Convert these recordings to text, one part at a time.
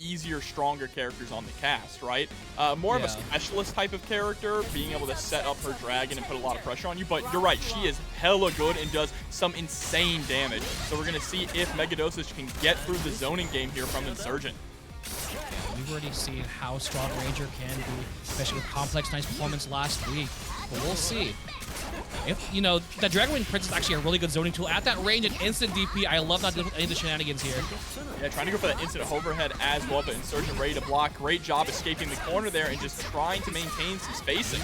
easier, stronger characters on the cast, right? More of a specialist type of character, being able to set up her dragon and put a lot of pressure on you, but you're right, she is hella good and does some insane damage. So we're going to see if MegaDosage can get through the zoning game here from Insurgent. Yeah, we've already seen how strong Ranger can be, especially with Complex Knight's performance last week, but we'll see. If, you know, the Dragon Wing Prince is actually a really good zoning tool. At that range, an instant DP. I love not dealing with any of the shenanigans here. Yeah, trying to go for that instant overhead as well, but Insurgent ready to block. Great job escaping the corner there and just trying to maintain some spacing.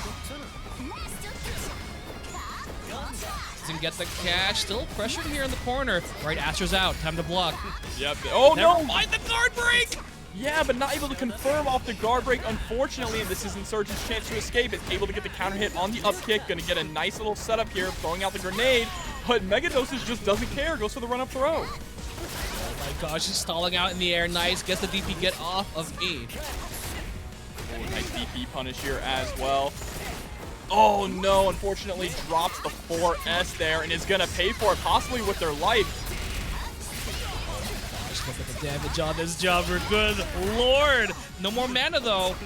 Doesn't get the catch. Still pressured here in the corner. Right, Astra's out. Time to block. Yep. Oh, Never no! mind the guard break! Yeah, but not able to confirm off the guard break, unfortunately. This is Insurgent's chance to escape. It's able to get the counter hit on the up kick. Gonna get a nice little setup here, throwing out the grenade. But MegaDosage just doesn't care. Goes for the run-up throw. Oh my gosh, he's stalling out in the air. Nice. Gets the DP. Get off of me. Oh, nice DP punish here as well. Oh no, unfortunately drops the 4S there and is gonna pay for it, possibly with their life. Look at the damage on this jobber. Good lord. No more mana, though.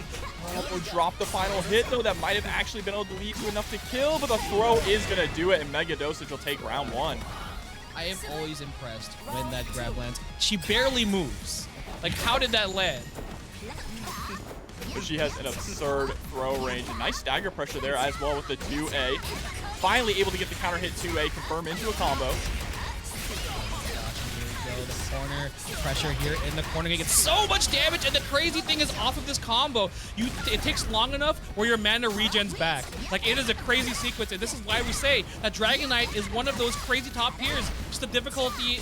Or drop the final hit, though. That might have actually been able to lead to enough to kill, but the throw is going to do it, and MegaDosage will take round one. I am always impressed when that grab lands. She barely moves. Like, how did that land? She has an absurd throw range. And nice stagger pressure there as well with the 2A. Finally able to get the counter hit 2A, confirm into a combo. The corner pressure here in the corner. He gets so much damage, and the crazy thing is off of this combo, it takes long enough where your mana regens back. Like, it is a crazy sequence, and this is why we say that Dragon Knight is one of those crazy top tiers. Just the difficulty,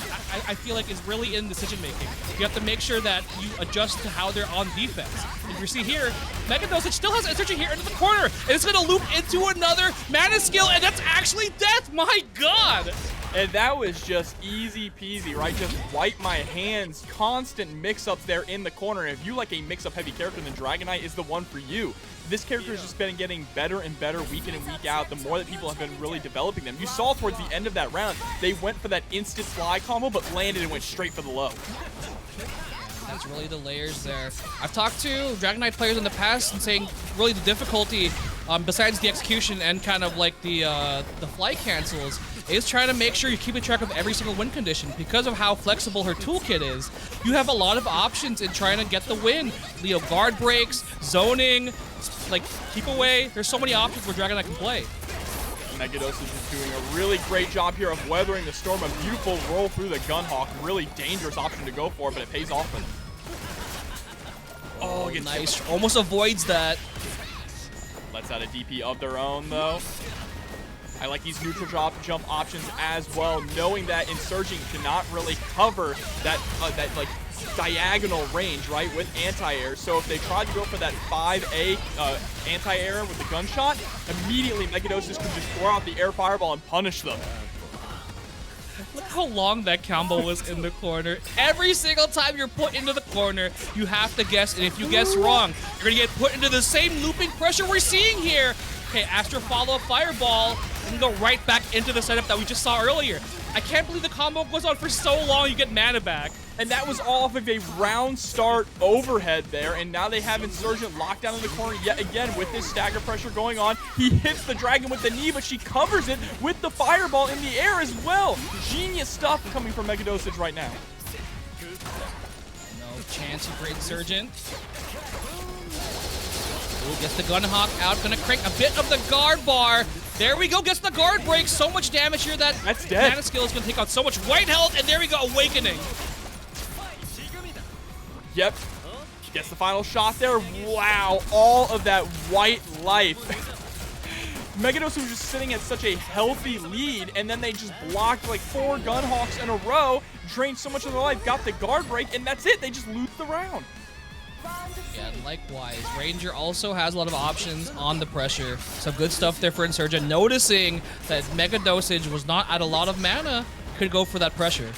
I feel like, is really in decision making. You have to make sure that you adjust to how they're on defense. And you see here, MegaDosage still has Insurgent here into the corner, and it's going to loop into another mana skill, and that's actually death. My god! And that was just easy peasy, right? Just wipe my hands. Constant mix-ups there in the corner. And if you like a mix-up heavy character, then Dragon Knight is the one for you. This character has just been getting better and better week in and week out the more that people have been really developing them. You saw towards the end of that round, they went for that instant fly combo, but landed and went straight for the low. That's really the layers there. I've talked to Dragon Knight players in the past and saying really the difficulty, besides the execution and kind of like the flight cancels, is trying to make sure you're keeping track of every single win condition. Because of how flexible her toolkit is, you have a lot of options in trying to get the win. You know, guard breaks, zoning, like keep away. There's so many options where Dragon Knight can play. MegaDosage is doing a really great job here of weathering the storm. A beautiful roll through the Gunhawk. Really dangerous option to go for, but it pays off. Oh, nice. Almost avoids that. Lets out a DP of their own, though. I like these neutral jump options as well, knowing that Insurgent cannot really cover that like diagonal range, right, with anti-air. So if they tried to go for that 5A anti-air with the gunshot, immediately MegaDosage can just throw out the air fireball and punish them. Look how long that combo was in the corner. Every single time you're put into the corner, you have to guess, and if you guess wrong, you're gonna get put into the same looping pressure we're seeing here. Okay, Astra follow-up fireball, and go right back into the setup that we just saw earlier. I can't believe the combo goes on for so long, you get mana back. And that was off of a round start overhead there, and now they have Insurgent locked down in the corner yet again with this stagger pressure going on. He hits the dragon with the knee, but she covers it with the fireball in the air as well. Genius stuff coming from MegaDosage right now. No chance for Insurgent. Ooh, gets the Gunhawk out, gonna crank a bit of the guard bar. There we go, gets the guard break. So much damage here that that's dead. Mana skill is gonna take out so much white health, and there we go, Awakening. Yep, gets the final shot there. Wow, all of that white life. MegaDosage was just sitting at such a healthy lead, and then they just blocked like 4 Gunhawks in a row, drained so much of their life, got the guard break, and that's it. They just loot the round. Yeah, likewise. Ranger also has a lot of options on the pressure. Some good stuff there for Insurgent. Noticing that MegaDosage was not at a lot of mana, could go for that pressure.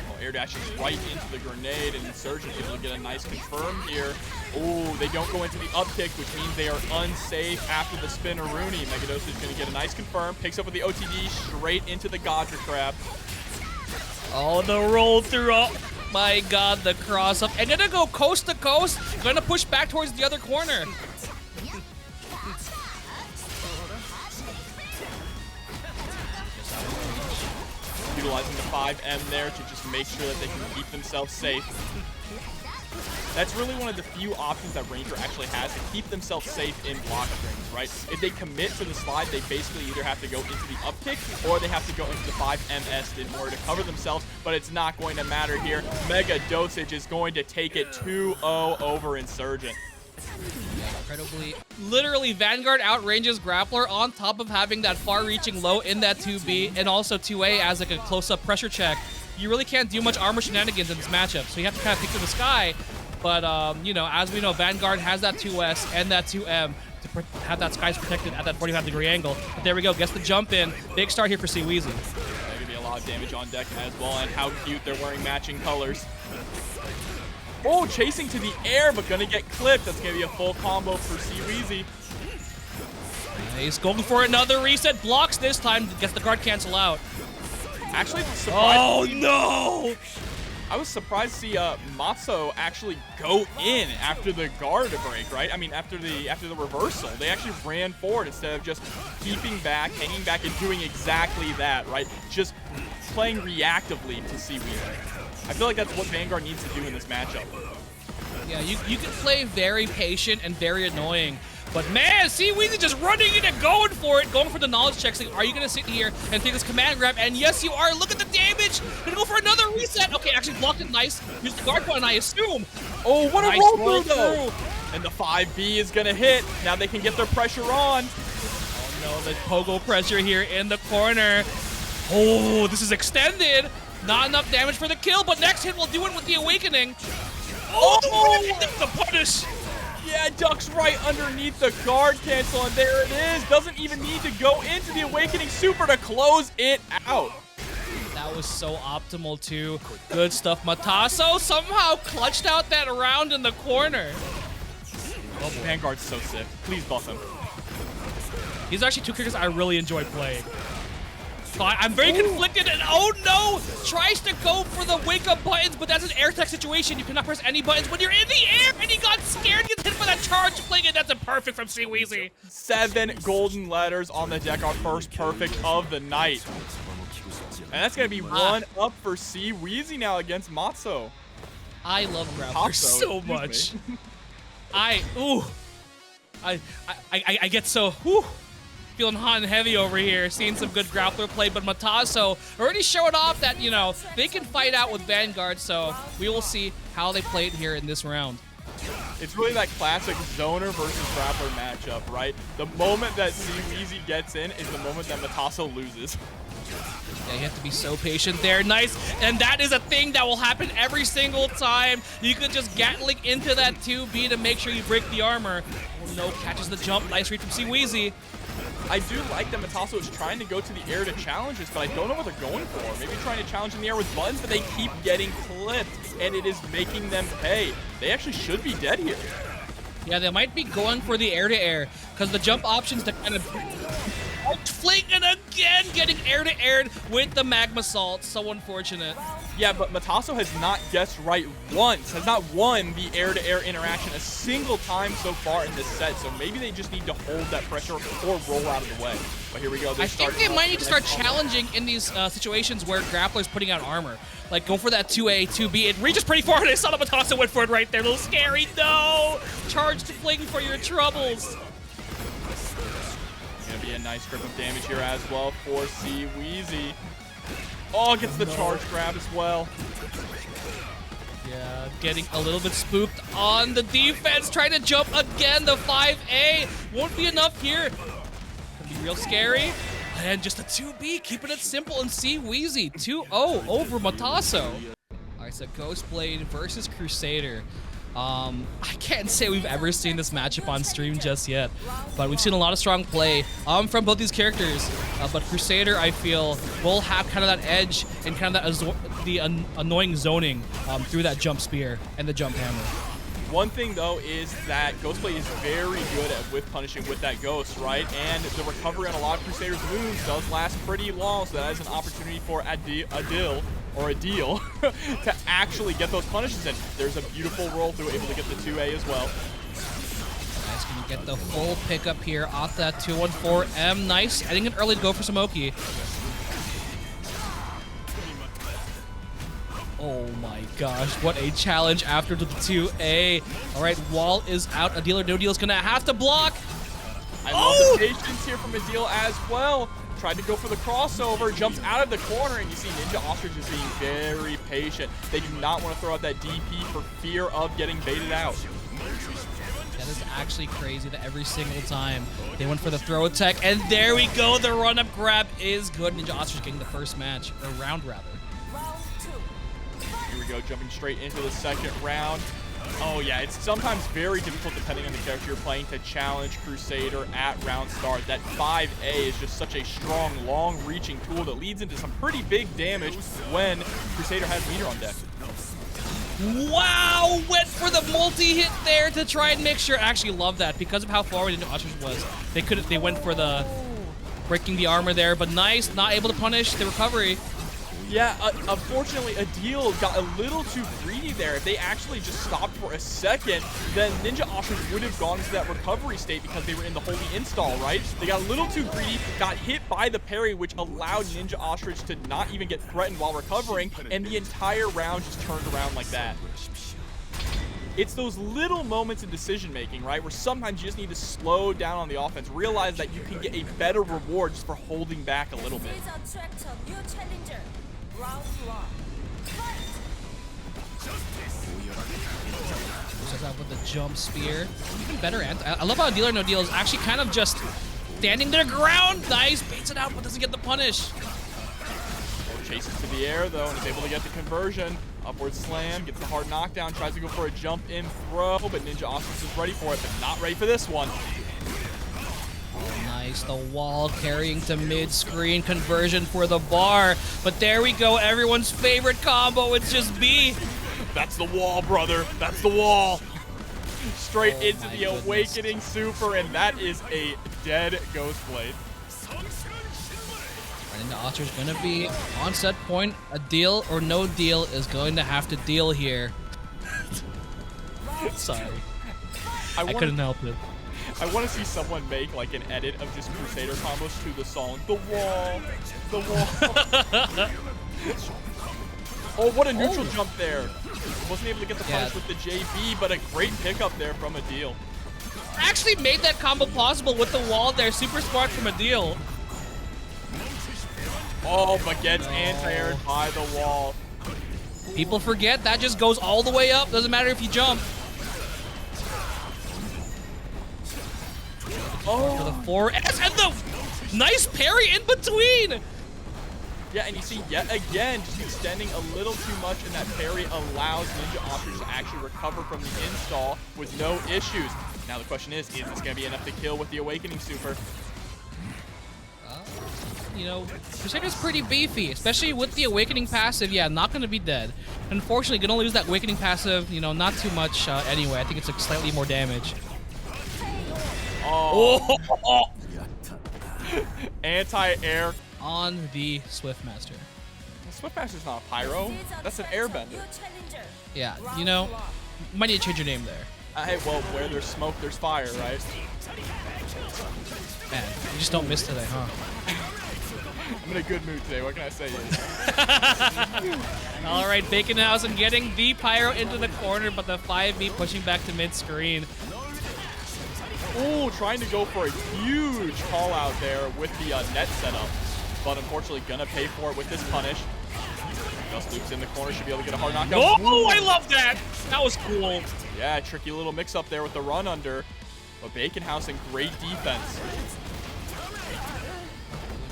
Well, air dashes right into the grenade, and Insurgent able to get a nice confirm here. Oh, they don't go into the up kick, which means they are unsafe after the spinneroonie. MegaDosage is going to get a nice confirm. Picks up with the OTD straight into the Godra Crab. Oh, the roll through. My God, the cross up. And gonna go coast to coast. Gonna push back towards the other corner. Utilizing the 5M there to just make sure that they can keep themselves safe. That's really one of the few options that Ranger actually has to keep themselves safe in block strings, right? If they commit to the slide, they basically either have to go into the upkick or they have to go into the 5MS in order to cover themselves, but it's not going to matter here. MegaDosage is going to take it 2-0 over Insurgent. Incredibly. Literally, Vanguard outranges Grappler on top of having that far-reaching low in that 2B and also 2A as like a close-up pressure check. You really can't do much armor shenanigans in this matchup, so you have to kind of pick to the sky. But, you know, as we know, Vanguard has that 2S and that 2M to have that skies protected at that 45-degree angle. But there we go, gets the jump in. Big start here for CWheezy. There's going to be a lot of damage on deck as well, and how cute they're wearing matching colors. Oh, chasing to the air, but going to get clipped. That's going to be a full combo for CWheezy. He's going for another reset. Blocks this time, gets the guard cancel out. Actually, oh no! I was surprised to see Mataso actually go in after the guard break, right? I mean, after the reversal, they actually ran forward instead of just keeping back, hanging back, and doing exactly that, right? Just playing reactively to CWheezy. I feel like that's what Vanguard needs to do in this matchup. Yeah, you can play very patient and very annoying. But man, CWheezy just running in and going for it, going for the knowledge check. Saying, are you going to sit here and take this command grab? And yes, you are. Look at the damage. Gonna go for another reset. Okay, actually blocked it nice. Use the guard point, I assume. Oh, what a nice roll through, though. And the 5B is going to hit. Now they can get their pressure on. Oh no, the pogo pressure here in the corner. Oh, this is extended. Not enough damage for the kill, but next hit will do it with the awakening. Oh, the punish. Yeah, ducks right underneath the guard cancel, and there it is. Doesn't even need to go into the awakening super to close it out. That was so optimal too. Good stuff. Mataso somehow clutched out that round in the corner. Oh, Vanguard's so sick. Please buff him. These are actually two characters I really enjoy playing. I'm very conflicted, and oh no! Tries to go for the wake-up buttons, but that's an air tech situation. You cannot press any buttons when you're in the air, and he got scared and gets hit by that charge playing it. That's a perfect from CWheezy. 7 golden letters on the deck, our first perfect of the night. And that's going to be one up for CWheezy now against Mataso. I love Grappler so much. I get so, feeling hot and heavy over here, seeing some good Grappler play, but Mataso already showed off that, you know, they can fight out with Vanguard, so we will see how they play it here in this round. It's really that classic zoner versus Grappler matchup, right? The moment that CWheezy gets in is the moment that Mataso loses. Yeah, you have to be so patient there. Nice. And that is a thing that will happen every single time. You can just Gatling into that 2B to make sure you break the armor. Oh no, catches the jump. Nice read from CWheezy. I do like that Mataso is trying to go to the air to challenge this, but I don't know what they're going for. Maybe trying to challenge in the air with buttons, but they keep getting clipped, and it is making them pay. They actually should be dead here. Yeah, they might be going for the air-to-air, because the jump options to kind of fling, and again getting air-to-air with the magma salt. So unfortunate. Yeah, but Mataso has not guessed right once, has not won the air-to-air interaction a single time so far in this set, so maybe they just need to hold that pressure or roll out of the way. But here we go. I think they might need to start challenging in these situations where Grappler's putting out armor. Like, go for that 2A, 2B. It reaches pretty far, and I saw the Mataso went for it right there. A little scary. No! Charge to fling for your troubles. Gonna be a nice grip of damage here as well for CWheezy. Oh, gets the charge grab as well. Yeah, getting a little bit spooked on the defense. Trying to jump again. The 5A won't be enough here. Could be real scary. And just a 2B, keeping it simple. And CWheezy 2-0 over Mataso. All right, so Ghostblade versus Crusader. I can't say we've ever seen this matchup on stream just yet, but we've seen a lot of strong play from both these characters. But Crusader, I feel, will have kind of that edge and kind of that annoying zoning through that jump spear and the jump hammer. One thing, though, is that Ghostblade is very good at whiff punishing with that ghost, right? And the recovery on a lot of Crusader's wounds does last pretty long, so that is an opportunity for Adil or Adil to actually get those punishes in. There's a beautiful roll through, able to get the 2A as well. Nice, gonna get the full pickup here off that 214M. Nice, I think it's early to go for Samoki. Oh my gosh, what a challenge after the 2A. All right, wall is out. Adil or no deal is gonna have to block. I love the patience here from Adil as well. Tried to go for the crossover, jumps out of the corner, and you see NinjaOstrich is being very patient. They do not want to throw out that DP for fear of getting baited out. That is actually crazy that every single time they went for the throw attack, and there we go. The run-up grab is good. NinjaOstrich getting the first match, or round rather. Here we go, jumping straight into the second round. Oh yeah, it's sometimes very difficult depending on the character you're playing to challenge Crusader at round start. That 5A is just such a strong, long-reaching tool that leads into some pretty big damage when Crusader has meter on deck. Wow, went for the multi-hit there to try and make sure. I actually love that because of how far away NinjaOstrich was. They went for the breaking the armor there, but nice, not able to punish the recovery. Yeah, unfortunately, Adil got a little too greedy there. If they actually just stopped for a second, then NinjaOstrich would have gone into that recovery state because they were in the holy install, right? They got a little too greedy, got hit by the parry, which allowed NinjaOstrich to not even get threatened while recovering, and the entire round just turned around like that. It's those little moments in decision-making, right, where sometimes you just need to slow down on the offense, realize that you can get a better reward just for holding back a little bit. Starts out with the jump spear. Even better. I love how Deal or No Deal is actually kind of just standing their ground. Nice. Baits it out, but doesn't get the punish. Chases to the air, though, and is able to get the conversion. Upward slam, gets the hard knockdown, tries to go for a jump-in throw, but NinjaOstrich is ready for it, but not ready for this one. Nice, the wall carrying to mid-screen conversion for the bar. But there we go, everyone's favorite combo, it's just B. That's the wall, brother, that's the wall. Straight into the Awakening Super, and that is a dead Ghostblade. I want to see someone make like an edit of just Crusader combos to the song The Wall, The Wall. Oh, what a neutral jump there. Wasn't able to get the punish with the JB, but a great pickup there from Adil. Actually made that combo possible with the wall there. Super smart from Adil. Oh, but gets anti-aired by the wall. People forget that just goes all the way up. Doesn't matter if you jump. Oh, for the 4S and the nice parry in between. Yeah, and you see yet again, just extending a little too much, and that parry allows NinjaOstrich to actually recover from the install with no issues. Now the question is this going to be enough to kill with the Awakening Super? You know, Crusader's pretty beefy, especially with the Awakening passive. Yeah, not going to be dead. Unfortunately, going to lose that Awakening passive, you know, not too much anyway. I think it's like slightly more damage. Oh. Anti-air. On the Swiftmaster. Swiftmaster's not a pyro. That's an airbender. Yeah, you know, might need to change your name there. Hey, well, where there's smoke, there's fire, right? Man, you just don't miss today, huh? I'm in a good mood today. What can I say? All right, Bakonhausen getting TheePyro into the corner, but the 5B pushing back to mid-screen. Ooh, trying to go for a huge call out there with the net setup, but unfortunately gonna pay for it with this punish. Just loops in the corner, should be able to get a hard knockout. Oh, I love that! That was cool. Yeah, tricky little mix up there with the run under, but Bakonhausen, great defense.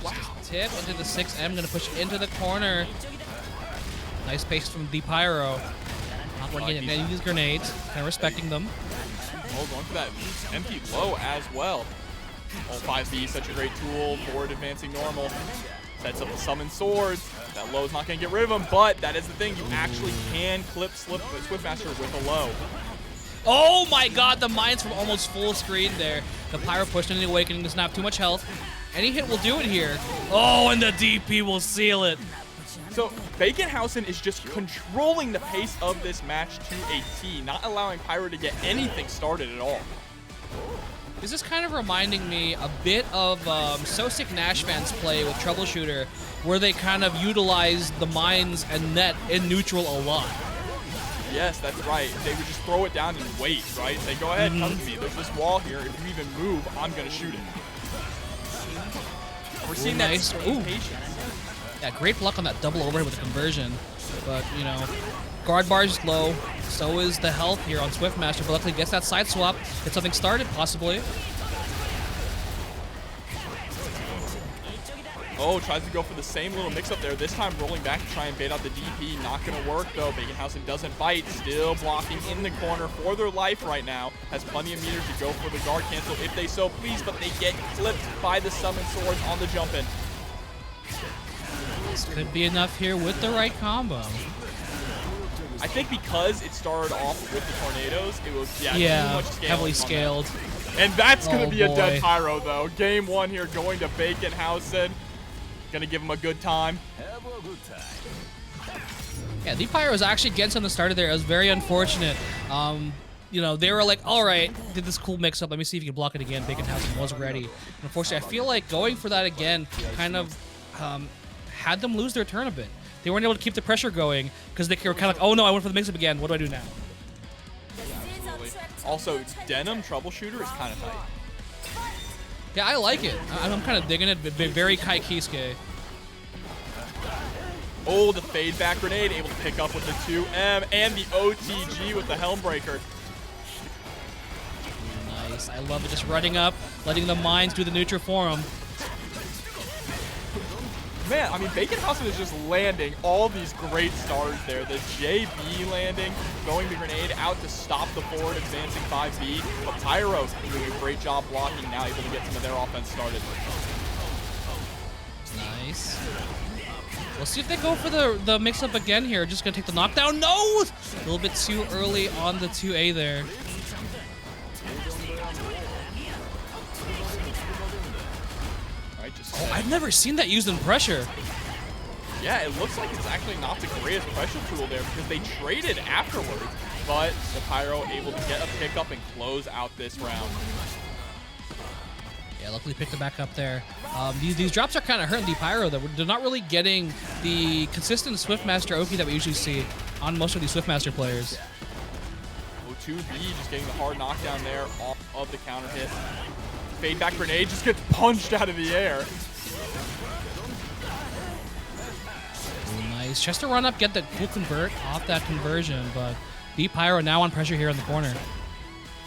Wow. Tip into the 6M, gonna push into the corner. Nice pace from TheePyro. Not going to get any of these grenades, kind of respecting them. Oh, going for that empty low as well. Oh, 5B, such a great tool. Forward advancing normal. Sets up the summon swords. That low is not going to get rid of him, but that is the thing. You actually can clip Swiftmaster with a low. Oh my god, the mines from almost full screen there. The Pyro pushed into the Awakening, doesn't have too much health. Any hit will do it here. Oh, and the DP will seal it. So Bakonhausen is just controlling the pace of this match to a T, not allowing Pyro to get anything started at all. This is kind of reminding me a bit of Sosic Nashman's play with Troubleshooter, where they kind of utilize the mines and net in neutral a lot. Yes, that's right. They would just throw it down and wait, right? Say, go ahead, come to me. There's this wall here. If you even move, I'm going to shoot it. We're seeing that same patience. Yeah, great block on that double overhead with the conversion. But, you know, guard bar is low. So is the health here on Swiftmaster. But luckily gets that side swap. Get something started, possibly. Oh, tries to go for the same little mix-up there. This time rolling back to try and bait out the DP. Not going to work, though. Bakonhausen doesn't bite. Still blocking in the corner for their life right now. Has plenty of meters to go for the guard cancel if they so please, but they get clipped by the summon swords on the jump-in. This could be enough here with the right combo. I think because it started off with the tornadoes, it was, too much scale heavily scaled. And that's going to be a boy. dead Pyro, though. Game 1 here going to Bakonhausen. Gonna give him a good time. Yeah, TheePyro was actually getting something started there. It was very unfortunate. You know, they were like, all right, did this cool mix-up. Let me see if you can block it again. Bakonhausen was ready. And unfortunately, I feel like going for that again kind of had them lose their turn a bit. They weren't able to keep the pressure going because they were kind of like, oh no, I went for the mix-up again. What do I do now? Also, Denim Troubleshooter is kind of tight. Yeah, I like it. I'm kind of digging it. Very Kai Kisuke. Oh, the fade back grenade, able to pick up with the 2M and the OTG with the Helmbreaker. Nice. I love it. Just running up, letting the mines do the neutral for him. Man, I mean, Bakonhausen is just landing all these great stars there. The JB landing, throwing the grenade out to stop the forward, advancing 5B. But Pyro doing a great job blocking, now able to get some of their offense started. Nice. We'll see if they go for the mix-up again here. Just going to take the knockdown. No! A little bit too early on the 2A there. Oh, I've never seen that used in pressure. Yeah, it looks like it's actually not the greatest pressure tool there because they traded afterwards, but the Pyro able to get a pickup and close out this round. Yeah, luckily picked it back up there. These drops are kind of hurting TheePyro, though. They're not really getting the consistent Swiftmaster OP that we usually see on most of these Swiftmaster players. O2B just getting the hard knockdown there off of the counter hit. Fade back grenade just gets punched out of the air. Nice. Just to run up, get the cool convert off that conversion, but TheePyro now on pressure here in the corner.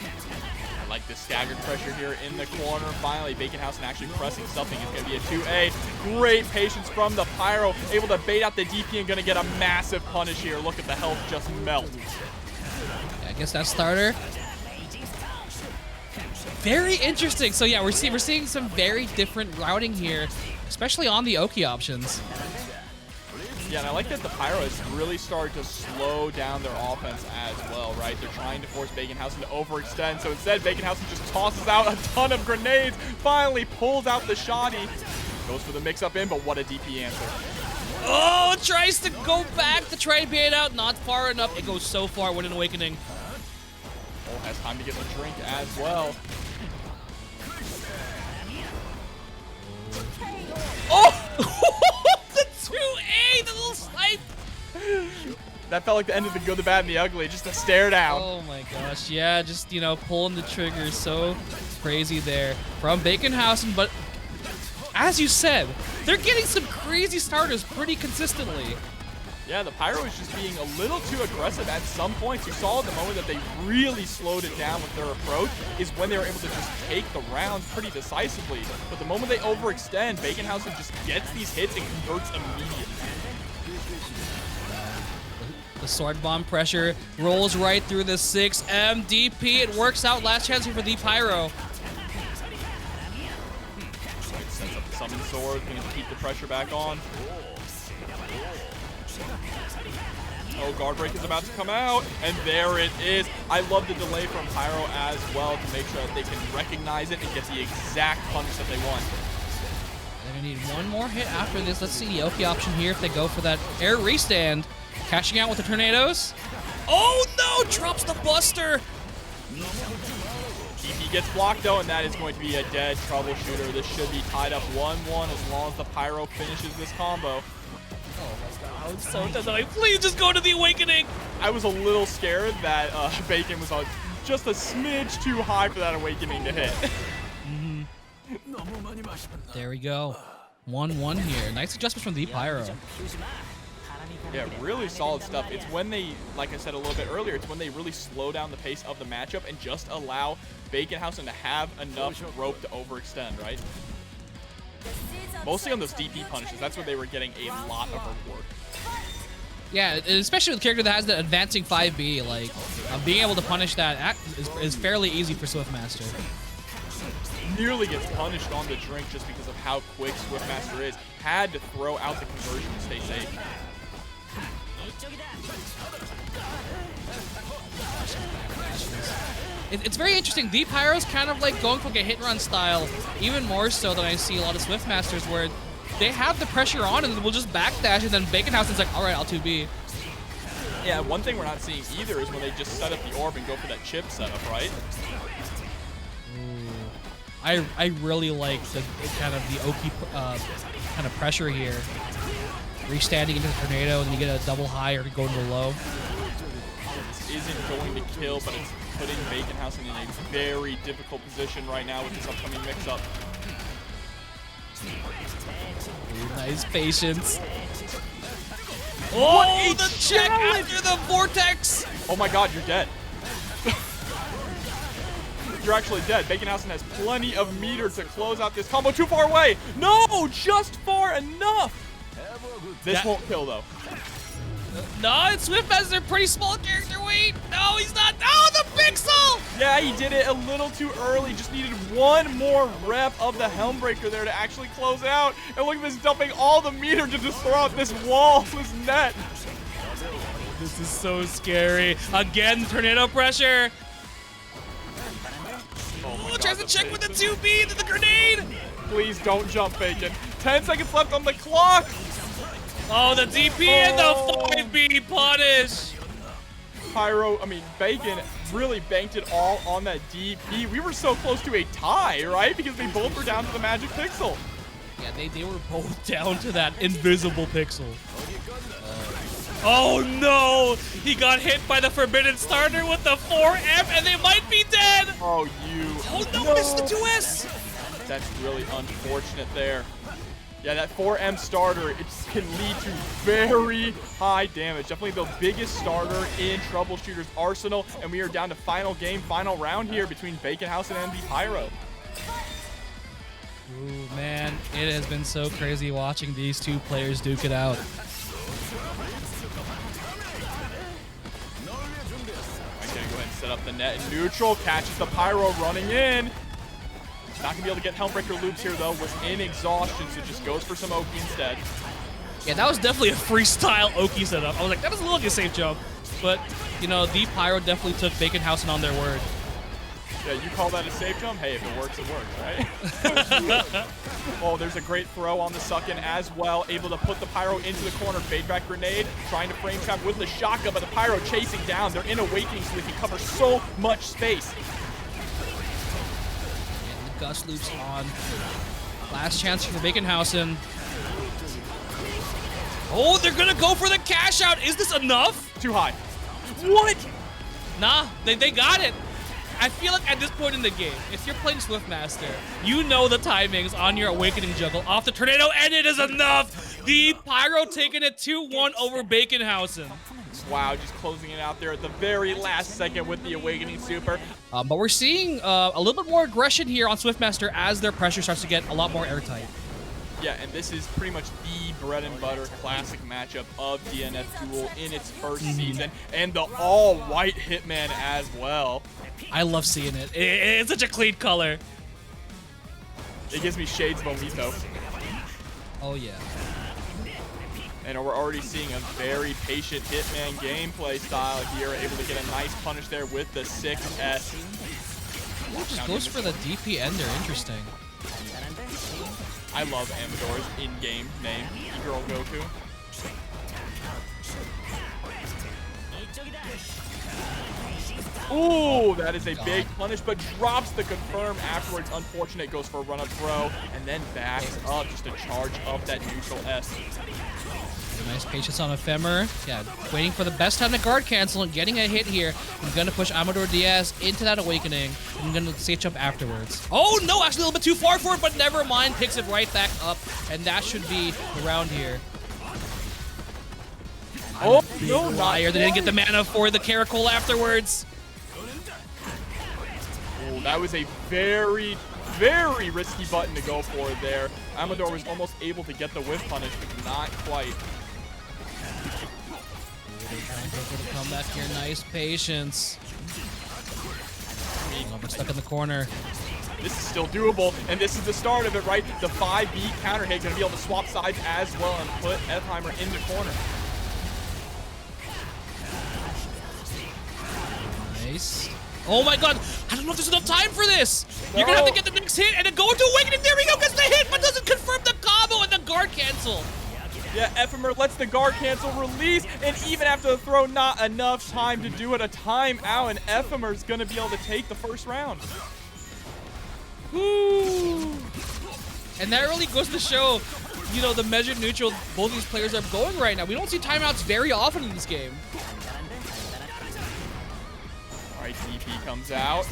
I like the staggered pressure here in the corner. Finally, Bakonhausen actually pressing something. It's going to be a 2A. Great patience from the Pyro. Able to bait out the DP and going to get a massive punish here. Look at the health just melt. Yeah, I guess that starter. Very interesting. So yeah, we're seeing some very different routing here, especially on the Oki options. Yeah, and I like that the Pyro has really started to slow down their offense as well, right? They're trying to force Bakonhausen to overextend, so instead Bakonhausen just tosses out a ton of grenades, finally pulls out the shoddy, goes for the mix-up in, but what a DP answer. Oh, tries to go back to try and bait out, not far enough. It goes so far with an awakening. Oh, has time to get the drink as well. Oh! The 2A, the little snipe! That felt like the end of the good, the bad, and the ugly. Just a stare down. Oh my gosh, yeah, just, you know, pulling the trigger. So crazy there from Bakonhausen. But as you said, they're getting some crazy starters pretty consistently. Yeah, the Pyro is just being a little too aggressive at some points. You saw the moment that they really slowed it down with their approach is when they were able to just take the rounds pretty decisively. But the moment they overextend, Bakonhausen just gets these hits and converts immediately. The sword bomb pressure rolls right through the 6M DP. It works out. Last chance here for TheePyro. Sets up the summon sword, going to keep the pressure back on. Oh, guard break is about to come out, and there it is. I love the delay from Pyro as well to make sure that they can recognize it and get the exact punish that they want. They're gonna need one more hit after this. Let's see the Oki option here if they go for that air restand. Cashing out with the tornadoes. Oh no! Drops the Buster. TP gets blocked though, and that is going to be a dead troubleshooter. This should be tied up 1-1 as long as the Pyro finishes this combo. Oh, I was so annoying. Please just go to the Awakening. I was a little scared that Bacon was on just a smidge too high for that Awakening to hit. There we go. 1-1 here. Nice adjustments from TheePyro. Yeah, really solid stuff. It's when they, like I said a little bit earlier, it's when they really slow down the pace of the matchup and just allow Bakonhausen to have enough rope to overextend, right? Mostly on those DP punishes. That's where they were getting a lot of reward. Yeah, especially with a character that has the advancing 5B, like, being able to punish that is fairly easy for Swiftmaster. Nearly gets punished on the drink just because of how quick Swiftmaster is. Had to throw out the conversion to stay safe. It's very interesting. TheePyro's kind of like going for like a hit-run style, even more so than I see a lot of Swiftmasters where they have the pressure on and will just backdash, and then Bakonhausen's like, all right, I'll 2B. Yeah, one thing we're not seeing either is when they just set up the orb and go for that chip setup, right? Ooh. I really like the kind of the Oki kind of pressure here. Restanding into the tornado, and then you get a double high or go into low. This isn't going to kill, but it's putting Bakonhausen in a very difficult position right now with this upcoming mix-up. Nice patience. Oh, the check after the vortex! Oh my god, you're dead. You're actually dead. Bakonhausen has plenty of meter to close out this combo. Too far away. No, just far enough. This won't kill though. No, it's Swiftmaster's a pretty small character. Wait, no, he's not. Oh, the pixel! Yeah, he did it a little too early. Just needed one more rep of the Helmbreaker there to actually close out. And look at this, dumping all the meter to just throw out this wall, this net. This is so scary. Again, tornado pressure. Oh, tries to check with the 2B into the grenade. Please don't jump, Bacon. 10 seconds left on the clock. Oh, the DP and the 5B punish. Bacon really banked it all on that DP. We were so close to a tie, right? Because they both were down to the magic pixel. Yeah, they were both down to that invisible pixel. Oh no! He got hit by the forbidden starter with the 4M and they might be dead! Oh, no, it's the 2S! That's really unfortunate there. Yeah, that 4M starter, it can lead to very high damage. Definitely the biggest starter in Troubleshooter's arsenal. And we are down to final game, final round here between Bakonhausen and TheePyro. Ooh, man, it has been so crazy watching these two players duke it out. Okay, go ahead and set up the net in neutral. Catches the Pyro running in. Not gonna be able to get Helmbreaker loops here though. Was in exhaustion, so just goes for some Oki instead. Yeah, that was definitely a freestyle Oki setup. I was like, that doesn't look like a safe jump. But, you know, TheePyro definitely took Bakonhausen on their word. Yeah, you call that a safe jump? Hey, if it works, it works, right? Oh, there's a great throw on the suck-in as well. Able to put the Pyro into the corner. Fade back grenade. Trying to frame trap with the shotgun, but the Pyro chasing down. They're in Awakening, so they can cover so much space. Gus loops on. Last chance for Bakonhausen. Oh, they're gonna go for the cash out. Is this enough? Too high. What? Nah, they got it. I feel like at this point in the game, if you're playing Swiftmaster, you know the timings on your Awakening juggle off the tornado, and it is enough. TheePyro taking it 2-1 over Bakonhausen. Wow, just closing it out there at the very last second with the Awakening Super. But we're seeing a little bit more aggression here on Swiftmaster as their pressure starts to get a lot more airtight. Yeah, and this is pretty much the bread and butter classic matchup of DNF Duel in its first season, and the all-white Hitman as well. I love seeing it. It's such a clean color. It gives me shades of Omito. Oh, yeah. And we're already seeing a very patient Hitman gameplay style here, able to get a nice punish there with the 6S. Ooh, just goes for the DP ender, interesting. I love Amador's in-game name, Girl Goku. Ooh, that is a big punish, but drops the confirm afterwards. Unfortunate, goes for a run-up throw, and then backs up just to charge up that neutral S. Nice patience on Ephemer. Yeah, waiting for the best time to guard cancel and getting a hit here. I'm going to push Amador Diaz into that awakening. I'm going to safe jump afterwards. Oh, no, actually a little bit too far for it, but never mind. Picks it right back up, and that should be the round here. Oh, no, liar. They didn't get the mana for the Caracol afterwards. Oh, that was a very, very risky button to go for there. Amador was almost able to get the whiff punish, but not quite. Trying to go for the comeback here. Nice patience. Oh, we're stuck in the corner. This is still doable, and this is the start of it, right? The 5B counter hit, going to be able to swap sides as well and put Ephemer in the corner. Nice. Oh my god, I don't know if there's enough time for this. You're gonna have to get the next hit and then go into Awakening. There we go, gets the hit, but doesn't confirm the combo and the guard cancel. Yeah, Ephemer lets the guard cancel release, and even after the throw, not enough time to do it. A timeout, and Ephemer's gonna be able to take the first round. Woo. And that really goes to show, you know, the measured neutral both these players are going right now. We don't see timeouts very often in this game. All right, DP comes out.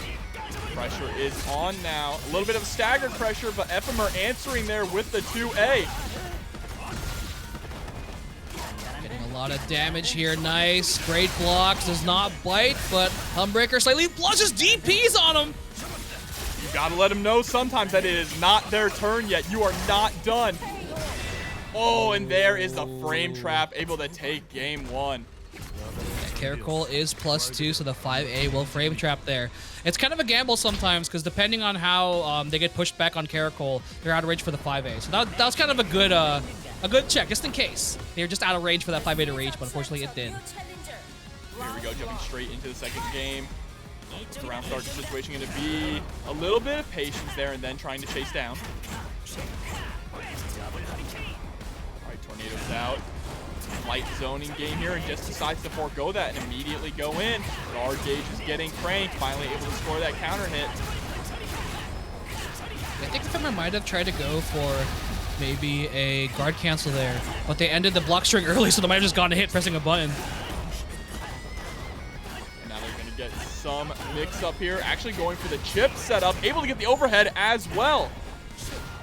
Pressure is on now. A little bit of staggered pressure, but Ephemer answering there with the 2A. Getting a lot of damage here. Nice. Great blocks. Does not bite, but Humbreaker slightly flushes DPs on him. You gotta let them know sometimes that it is not their turn yet. You are not done. Oh, and there is the frame trap, able to take game one. Caracol is +2, so the 5A will frame trap there. It's kind of a gamble sometimes, because depending on how they get pushed back on Caracol, they're out of range for the 5A. So that was kind of a good check, just in case. They were just out of range for that 5A to reach, but unfortunately it did. Here we go, jumping straight into the second game. The round start situation going to be a little bit of patience there and then trying to chase down. All right, Tornado's out. Light zoning game here and just decides to forego that and immediately go in. Guard gauge is getting cranked, finally able to score that counter hit. I think Ephemer might have tried to go for maybe a guard cancel there, but they ended the block string early, so they might have just gotten a hit pressing a button. And now they're going to get some mix up here, actually going for the chip setup, able to get the overhead as well.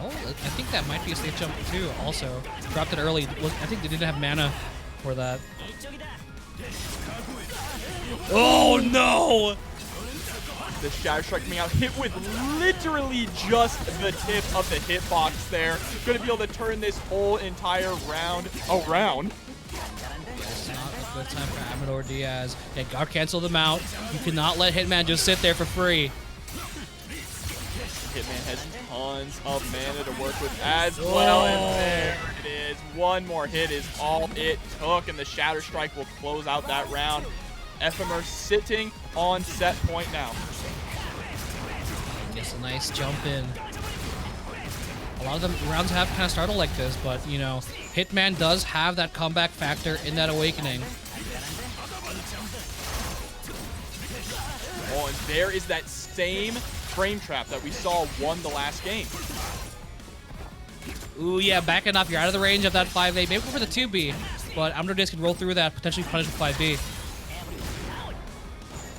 Oh, I think that might be a safe jump too, also. Dropped it early. I think they didn't have mana for that. Oh, no! The Shatter Strike coming out, hit with literally just the tip of the hitbox there. Going to be able to turn this whole entire round around. It's not a good time for Amador Diaz. Yeah, guard cancel them out. You cannot let Hitman just sit there for free. Hitman has tons of mana to work with as well, and there it is. One more hit is all it took, and the Shatter Strike will close out that round. Ephemer sitting on set point now. Gets a nice jump in. A lot of the rounds have kind of started like this, but, you know, Hitman does have that comeback factor in that awakening. Oh, and there is that same frame trap that we saw won the last game. Ooh, yeah, backing up. You're out of the range of that 5A. Maybe for the 2B, but Amador Diaz can roll through that, potentially punish with 5B.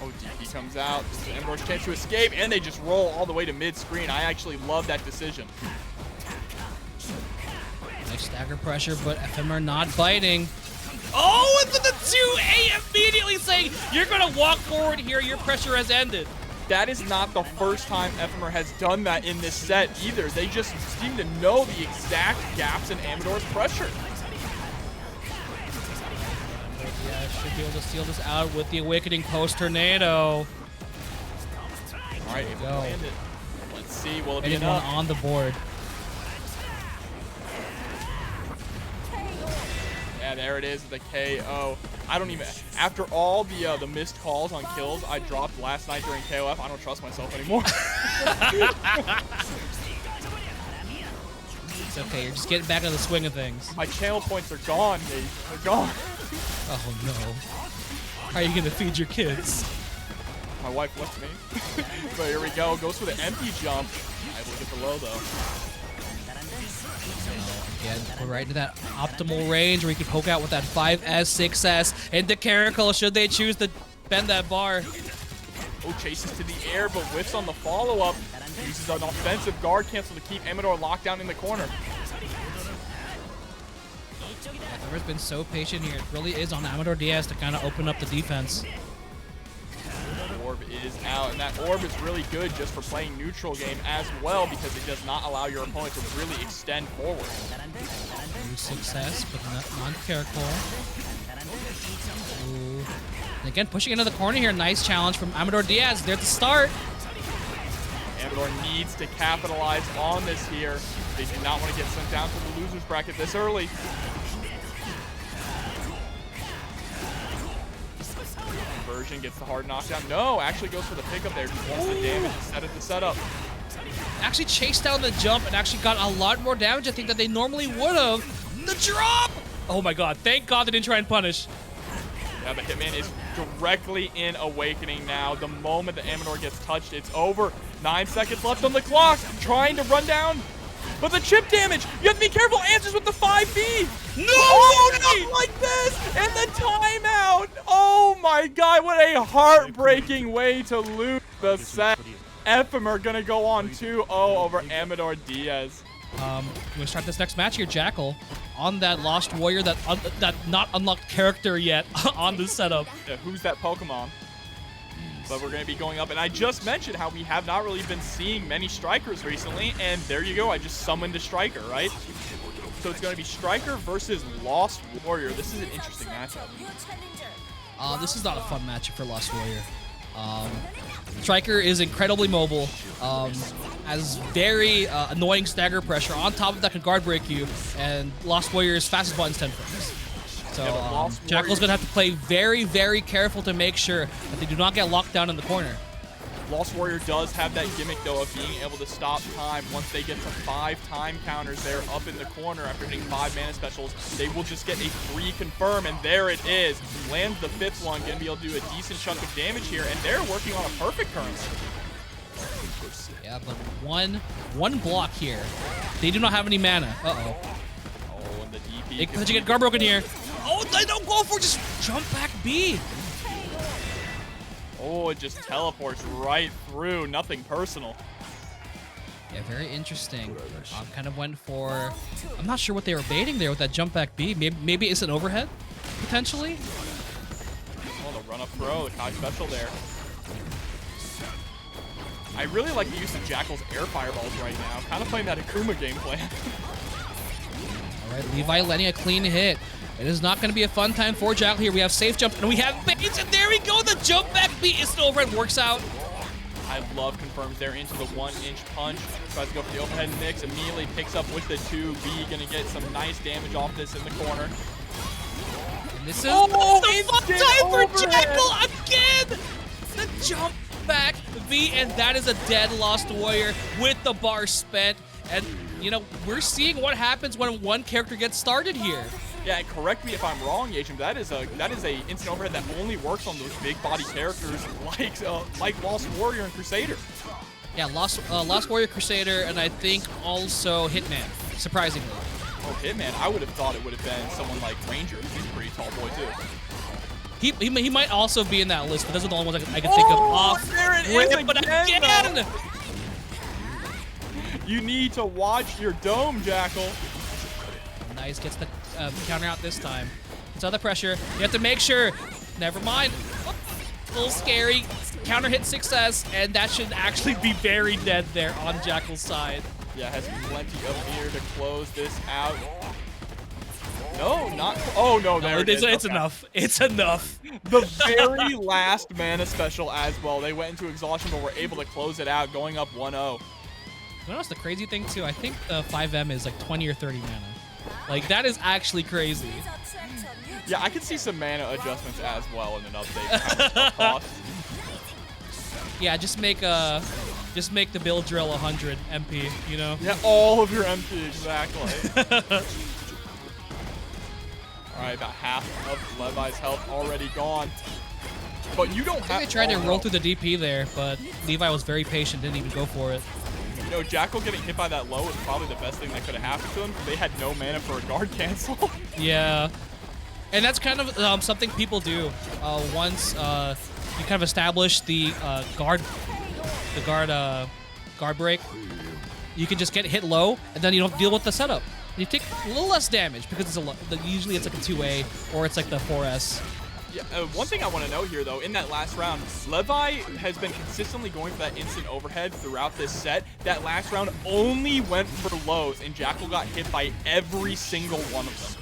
Oh, DP comes out. This is Amador's chance to escape, and they just roll all the way to mid-screen. I actually love that decision. Nice stagger pressure, but Ephemer not biting. Oh, and then the 2A immediately saying, you're going to walk forward here. Your pressure has ended. That is not the first time Ephemer has done that in this set either. They just seem to know the exact gaps in Amador's pressure. Yeah, should be able to steal this out with the Awakening Post Tornado. All right, able to land it. Let's see, will it be Anyone enough? on the board. Yeah, there it is, the KO. I don't even, after all the missed calls on kills I dropped last night during KOF, I don't trust myself anymore. It's okay. You're just getting back into the swing of things. My channel points are gone, Nate. They're gone. Oh no. How are you gonna feed your kids? My wife left me. But here we go. Goes for the empty jump. Able to get the low though. Again, we're right into that optimal range where you can poke out with that 5S, 6S, into Caracal should they choose to bend that bar. Oh, chases to the air, but whiffs on the follow-up. Uses an offensive guard cancel to keep Amador locked down in the corner. Whoever's been so patient here, it really is on Amador Diaz to kind of open up the defense. Orb is out, and that orb is really good just for playing neutral game as well because it does not allow your opponent to really extend forward. New success, but not Caracal. And again, pushing into the corner here. Nice challenge from Amador Diaz there at the start. Amador needs to capitalize on this here. They do not want to get sent down to the loser's bracket this early. Conversion gets the hard knockdown. No, actually goes for the pickup there. Just wants the damage instead of the setup. Actually chased down the jump and actually got a lot more damage, I think, than they normally would have. The drop! Oh my god, thank god they didn't try and punish. Yeah, but Hitman is directly in Awakening now. The moment that Amador gets touched, it's over. 9 seconds left on the clock. Trying to run down. But the chip damage, you have to be careful. Answers with the 5B. No! Oh, not like this! And the timeout. Oh my god, what a heartbreaking way to lose the set. Ephemer gonna go on 2-0 over Amador Diaz. We're gonna start this next match here. Jackal on that Lost Warrior, that not unlocked character yet on the setup. Yeah, who's that Pokemon? But we're going to be going up, and I just mentioned how we have not really been seeing many strikers recently, and there you go, I just summoned a striker, right? So it's going to be striker versus Lost Warrior. This is an interesting matchup. This is not a fun matchup for Lost Warrior. Striker is incredibly mobile, has very annoying stagger pressure. On top of that, can guard break you, and Lost Warrior's fastest button's 10 frames. So Jackal's going to have to play very, very careful to make sure that they do not get locked down in the corner. Lost Warrior does have that gimmick, though, of being able to stop time. Once they get to 5 time counters there up in the corner after hitting 5 mana specials, they will just get a free confirm, and there it is. Lands the 5th one, going to be able to do a decent chunk of damage here, and they're working on a perfect currency. Yeah, but one block here. They do not have any mana. Uh-oh. Oh, and the DP. Because you get guard broken here. Oh, they don't go for just jump back B. Oh, it just teleports right through. Nothing personal. Yeah, very interesting. Kind of went for... I'm not sure what they were baiting there with that jump back B. Maybe it's an overhead, potentially? Oh, the run-up throw, the Kai special there. I really like the use of Jackal's air fireballs right now. Kind of playing that Akuma game plan. All right, Levi letting a clean hit. It is not going to be a fun time for Jackal here. We have safe jump, and we have baits, and there we go. The jump back beat is still overhead, works out. I love confirms there into the 1-inch punch. Tries to go for the overhead mix, immediately picks up with the 2B. Going to get some nice damage off this in the corner. And this is the fun time for Jackal again. The jump back V, and that is a dead Lost Warrior with the bar spent. And, you know, we're seeing what happens when one character gets started here. Yeah, and correct me if I'm wrong, Yajim. That is a instant overhead that only works on those big body characters like Lost Warrior and Crusader. Yeah, Lost Warrior, Crusader, and I think also Hitman. Surprisingly. Oh, Hitman! I would have thought it would have been someone like Ranger. He's a pretty tall boy too. He might also be in that list, but those are the only ones I can think of off. There it is again! You need to watch your dome, Jackal. Nice, gets the counter out this time. It's other pressure. You have to make sure. Never mind. Oh, a little scary. Counter hit success, and that should actually be very dead there on Jackal's side. Yeah, has plenty of here to close this out. No, not. Oh no, there it is. It's enough. It's enough. The very last mana special as well. They went into exhaustion, but were able to close it out, going up 1-0. You know what's the crazy thing too? I think the 5M is like 20 or 30 mana. Like, that is actually crazy. Yeah, I could see some mana adjustments as well in an update. How much that costs. Yeah, just make a Just make the build drill 100 MP, you know? Yeah, all of your MP, exactly. All right, about half of Levi's health already gone. But you don't have... I tried to roll through the DP there, but Levi was very patient, didn't even go for it. You know, Jackal getting hit by that low was probably the best thing that could have happened to them. They had no mana for a guard cancel. Yeah. And that's kind of something people do. Once you kind of establish the guard break, you can just get hit low, and then you don't deal with the setup. You take a little less damage because it's usually it's like a 2A or it's like the 4S. Yeah, one thing I want to know here, though, in that last round, Levi has been consistently going for that instant overhead throughout this set. That last round only went for lows, and Jackal got hit by every single one of them.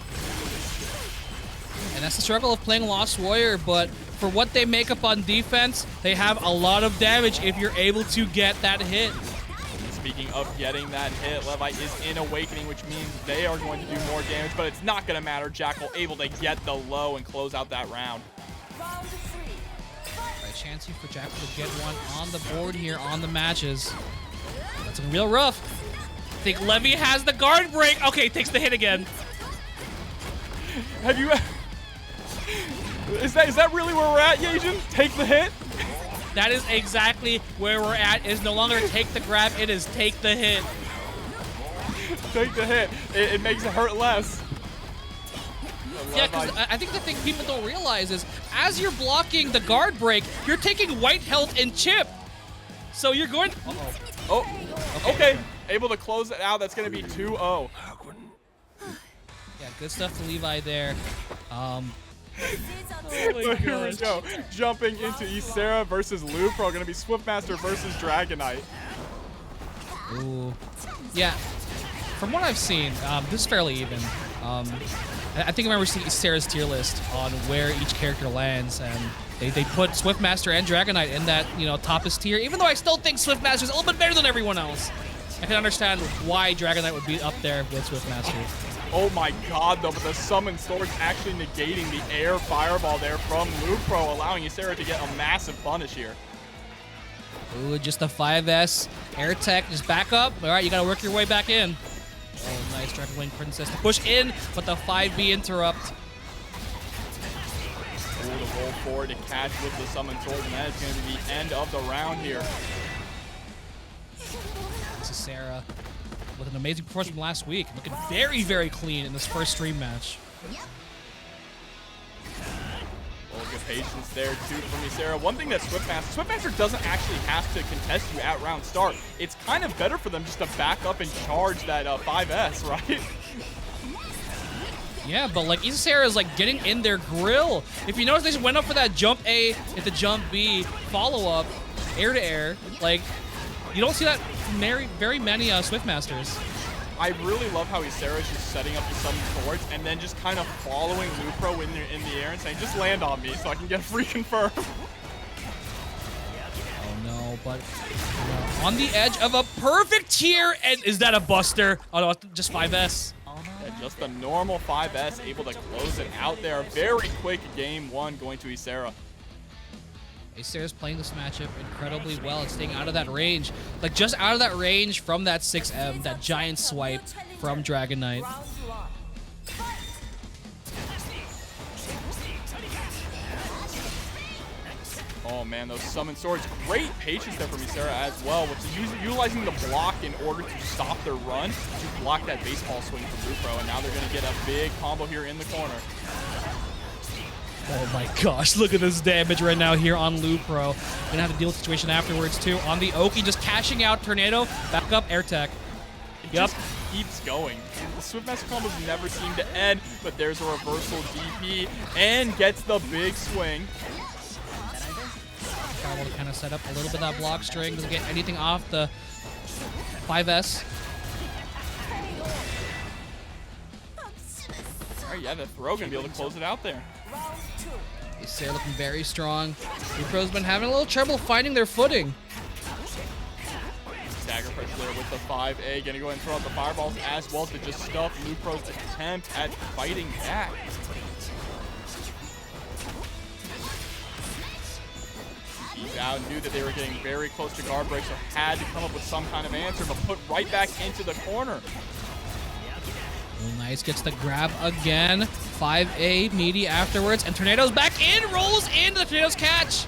And that's the struggle of playing Lost Warrior, but for what they make up on defense, they have a lot of damage if you're able to get that hit. Speaking of getting that hit, Levi is in Awakening, which means they are going to do more damage, but it's not going to matter. Jackal able to get the low and close out that round. Right, chance here for Jackal to get one on the board here on the matches. That's looking real rough. I think Levy has the guard break. Okay, takes the hit again. Have you... Is that really where we're at, Yajin? Take the hit? That is exactly where we're at. It is no longer take the grab, it is take the hit. Take the hit. It makes it hurt less. Yeah, because I think the thing people don't realize is as you're blocking the guard break, you're taking white health and chip. So you're going... Oh, okay. Able to close it out. That's going to be 2-0. Yeah, good stuff to Levi there. Here we go. Jumping into Isicera versus Lupro. Going to be Swiftmaster versus Dragonite. Ooh. Yeah. From what I've seen, this is fairly even. I think I remember seeing Isicera's tier list on where each character lands, and they put Swiftmaster and Dragonite in that, you know, toppest tier. Even though I still think Swiftmaster is a little bit better than everyone else, I can understand why Dragonite would be up there with Swiftmaster. Oh my god, though, but the Summon Sword's actually negating the air fireball there from Lupro, allowing Isicera to get a massive punish here. Ooh, just a 5S. Air Tech, just back up. All right, you gotta work your way back in. Oh, nice Dragon Wing Princess to push in, but the 5B interrupt. Ooh, the roll forward to catch with the Summon Sword, and that is going to be the end of the round here. Isicera with an amazing performance from last week. Looking very, very clean in this first stream match. Well, good patience there, too, from Isicera. One thing that Swiftmaster doesn't actually have to contest you at round start. It's kind of better for them just to back up and charge that 5S, right? Yeah, but like Isicera is like getting in their grill. If you notice, they just went up for that jump A at the jump B follow-up, air to air. Like, you don't see that very many Swiftmasters. I really love how Isicera is just setting up the Summon Swords and then just kind of following Lupro in the air and saying, just land on me so I can get free confirm. Oh no, but on the edge of a perfect tier, and is that a buster? Oh no, just 5S. Yeah, just a normal 5S, able to close it out there. Very quick game one going to Isicera. Isicera's playing this matchup incredibly well and staying out of that range. Like, just out of that range from that 6M, that giant swipe from Dragonite. Oh man, those Summon Swords. Great patience there from Isicera as well, which is utilizing the block in order to stop their run, to block that baseball swing from Lupro, and now they're going to get a big combo here in the corner. Oh my gosh, look at this damage right now here on Lupro. Gonna have to deal with the situation afterwards too. On the Oki, just cashing out Tornado, back up, air tech. It just keeps going. The Swiftmaster combos never seem to end, but there's a reversal DP and gets the big swing. Able to kind of set up a little bit of that block string, doesn't get anything off the 5S. All right, yeah, the throw gonna be able to close it out there. Isicera looking very strong. Lupro's been having a little trouble finding their footing. Stagger pressure there with the 5A. Gonna go ahead and throw out the fireballs as well to just stuff Lupro's attempt at fighting back. He's out, knew that they were getting very close to guard break, so had to come up with some kind of answer, but put right back into the corner. Oh, nice, gets the grab again. 5A, meaty afterwards, and Tornado's back in, rolls into the Tornado's catch.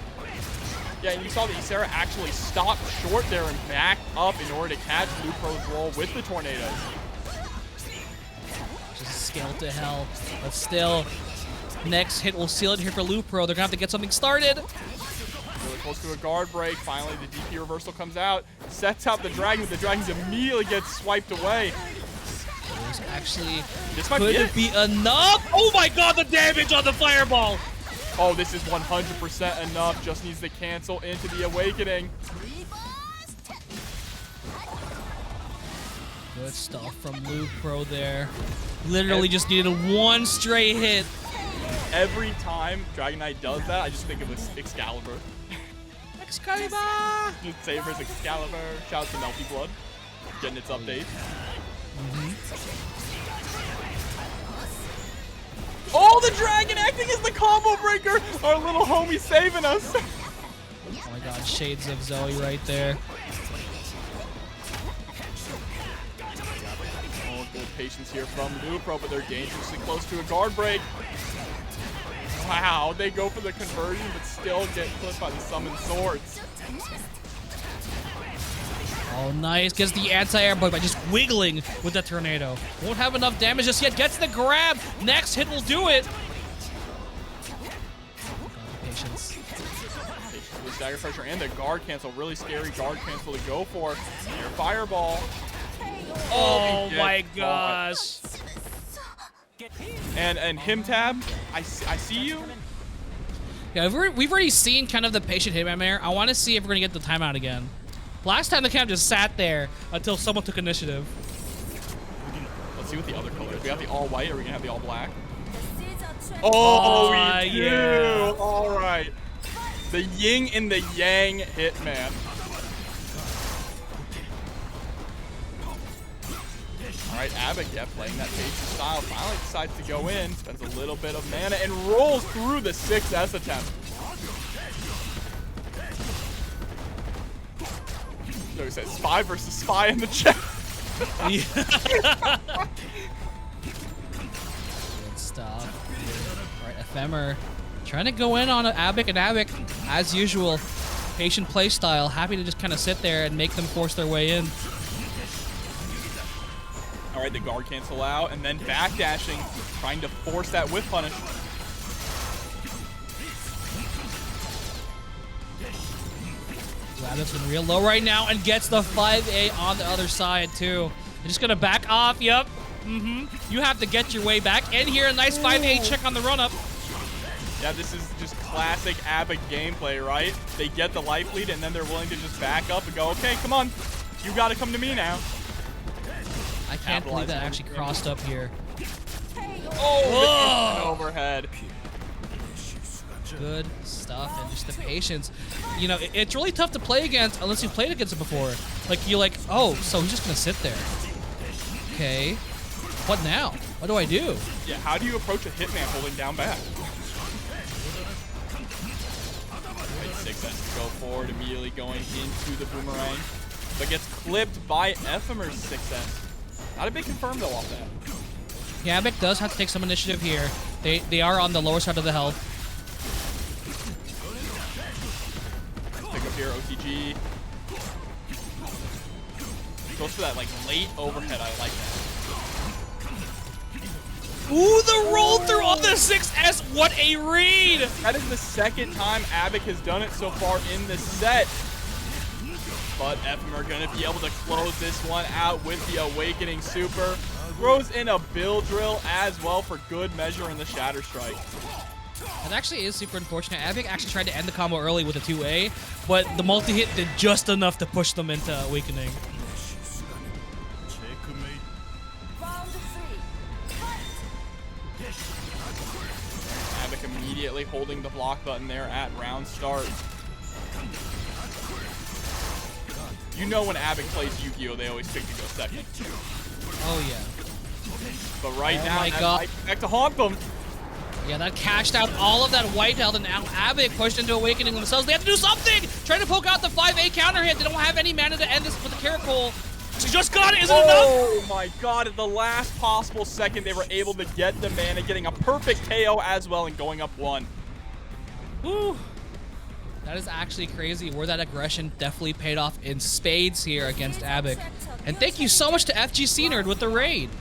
Yeah, and you saw that Isicera actually stopped short there and backed up in order to catch Lupro's roll with the Tornadoes. Just scaled to hell, but still, next hit will seal it here for Lupro. They're gonna have to get something started. Really close to a guard break. Finally, the DP reversal comes out, sets out the Dragon, but the Dragons immediately gets swiped away. There's actually, This might could be it be enough? Oh my god, the damage on the fireball! Oh, this is 100% enough. Just needs to cancel into the Awakening. Good stuff from Lupro there. Literally just needed one stray hit. Every time Dragon Knight does that, I just think of Excalibur. Excalibur! Sabers, Excalibur. Shout out to Melty Blood. Getting its update. Oh, the Dragon acting as the combo breaker! Our little homie saving us. Oh my god, shades of Zoe right there. Oh, good patience here from Lupro, but they're dangerously close to a guard break. Wow, they go for the conversion, but still get clipped by the summoned swords. Oh, nice. Gets the anti-air by just wiggling with the Tornado. Won't have enough damage just yet. Gets the grab. Next hit will do it. Patience. With Dagger Pressure and the guard cancel. Really scary guard cancel to go for. Your Fireball. Oh my caught. gosh. And him tab, I see you. Yeah, we've already seen kind of the patient Hitman there. I want to see if we're going to get the timeout again. Last time the camp just sat there until someone took initiative. Let's see what the other colors. We have the all white, or are we gonna have the all black? Oh, we do. Yeah. All right. The yin and the yang Hitman. All right, Abbock, yeah, playing that patient style. Finally decides to go in, spends a little bit of mana, and rolls through the 6S attempt. So he says spy versus spy in the chat. Good stuff. All right, Ephemer trying to go in on Abbock, and Abbock, as usual, patient play style, happy to just kind of sit there and make them force their way in. All right, the guard cancel out, and then backdashing, trying to force that whiff punish. Abbock's been real low right now and gets the 5A on the other side too. They're just gonna back off. Yep. You have to get your way back in here. A nice 5A check on the run up. Yeah, this is just classic Abbock gameplay, right? They get the life lead, and then they're willing to just back up and go, okay, come on. You got to come to me now. I can't believe that actually crossed up here. Oh, overhead. Good stuff, and just the patience. You know, it's really tough to play against unless you've played against it before. Like, you're like, oh, so he's just going to sit there. Okay. What now? What do I do? Yeah, how do you approach a Hitman holding down back? Right, 6S to go forward, immediately going into the boomerang. But gets clipped by Ephemer's 6S. Not a big confirm, though, off that. Yeah, Abbock does have to take some initiative here. They are on the lower side of the health. Pick up here, OTG. Goes for that, like, late overhead. I like that. Ooh, the roll through on the 6S. What a read. That is the second time Abbock has done it so far in this set. But Ephemer going to be able to close this one out with the Awakening Super. Throws in a Build Drill as well for good measure in the Shatter Strike. That actually is super unfortunate. Abbock actually tried to end the combo early with a 2A, but the multi-hit did just enough to push them into Awakening. Abbock immediately holding the block button there at round start. You know when Abbock plays Yu-Gi-Oh, they always pick to go second. Oh, yeah. But right now, my that God. might back to haunt them. Yeah, that cashed out all of that white health, and now Abbock pushed into Awakening themselves. They have to do something! Trying to poke out the 5A counter hit. They don't have any mana to end this with the Caracol. She just got it, is it enough? Oh my god, at the last possible second, they were able to get the mana, getting a perfect KO as well and going up 1. Woo. That is actually crazy, where that aggression definitely paid off in spades here against Abbock. And thank you so much to FGC Nerd with the raid.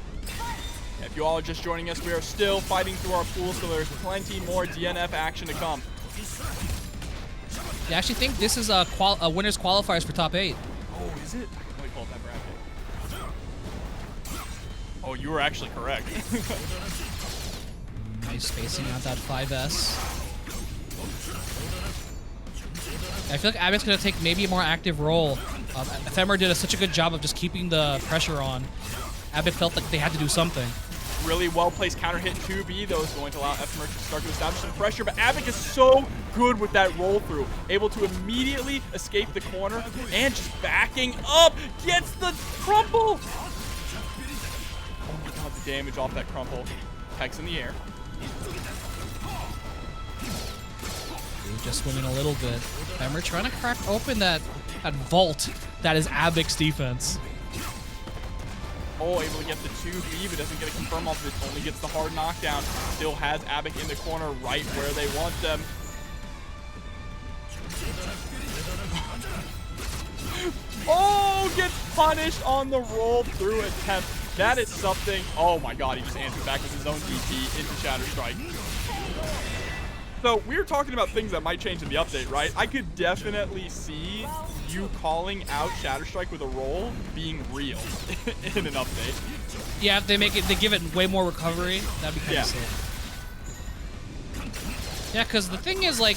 If you all are just joining us, we are still fighting through our pool, so there's plenty more DNF action to come. I actually think this is a winners qualifiers for top 8. Oh, is it? I can only pull up that bracket. Oh, you were actually correct. Nice spacing out that 5S. I feel like Abbock's going to take maybe a more active role. Ephemer did such a good job of just keeping the pressure on. Abbock felt like they had to do something. Really well-placed counter hit 2B, though, is going to allow Ephemer to start to establish some pressure, but Abbock is so good with that roll-through, able to immediately escape the corner, and just backing up, gets the crumple! Oh my god, the damage off that crumple. Hex in the air. Just winning a little bit. Ephemer trying to crack open that vault that is Abbock's defense. Oh, able to get the 2B, but doesn't get a confirm off it. Only gets the hard knockdown. Still has Abbock in the corner right where they want them. Oh, gets punished on the roll through attempt. That is something. Oh my god, he just answered back with his own DP into Shatterstrike. So we were talking about things that might change in the update, right? I could definitely see you calling out Shatterstrike with a roll being real in an update. Yeah, if they give it way more recovery, that'd be kind of sick. Yeah, because the thing is, like,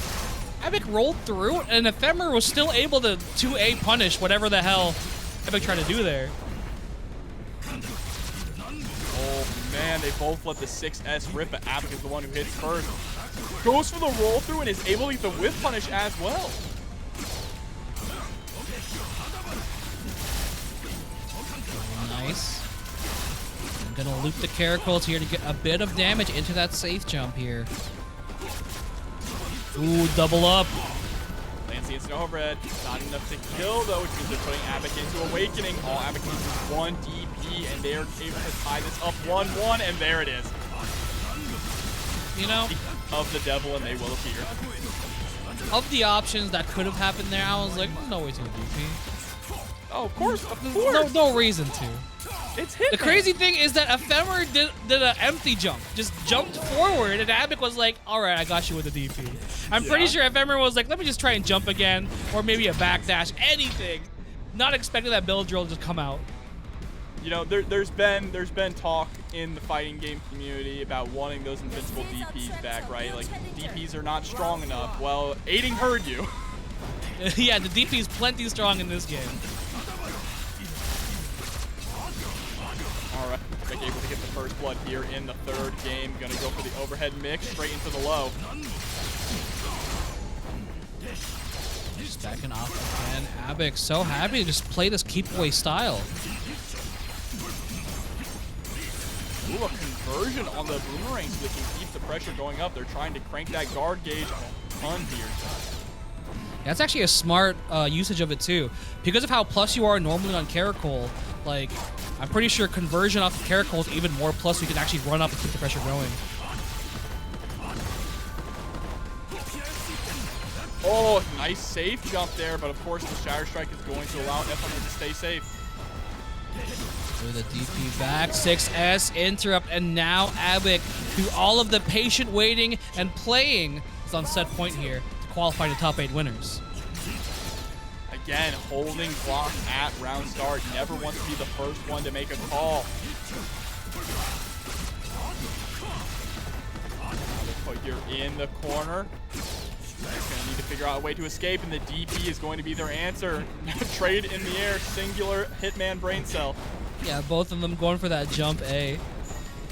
Abbock rolled through, and Ephemer was still able to 2A punish whatever the hell Abbock tried to do there. Oh man, they both let the 6S rip, but Abbock is the one who hits first. Goes for the roll through and is able to get the whip punish as well. Nice. I'm gonna loop the Caracol here to get a bit of damage into that safe jump here. Ooh, double up. Lands the instant overhead. Not enough to kill though, which means they're putting Abbock into Awakening. All Abbock needs is 1 DP, and they are able to tie this up 1-1, and there it is. You know, of the devil, and they will appear. Of the options that could have happened there, I was like, no way to DP. Oh, of course, of course. No reason to. It's Hitman. The crazy thing is that Ephemer did an empty jump, just jumped forward, and Abbock was like, all right, I got you with a DP. I'm pretty sure Ephemer was like, let me just try and jump again, or maybe a backdash, anything. Not expecting that build drill to just come out. You know, there's been talk in the fighting game community about wanting those invincible DPs back, right? Like, DPs are not strong enough. Well, aiding heard you. Yeah, the DP is plenty strong in this game. All right, able to get the first blood here in the 3rd game. Gonna go for the overhead mix straight into the low. Just backing off again. Abbock so happy to just play this keep away style. Ooh, a conversion on the boomerang so they can keep the pressure going up. They're trying to crank that guard gauge a ton here. That's actually a smart usage of it too. Because of how plus you are normally on Caracol, like, I'm pretty sure conversion off of Caracol is even more plus, so you can actually run up and keep the pressure going. Oh, nice safe jump there, but of course the Shatterstrike is going to allow Ephemer to stay safe. With a DP back, 6S interrupt, and now Abbock, through all of the patient waiting and playing, is on set point here to qualify to top 8 winners. Again, holding block at round start. Never wants to be the first one to make a call. You're in the corner. They're going to need to figure out a way to escape, and the DP is going to be their answer. Trade in the air, singular Hitman brain cell. Yeah, both of them going for that jump A.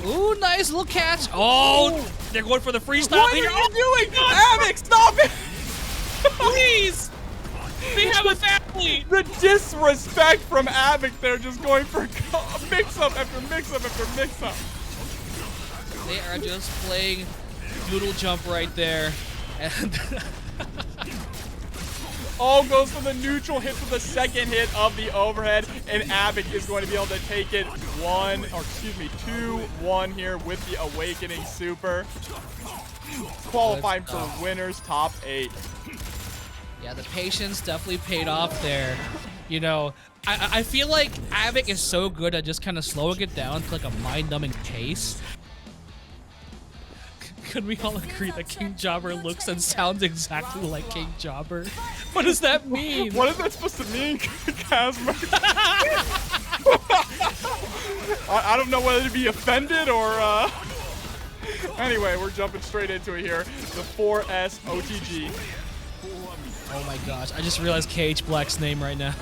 Ooh, nice little catch. Oh, they're going for the freestyle. What are you doing? Abbock, stop it! Please! They have a family! The disrespect from Abbock, they're just going for mix-up after mix-up after mix-up. They are just playing doodle jump right there. And Oh, goes for the neutral, hits with the second hit of the overhead, and Abbock is going to be able to take it 2-1 here with the Awakening Super. Qualifying for winners, top 8. Yeah, the patience definitely paid off there. You know, I feel like Abbock is so good at just kind of slowing it down to like a mind-numbing pace. Could we all agree that King Jobber looks and sounds exactly like King Jobber? What does that mean? What is that supposed to mean, Casmer? I don't know whether to be offended or... Anyway, we're jumping straight into it here. The 4S OTG. Oh my gosh, I just realized KH Black's name right now.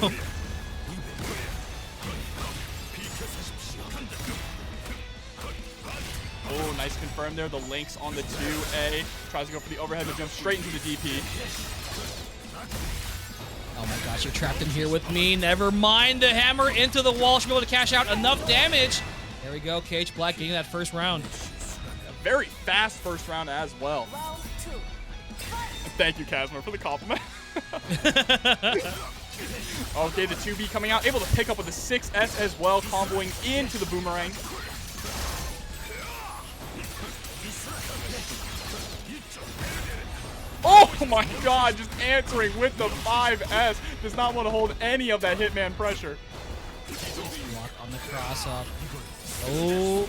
Oh, nice confirm there. The links on the 2A. Tries to go for the overhead, but jumps straight into the DP. Oh my gosh, you're trapped in here with me. Never mind. The hammer into the wall. Should be able to cash out enough damage. There we go. KH Black getting that first round. A very fast first round as well. Thank you, Casmer, for the compliment. Okay, the 2B coming out. Able to pick up with the 6S as well, comboing into the boomerang. Oh my god, just answering with the 5S. Does not want to hold any of that Hitman pressure. Block on the cross up. Oh.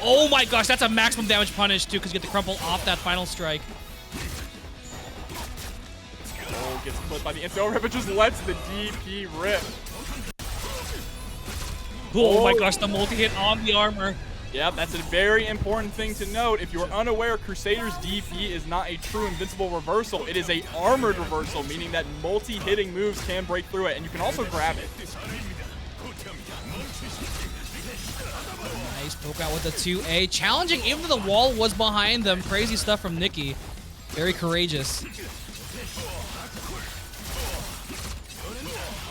Oh my gosh, that's a maximum damage punish too, because you get the crumple off that final strike. Oh, gets split by the instant overhead, but just lets the DP rip. Oh my gosh, the multi-hit on the armor. Yep, that's a very important thing to note. If you're unaware, Crusader's DP is not a true invincible reversal. It is a armored reversal, meaning that multi-hitting moves can break through it, and you can also grab it. Nice poke out with the 2A. Challenging, even though the wall was behind them. Crazy stuff from Nicky. Very courageous.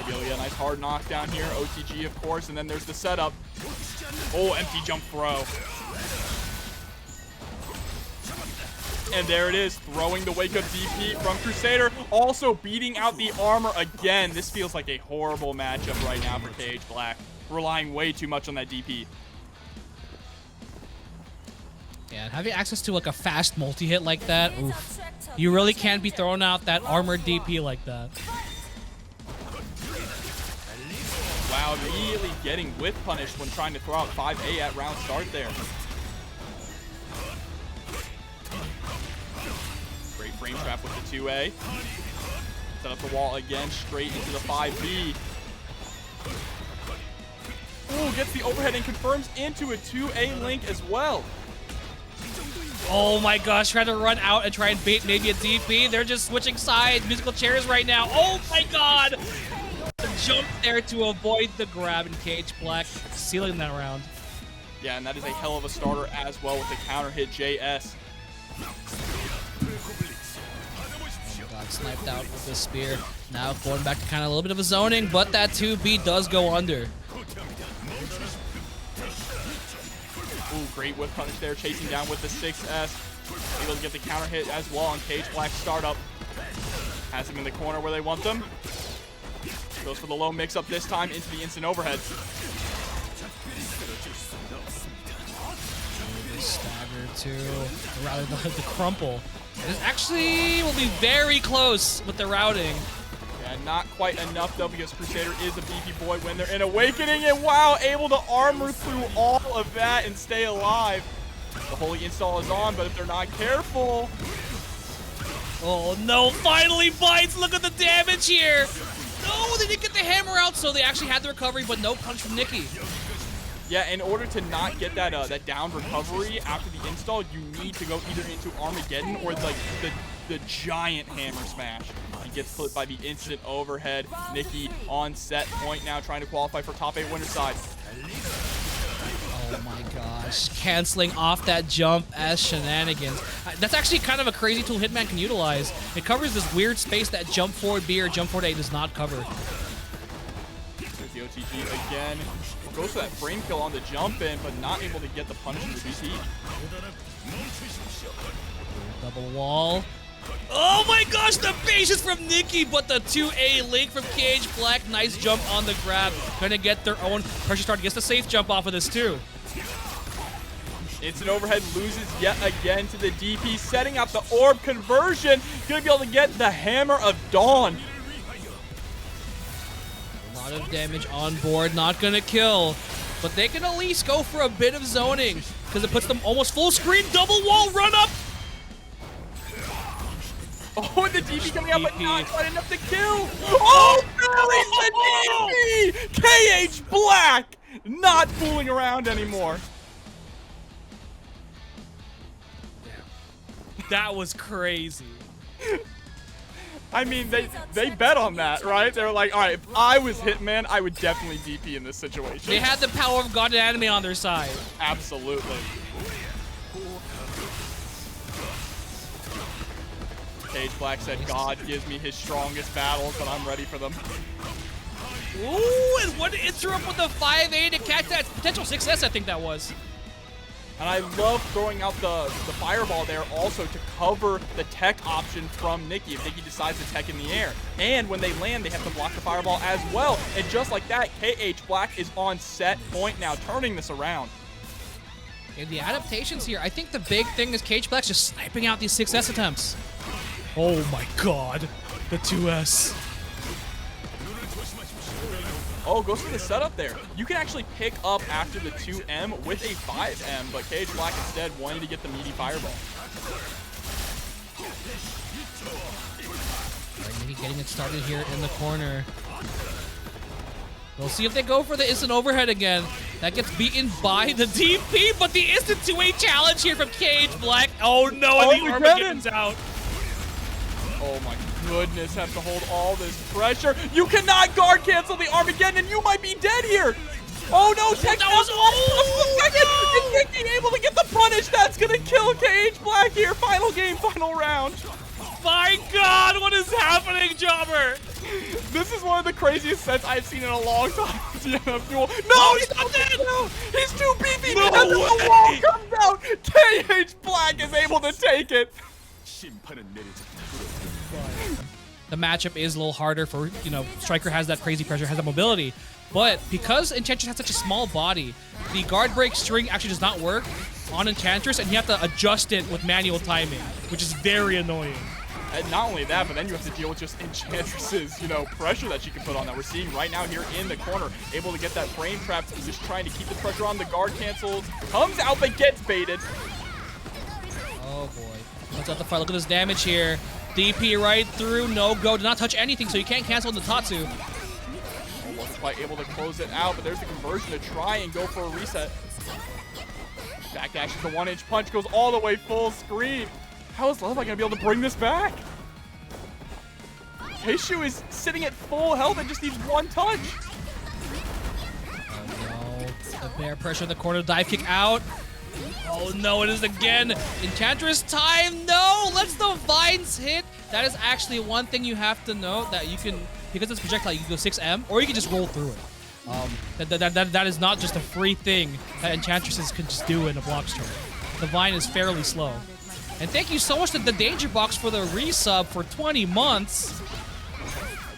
Yeah, nice hard knockdown here. OTG, of course, and then there's the setup. Oh, empty jump throw. And there it is, throwing the wake-up DP from Crusader. Also beating out the armor again. This feels like a horrible matchup right now for KH Black. Relying way too much on that DP. Yeah, and having access to like a fast multi-hit like that, oof. You really can't be throwing out that armored DP like that. Wow, immediately getting whiff punished when trying to throw out 5A at round start there. Great frame trap with the 2A. Set up the wall again, straight into the 5B. Ooh, gets the overhead and confirms into a 2A link as well. Oh my gosh, trying to run out and try and bait maybe a DP. They're just switching sides, musical chairs right now. Oh my god! Jump there to avoid the grab, and KH Black sealing that round. Yeah, and that is a hell of a starter as well with the counter hit JS. Oh my god, sniped out with the spear. Now going back to kind of a little bit of a zoning, but that 2B does go under. Ooh, great whip punish there, chasing down with the 6S. Able to get the counter hit as well on KH Black's startup. Has him in the corner where they want them. Goes for the low mix-up this time into the instant overhead. Stagger too. Rather the crumple. This actually will be very close with the routing. Yeah, not quite enough though, because Crusader is a beefy boy when they're in Awakening, and wow, able to armor through all of that and stay alive. The holy install is on, but if they're not careful... Oh no, finally bites! Look at the damage here! No, they didn't get the hammer out, so they actually had the recovery, but no punch from Nicky. Yeah, in order to not get that that down recovery after the install, you need to go either into Armageddon or like the giant hammer smash. He gets clipped by the instant overhead. Nicky on set point now, trying to qualify for top 8 winner side. Oh my gosh, canceling off that jump as shenanigans. That's actually kind of a crazy tool Hitman can utilize. It covers this weird space that jump forward B or jump forward A does not cover. There's GOTG again goes for that frame kill on the jump in, but not able to get the punish in the BT. Double wall. Oh my gosh, the patience from Nicky, but the 2A link from Cage Black. Nice jump on the grab. Gonna get their own pressure start. Gets the safe jump off of this too. It's an overhead, loses yet again to the DP, setting up the orb conversion. Gonna be able to get the Hammer of Dawn. A lot of damage on board, not gonna kill. But they can at least go for a bit of zoning, because it puts them almost full screen. Double wall run up. Oh, and the DP coming out, but not quite enough to kill. Oh, no, it's the DP! KH Black! Not fooling around anymore. That was crazy. I mean, they bet on that, right? They were like, all right, if I was Hitman, I would definitely DP in this situation. They had the power of God and anime on their side. Absolutely. Cage Black said, God gives me his strongest battles, but I'm ready for them. Ooh, and what to interrupt with the 5A to catch that potential success, I think that was. And I love throwing out the fireball there also to cover the tech option from Nicky if Nicky decides to tech in the air. And when they land, they have to block the fireball as well. And just like that, KH Black is on set point now, turning this around. And the adaptations here, I think the big thing is Cage Black's just sniping out these 6S attempts. Oh my god, the 2S. Oh, goes for the setup there. You can actually pick up after the 2M with a 5M, but Cage Black instead wanted to get the meaty fireball. Right, Nicky getting it started here in the corner. We'll see if they go for the instant overhead again. That gets beaten by the DP, but the instant 2A challenge here from Cage Black. Oh no, and the Armageddon's out. Oh my goodness, have to hold all this pressure. You cannot guard cancel the Armageddon and you might be dead here. Oh no, tech that was no! Is Nicky able to get the punish? That's gonna kill KH Black here. Final game, final round. My god, what is happening, Jobber? This is one of the craziest sets I've seen in a long time. DNF Duel. No, he's not dead. No, he's too beefy. No and then the wall comes out. KH Black is able to take it. The matchup is a little harder for, you know, Striker has that crazy pressure, has that mobility. But because Enchantress has such a small body, the guard break string actually does not work on Enchantress, and you have to adjust it with manual timing, which is very annoying. And not only that, but then you have to deal with just Enchantress's, you know, pressure that she can put on that. We're seeing right now here in the corner, able to get that frame trap, just trying to keep the pressure on. The guard cancels, comes out, but gets baited. Oh boy. Let's out the fight. Look at this damage here. DP right through, no go, did not touch anything, so you can't cancel the Tatsu. Wasn't quite able to close it out, but there's the conversion to try and go for a reset. Backdashes the 1-inch punch, goes all the way full screen. How is Levi going to be able to bring this back? Kshu is sitting at full health and just needs one touch. Oh no, the bear pressure in the corner, dive kick out. Oh no, it is again. Enchantress time, no! Lets the vines hit. That is actually one thing you have to know, that you can, because it's projectile, you can go 6M, or you can just roll through it. That is not just a free thing that Enchantresses can just do in a block string. The vine is fairly slow. And thank you so much to the Danger Box for the resub for 20 months.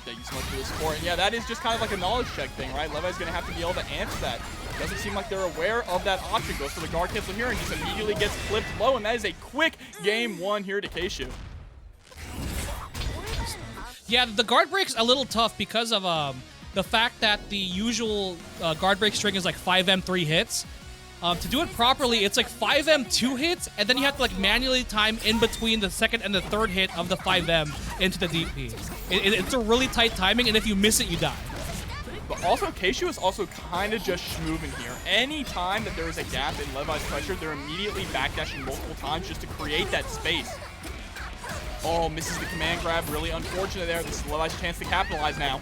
Thank you so much for the support. And yeah, that is just kind of like a knowledge check thing, right? Levi's going to have to be able to answer that. Doesn't seem like they're aware of that option. Goes for the guard cancel here and just immediately gets flipped low, and that is a quick game one here to Kshu. Yeah, the guard break's a little tough because of the fact that the usual guard break string is like 5M 3 hits. To do it properly, it's like 5M 2 hits, and then you have to like manually time in between the second and the third hit of the 5M into the DP. It's a really tight timing, and if you miss it, you die. But also, Kshu is also kind of just schmoovin here. Any time that there is a gap in Levi's pressure, they're immediately backdashing multiple times just to create that space. Oh, misses the command grab. Really unfortunate there. This is Levi's chance to capitalize now.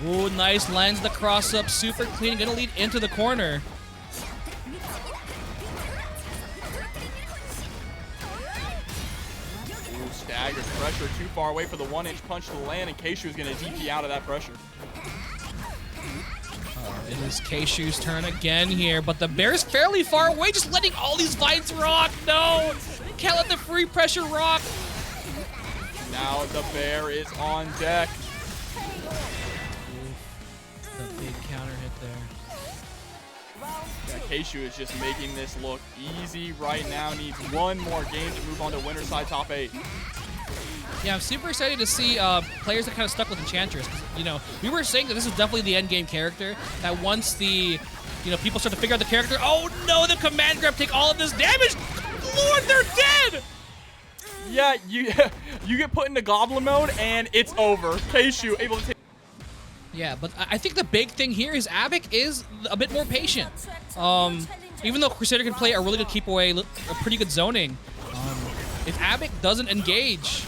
Ooh, nice. Lands the cross up. Super clean. Gonna lead into the corner. Staggers pressure too far away for the 1-inch punch to land, and Kshu is going to DP out of that pressure. It is Kshu's turn again here, but the bear is fairly far away, just letting all these vines rock. No! Can't let the free pressure rock. Now the bear is on deck. The big counter hit there. Yeah, Kshu is just making this look easy right now. Needs one more game to move on to winner side top 8. Yeah, I'm super excited to see players that kind of stuck with Enchantress. You know, we were saying that this is definitely the end game character. That once the, people start to figure out the character. Oh no, the command grab take all of this damage. Lord, they're dead. Yeah, you get put into Goblin mode and it's over. Kshu able to take. Yeah, but I think the big thing here is Abbock is a bit more patient. Even though Crusader can play a really good keep away, a pretty good zoning, if Abbock doesn't engage,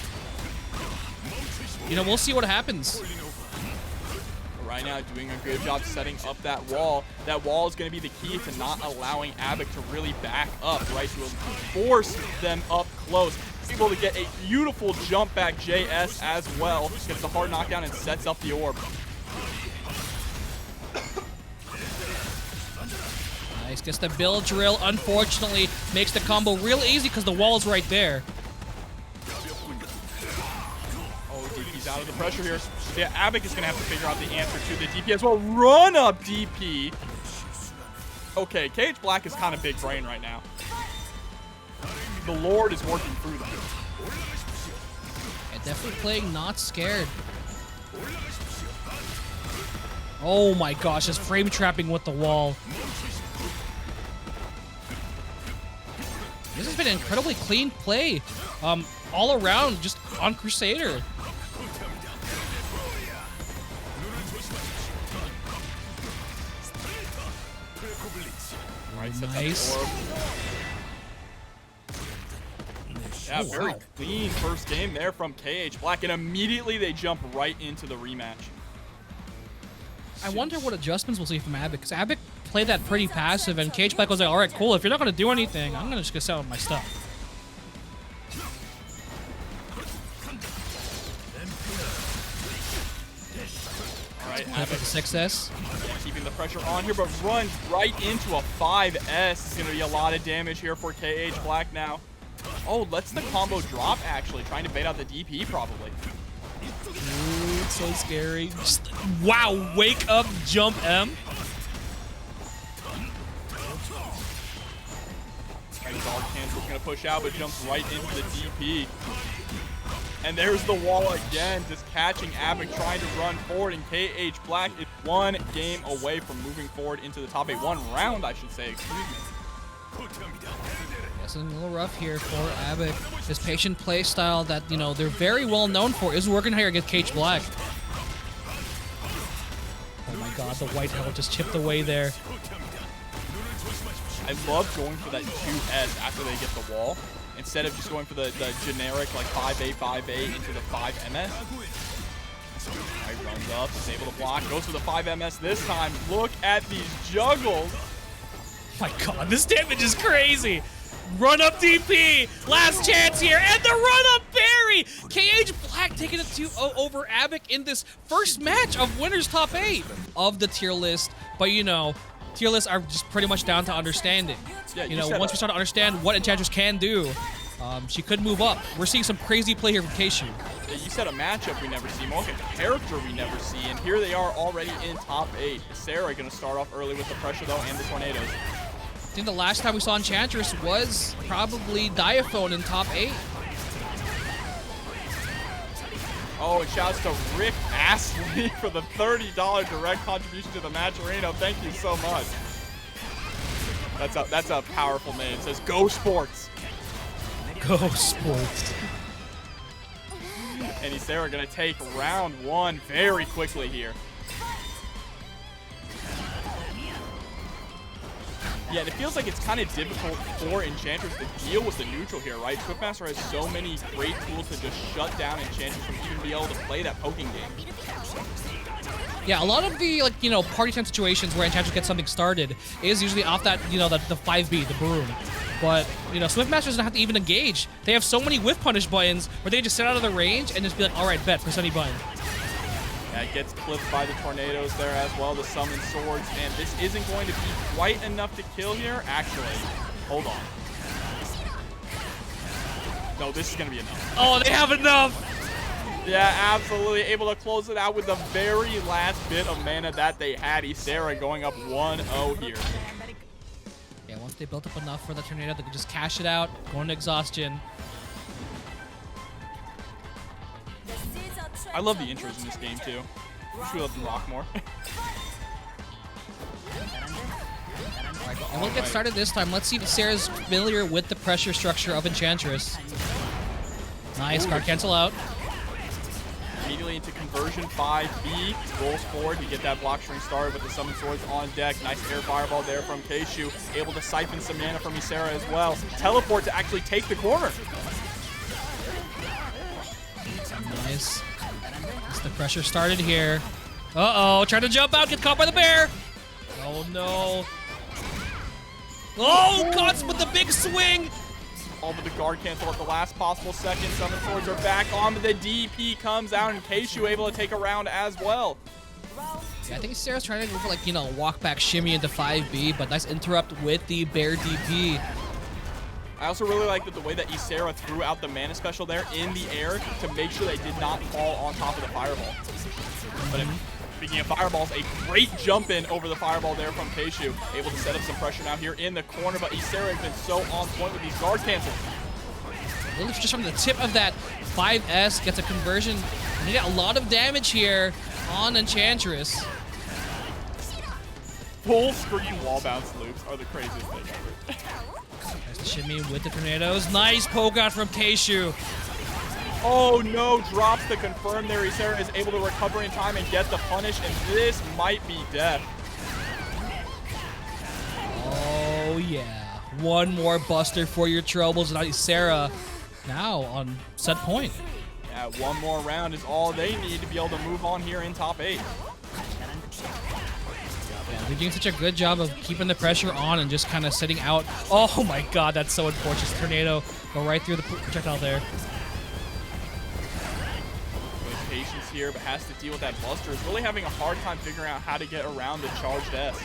we'll see what happens. Right now, doing a good job setting up that wall. That wall is going to be the key to not allowing Abbock to really back up, right? To force them up close. Able to get a beautiful jump back JS as well. Gets the hard knockdown and sets up the orb. Nice, gets the build drill. Unfortunately, makes the combo real easy because the wall is right there. Oh, DP's out of the pressure here. Yeah, Abbock is going to have to figure out the answer to the DP as well. Run up DP. Okay, Kshuewhatdamoo is kind of big brain right now. The Lord is working through them. And definitely playing not scared. Oh my gosh, just frame trapping with the wall. This has been an incredibly clean play. All around, just on Crusader. Nice. Yeah, very clean first game there from Kshuewhatdamoo, and immediately they jump right into the rematch. I wonder what adjustments we'll see from Abbock, because Abbock played that pretty passive, and Kshuewhatdamoo was like, all right, cool, if you're not going to do anything, I'm just going to sell my stuff. All right, Abbock 6S. Keeping the pressure on here, but runs right into a 5S. It's going to be a lot of damage here for Kshuewhatdamoo now. Oh, lets the combo drop, actually. Trying to bait out the DP, probably. Ooh, it's so scary. Just, wow, wake up, jump M. Dog cancel's going to push out, but jumps right into the DP. And there's the wall again, just catching Abbock, trying to run forward, and Kshuewhatdamoo is one game away from moving forward into the top 8. One round, I should say, excuse me. Yes, a little rough here for Abbock. His patient play style that, they're very well known for is working here against Kshuewhatdamoo. Oh my god, the white hell just chipped away there. I love going for that 2S after they get the wall, instead of just going for the generic, like, 5A, 5A into the 5MS. Right, runs up, is able to block, goes for the 5MS this time. Look at these juggles. Oh my god, this damage is crazy. Run up DP, last chance here, and the run up Barry. Kshuewhatdamoo taking it 2-0 over Abbock in this first match of winners top 8 of the tier list. But tier lists are just pretty much down to understanding. Yeah, once we start to understand what Enchantress can do, she could move up. We're seeing some crazy play here from Kshu. Yeah, you said a matchup we never see, Mocha, a character we never see, and here they are already in top 8. Isicera going to start off early with the pressure, though, and the tornadoes. I think the last time we saw Enchantress was probably Diaphone in top 8. Oh, and shouts to Rick Astley for the $30 direct contribution to the match arena. Thank you so much. That's a powerful name. It says Go Sports. Go Sports. And Isicera gonna take round 1 very quickly here. Yeah, and it feels like it's kind of difficult for Enchantress to deal with the neutral here, right? Swiftmaster has so many great tools to just shut down Enchantress from even being able to play that poking game. Yeah, a lot of the, party time situations where Enchantress gets something started is usually off that, the 5B, the broom. But, Swiftmaster doesn't have to even engage. They have so many whiff punish buttons where they just sit out of the range and just be like, all right, bet, press any button. That gets clipped by the tornadoes there as well, the summon swords, and this isn't going to be quite enough to kill here. Actually, hold on. No, this is going to be enough. Oh, they have enough! Yeah, absolutely. Able to close it out with the very last bit of mana that they had. Isicera going up 1-0 here. Yeah, once they built up enough for the tornado, they could just cash it out, go into exhaustion. I love the intros in this game, too. Wish we let them rock more. And we'll get started this time. Let's see if Sarah's familiar with the pressure structure of Enchantress. Nice, card cancel out. Immediately into conversion 5B. Rolls forward to get that block string started with the summon swords on deck. Nice air fireball there from Kshu. Able to siphon some mana from Isicera as well. Teleport to actually take the corner. Nice. The pressure started here. Uh-oh, trying to jump out, get caught by the bear. Oh, no. Oh, caught with the big swing. All but the guard cancel at the last possible second. Summon swords are back on, but the DP comes out, and Kshu able to take a round as well. Yeah, I think Sarah's trying to go for, like, you know, walk back shimmy into 5B, but nice interrupt with the bear DP. I also really like that the way that Isicera threw out the mana special there in the air to make sure they did not fall on top of the fireball. But speaking of fireballs, a great jump in over the fireball there from Kshu. Able to set up some pressure now here in the corner, but Isicera has been so on point with these guard cancels. Literally just from the tip of that 5S gets a conversion. And they get a lot of damage here on Enchantress. Full screen wall bounce loops are the craziest thing ever. Nice to shimmy with the tornadoes. Nice poke out from Kshu. Oh no, drops the confirm there. Isicera is able to recover in time and get the punish, and this might be death. Oh yeah. One more buster for your troubles, and Isicera now on set point. Yeah, one more round is all they need to be able to move on here in top 8. Yeah, they're doing such a good job of keeping the pressure on and just kind of sitting out. Oh my god, that's so unfortunate. Tornado go right through the projectile there. With patience here, but has to deal with that buster. Is really having a hard time figuring out how to get around the charged S.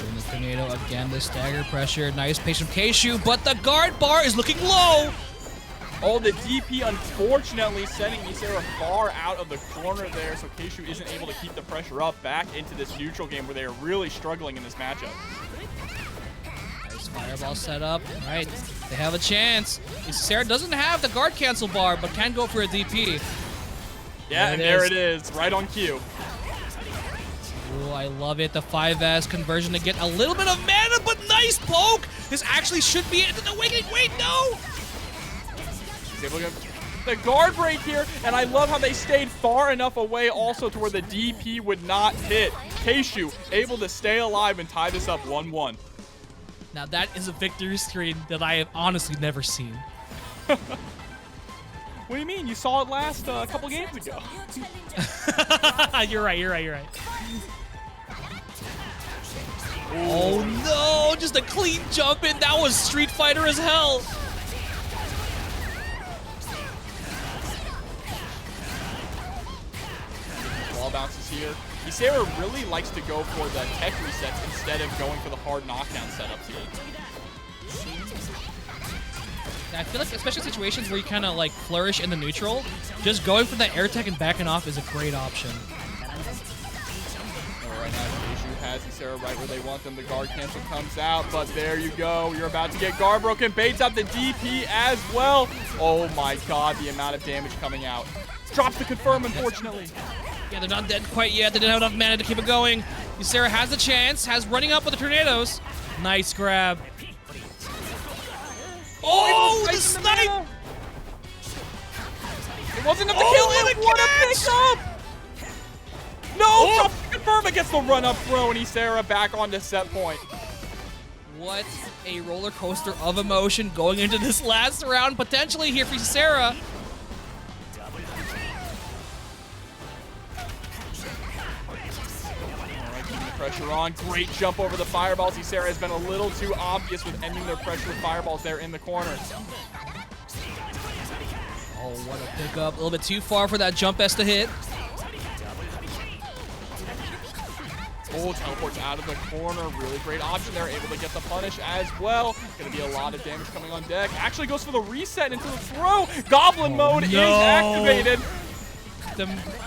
And the tornado again, the stagger pressure. Nice patient Kshu, but the guard bar is looking low. Oh, the DP unfortunately sending Isicera far out of the corner there, so Kshu isn't able to keep the pressure up back into this neutral game where they are really struggling in this matchup. Nice fireball set up. All right, they have a chance. Isicera doesn't have the guard cancel bar, but can go for a DP. Yeah, and there it is, right on cue. Oh, I love it. The 5S conversion to get a little bit of mana, but nice poke. This actually should be it into the awakening. Wait, no. The guard break here, and I love how they stayed far enough away also to where the DP would not hit. Kshu able to stay alive and tie this up 1-1. Now that is a victory screen that I have honestly never seen. What do you mean? You saw it last a couple games ago. You're right. Oh no, just a clean jump in. That was Street Fighter as hell. Wall bounces here. Isicera really likes to go for the tech resets instead of going for the hard knockdown setups here. I feel like, especially in situations where you kind of like flourish in the neutral, just going for that air tech and backing off is a great option. Right now, Kshu has Isicera right where they want them. The guard cancel comes out, but there you go. You're about to get guard broken. Baits out the DP as well. Oh my god, the amount of damage coming out. Drops the confirm, unfortunately. Yeah, they're not dead quite yet. They didn't have enough mana to keep it going. Isicera has the chance, has running up with the tornadoes. Nice grab. Oh, the snipe! It wasn't enough to kill him. What a pick up! No, drops the confirm against the run-up throw, and Isicera back onto set point. What a roller coaster of emotion going into this last round, potentially here for Isicera. Pressure on. Great jump over the fireballs. Isicera has been a little too obvious with ending their pressure with fireballs there in the corner. Oh, what a pickup. A little bit too far for that jump S to hit. Oh, teleports out of the corner. Really great option there. Able to get the punish as well. Going to be a lot of damage coming on deck. Actually goes for the reset into the throw. Goblin mode is activated.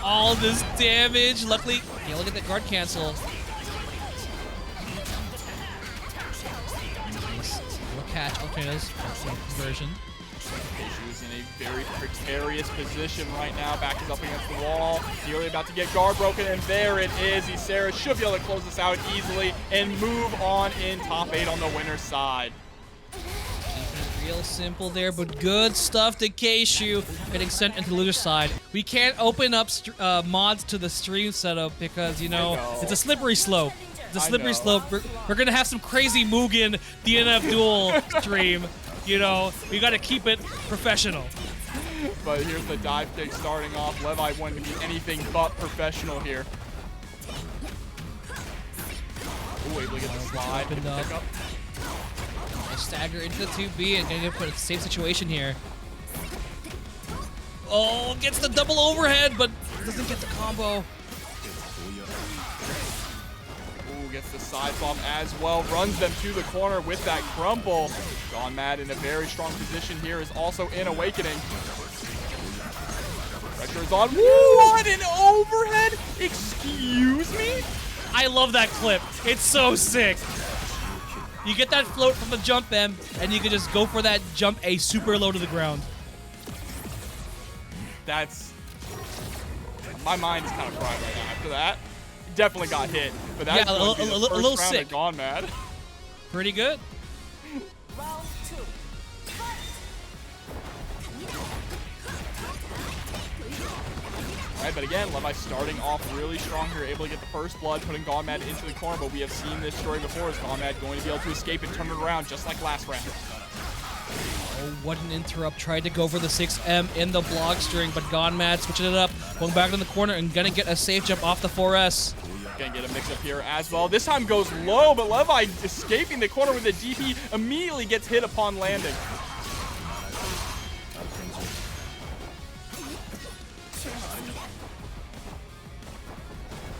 All this damage. Luckily, yeah, look at that guard cancel. Nice. Little catch. Alternatives. Conversion. Kshu's in a very precarious position right now. Back is up against the wall. Nearly about to get guard broken, and there it is. Isicera should be able to close this out easily and move on in top 8 on the winner's side. Keeping it real simple there, but good stuff to Kshu. Getting sent into the loser's side. We can't open up mods to the stream setup because, you know, it's a slippery slope. It's a slippery slope. We're going to have some crazy Mugen DNF duel stream. You know, we got to keep it professional. But here's the dive kick starting off. Levi wanting to be anything but professional here. Ooh, able to get the slide. Get the pickup. Nice stagger into the 2B and gonna put a safe situation here. Oh, gets the double overhead, but doesn't get the combo. Gets the side swap as well, runs them to the corner with that crumble. GoneMad in a very strong position here, is also in Awakening. Pressure is on. What an overhead! Excuse me? I love that clip. It's so sick. You get that float from the jump M, and you can just go for that jump A super low to the ground. That's... My mind is kind of fried right now after that. Definitely got hit, but that's a little sick. GoneMad. Pretty good. Round 2. Right, but again, Levi starting off really strong here, able to get the first blood, putting GoneMad into the corner, but we have seen this story before. Is GoneMad going to be able to escape and turn it around just like last round? Oh, what an interrupt. Tried to go for the 6M in the block string, but GoneMad switching it up, going back in the corner and gonna get a safe jump off the 4S. Gonna get a mix up here as well. This time goes low, but Levi escaping the corner with the DP immediately gets hit upon landing.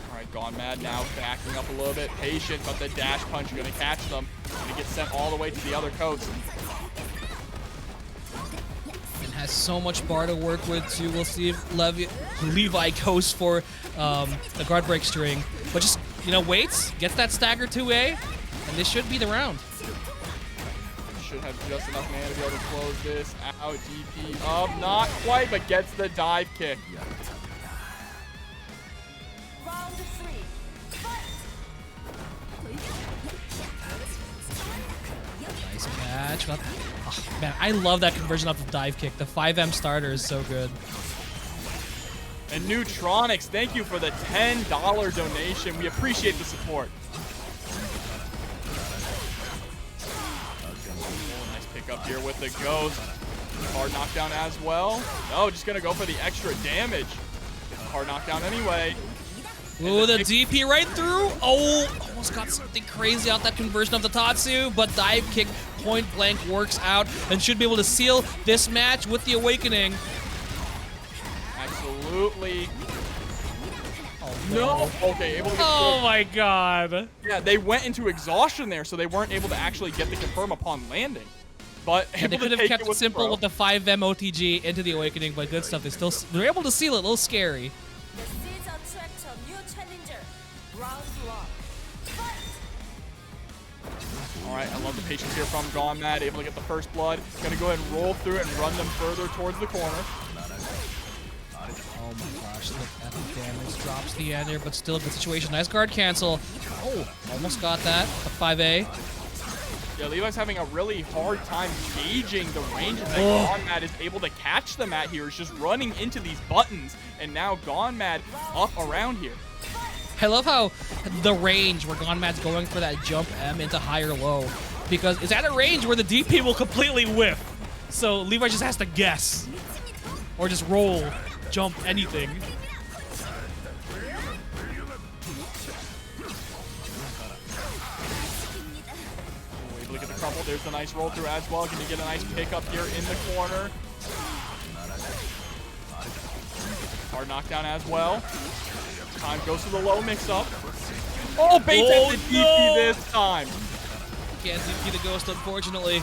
All right, GoneMad now backing up a little bit, patient, but the dash punch is gonna catch them. Gonna get sent all the way to the other coast. Has so much bar to work with too. We'll see if Levi goes for the guard break string, but just, you know, waits, gets that stagger 2A, and this should be the round. Should have just enough mana to be able to close this out. DP up, not quite, but gets the dive kick. Round 3. Nice catch. Oh, man, I love that conversion off the dive kick. The 5M starter is so good. And Neutronics, thank you for the $10 donation. We appreciate the support. Nice pick up here with the Ghost. Hard knockdown as well. No, just going to go for the extra damage. Gets a hard knockdown anyway. Ooh, the DP right through. Oh, almost got something crazy out that conversion of the Tatsu, but dive kick point blank works out and should be able to seal this match with the Awakening. Absolutely. Oh, no. Okay, able to get oh my god. Yeah, they went into exhaustion there, so they weren't able to actually get the confirm upon landing. But yeah, they could have kept it simple with the 5M OTG into the Awakening, but good stuff. They're able to seal it. A little scary. The seeds attract a new challenger. Round 1. All right, I love the patience here from GoneMad, able to get the first blood. Gonna go ahead and roll through it and run them further towards the corner. Oh my gosh, look at the damage. Drops the ender, but still a good situation. Nice guard cancel. Oh, almost got that. A 5A. Yeah, Levi's having a really hard time gauging the ranges that GoneMad is able to catch them at here. It's just running into these buttons, and now GoneMad up around here. I love how the range where GoneMad's going for that jump M into high or low, because it's at a range where the DP will completely whiff. So Levi just has to guess. Or just roll, jump, anything. Able to get the crumble. There's the nice roll through as well. Can you get a nice pick up here in the corner? Hard knockdown as well. Time goes to the low mix-up. Oh, baits at the DP this time. Can't DP the Ghost, unfortunately.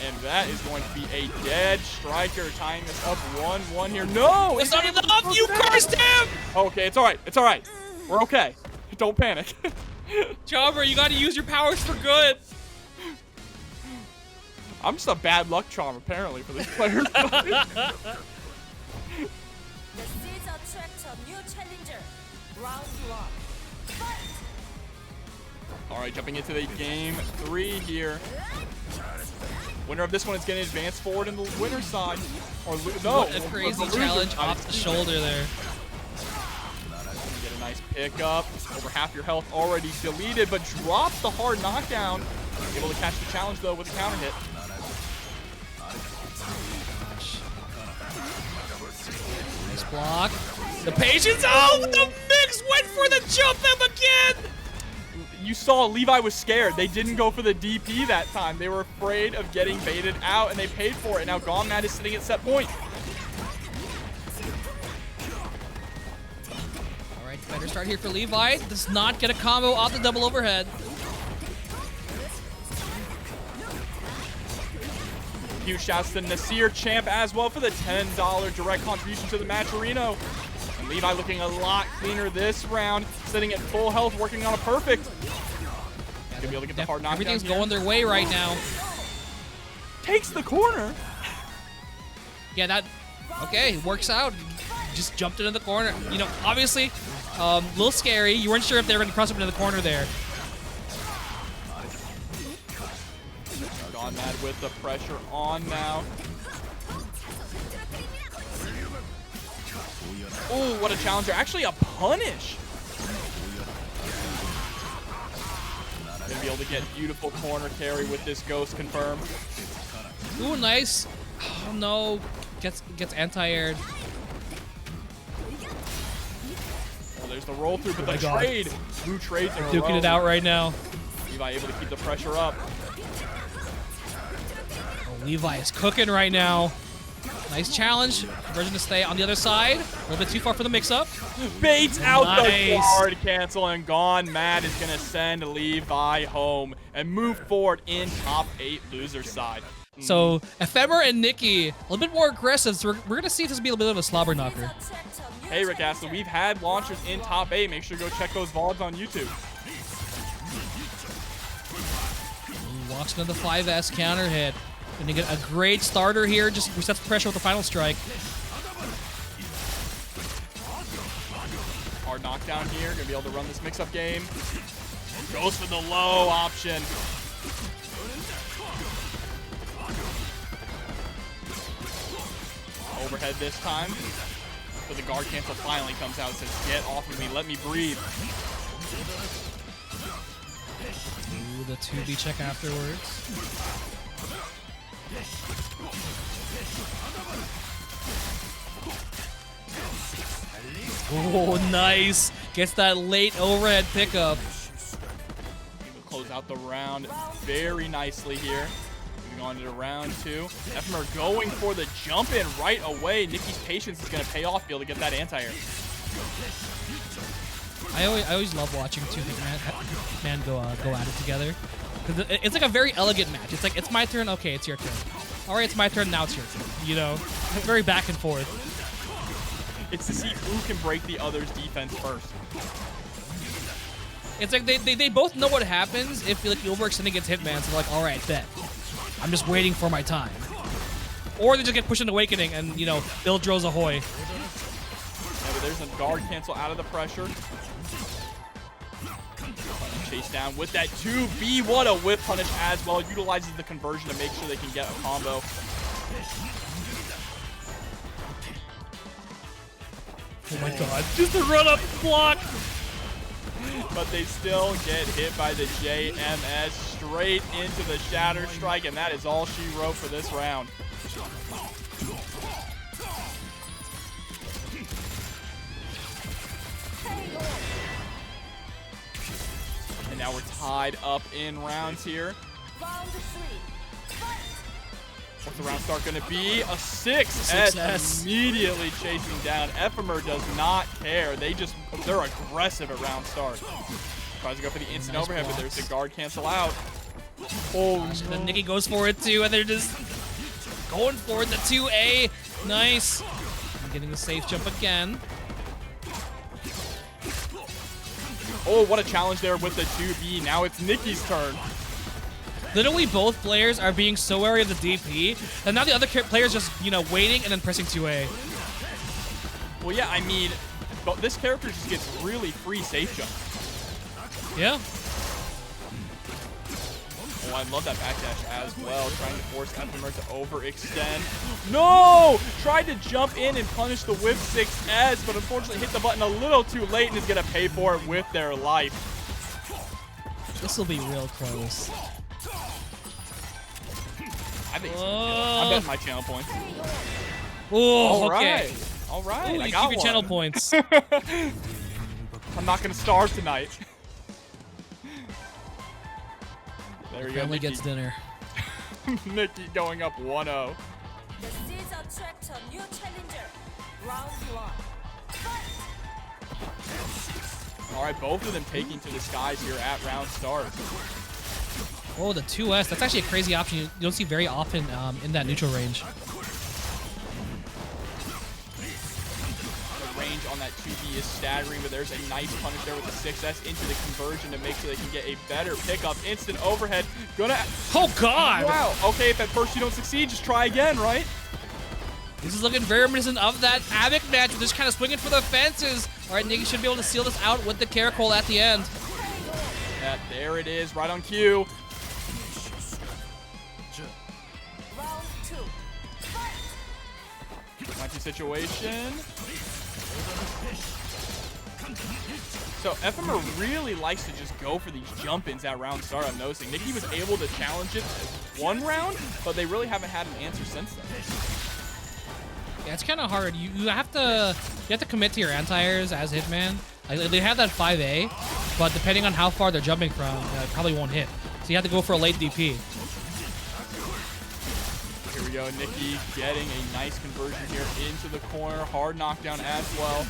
And that is going to be a dead striker, tying this up 1-1 here. No! It's not enough! You cursed him! Okay, it's alright. It's alright. We're okay. Don't panic. Chomper, you gotta use your powers for good. I'm just a bad luck charm, apparently, for this player. The seeds attract a new challenger. Round 1. Fight! Alright, jumping into the game 3 here. Winner of this one is getting advanced forward in the winner's side. Or no, What a crazy challenge off the shoulder there. Get a nice pickup. Over half your health already deleted, but drops the hard knockdown. Able to catch the challenge though with a counter hit. Nice block. The patience. Oh, the mix went for the jump them again. You saw Levi was scared. They didn't go for the DP that time. They were afraid of getting baited out, and they paid for it. Now GoneMad is sitting at set point. All right, better start here for Levi. Does not get a combo off the double overhead. Huge shouts to Nasir Champ as well for the $10 direct contribution to the Matcherino. And Levi looking a lot cleaner this round, sitting at full health, working on a perfect. Gonna be able to get the hard knockdown. Everything's here. going their way right now. Takes the corner. Yeah, that, okay, works out. Just jumped into the corner. You know, obviously, a little scary. You weren't sure if they were going to cross up into the corner there. GoneMad with the pressure on now. Oh, what a challenger. Actually a punish. Gonna be able to get beautiful corner carry with this Ghost confirmed. Ooh, nice. Oh no, gets anti-aired. Well, there's the roll through, but the God. trade. Blue trades in a Duking row. it out right now. Levi able to keep the pressure up. Oh, Levi is cooking right now. Nice challenge. Conversion to stay on the other side. A little bit too far for the mix-up. Baits out the Nice. hard cancel, and GoneMad is gonna send Levi home and move forward in top 8 loser side. So Ephemer and Nicky a little bit more aggressive. So we're gonna see if this will be a little bit of a slobber knocker. Hey Rick Astley, we've had launchers in top 8. Make sure to go check those vlogs on YouTube. Walks into the 5S counter hit. Gonna get a great starter here. Just resets the pressure with the final strike. Hard knockdown here. Gonna be able to run this mix-up game. Goes for the low option. Overhead this time. But the guard cancel finally comes out and says, get off of me, let me breathe. Ooh, the 2B check afterwards. Oh, nice. Gets that late overhead pickup. Able to close out the round very nicely here. Moving on to round 2. Ephemer going for the jump in right away. Nicky's patience is going to pay off, be able to get that anti-air. I always love watching two Hitman go at it together. It's like a very elegant match. It's like, it's my turn, okay, it's your turn. All right, it's my turn, now it's your turn. You know, it's very back and forth. It's to see who can break the other's defense first. It's like they both know what happens if like the overextending gets Hitman, so they're like, all right, bet. I'm just waiting for my time. Or they just get pushed into Awakening and, you know, Bill drills ahoy. Yeah, but there's a guard cancel out of the pressure. Chase down with that 2B. What a whip punish as well. Utilizes the conversion to make sure they can get a combo. Oh my god, just a run up block! But they still get hit by the JMS straight into the Shatter Strike, and that is all she wrote for this round. And now we're tied up in rounds here. Round 3. Fight! What's the round start going to be? A 6S 6S. immediately chasing down. Ephemer does not care. They're aggressive at round start. Tries to go for the instant Nice overhead, but blocks. there's the guard cancel out. Oh, And then Nicky goes for it too, and they're just going for it. The 2A. Nice. And getting the safe jump again. Oh, what a challenge there with the 2B. Now it's Nicky's turn. Literally, both players are being so wary of the DP, and now the other player's just, you know, waiting and then pressing 2A. Well, yeah, I mean, but this character just gets really free safe jump. Yeah. Oh, I love that backdash as well, trying to force Ephemer to overextend. No! Tried to jump in and punish the whip 6S, but unfortunately hit the button a little too late and is going to pay for it with their life. This will be real close. I think I'm betting my channel points. Oh, All okay. right. All right, Ooh, I you got keep your channel one. points. I'm not going to starve tonight. There we go, Family Nicky. gets dinner. Nicky going up 1-0. The seeds attract a new challenger. Round 1. Fight! All right, both of them taking to the skies here at round start. Oh, the 2S. That's actually a crazy option you don't see very often in that neutral range. The range on that 2B is staggering, but there's a nice punish there with the 6S into the conversion to make sure they can get a better pickup. Instant overhead. Oh, God! Wow. Okay, if at first you don't succeed, just try again, right? This is looking very reminiscent of that Abbock match. We're just kind of swinging for the fences. All right, Nicky should be able to seal this out with the Caracol at the end. Yeah, there it is, right on cue. Round 2. Fight! 90 situation. So Ephemer really likes to just go for these jump-ins at round start, I'm noticing. Nicky was able to challenge it one round, but they really haven't had an answer since then. Yeah, it's kind of hard. You have to commit to your anti-airs as Hitman. Like, they have that 5A, but depending on how far they're jumping from, it probably won't hit. So you have to go for a late DP. Here we go, Nicky getting a nice conversion here into the corner. Hard knockdown as well.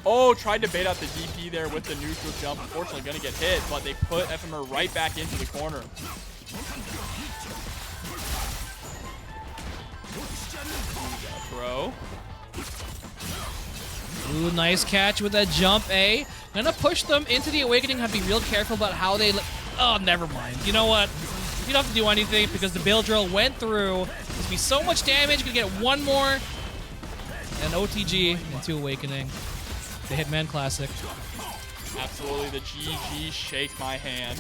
Oh, tried to bait out the DP there with the neutral jump. Unfortunately, going to get hit, but they put Ephemer right back into the corner. Throw. Ooh, nice catch with that jump A. Gonna push them into the Awakening. Have to be real careful about how they... Oh, never mind. You know what? You don't have to do anything because the Bail Drill went through. There's gonna be so much damage. Gonna get one more. And OTG into Awakening. The Hitman Classic. Absolutely, the GG shake my hand.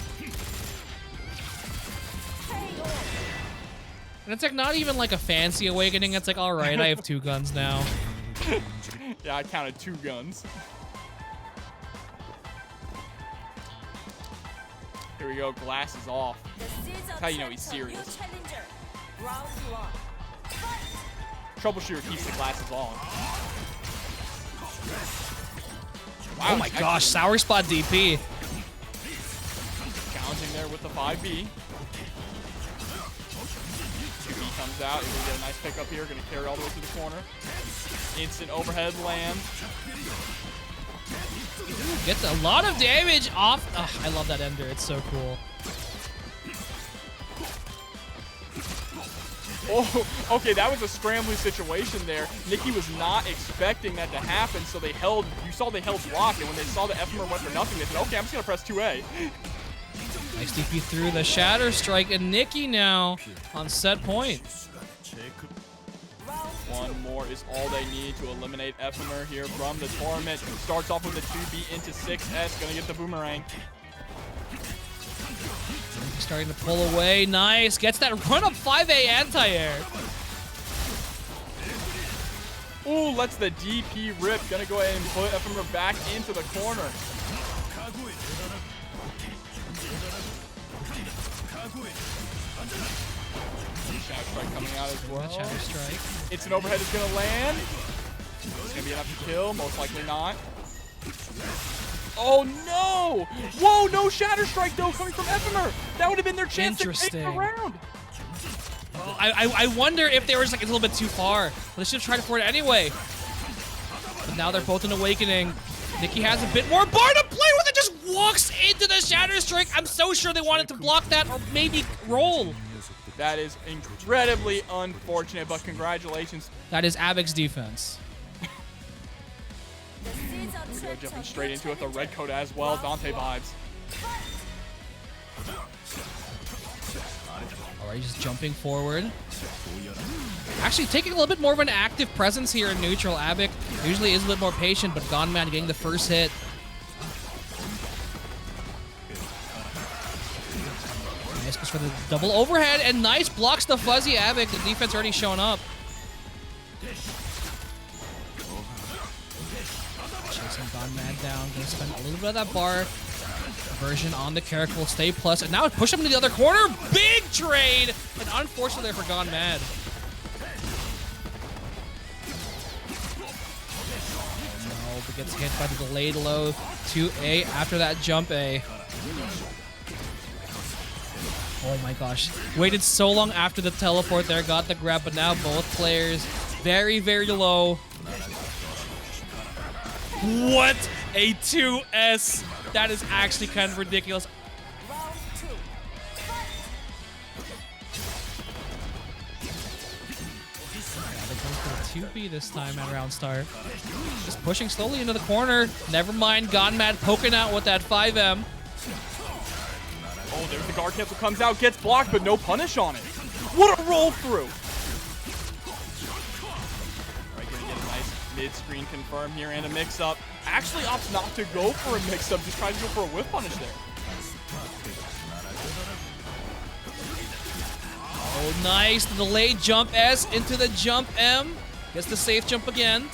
And it's like not even like a fancy Awakening. It's like, all right, I have 2 guns now. Yeah, I counted 2 guns. Here we go, glasses off. That's how you know he's serious. Round 1. Fight! Troubleshooter keeps the glasses on. Wow, Oh my gosh, Sour Spot DP. Challenging there with the 5B. 2B comes out. He's gonna get a nice pickup here. Gonna carry all the way to the corner. Instant overhead land. Gets a lot of damage off. Ugh, I love that ender. It's so cool. Oh, okay, that was a scrambling situation there. Nicky was not expecting that to happen, so they held, you saw they held block, and when they saw the Ephemer went for nothing, they said, okay, I'm just gonna press 2A. Nice DP through the Shatter Strike, and Nicky now on set point. One more is all they need to eliminate Ephemer here from the tournament. Starts off with a 2B into 6S, gonna get the boomerang. Starting to pull away. Nice. Gets that run up 5A anti-air. Ooh, lets the DP rip. Gonna go ahead and put Ephemer back into the corner. Shadow Strike coming out as well. Shadow Strike. Instant overhead is gonna land. It's gonna be enough to kill, most likely not. Oh no! Whoa, no Shatter Strike though coming from Ephemer! That would have been their chance to take the round. I wonder if they were just like a little bit too far. But they should have tried for it anyway. But now they're both in Awakening. Nicky has a bit more bar to play with. It just walks into the Shatter Strike. I'm so sure they wanted to block that or maybe roll. That is incredibly unfortunate, but congratulations. That is Abbock's defense. They're jumping straight into it. The red coat as well. Dante vibes. All right, just jumping forward. Actually taking a little bit more of an active presence here in neutral. Abbock usually is a little more patient, but GoneMad getting the first hit. Nice goes for the double overhead, and nice blocks the fuzzy Abbock. The defense already showing up. Chasing GoneMad down. Gonna spend a little bit of that bar. Version on the character, stay plus, and now push him into the other corner. Big trade, and unfortunately there for GoneMad. No, but gets hit by the delayed low 2A after that jump A. Oh my gosh, waited so long after the teleport there, got the grab, but now both players very, very low. What a 2S. That is actually kind of ridiculous. Round 2. Yeah, they're going for the 2B this time at round start. Just pushing slowly into the corner. Never mind, GoneMad poking out with that 5M. Oh, there's the guard cancel, comes out, gets blocked, but no punish on it. What a roll through. Right, gonna get a nice mid-screen confirm here and a mix-up. Actually opts not to go for a mix-up, just tries to go for a whiff punish there. Oh, nice. The delayed jump S into the jump M. Gets the safe jump again.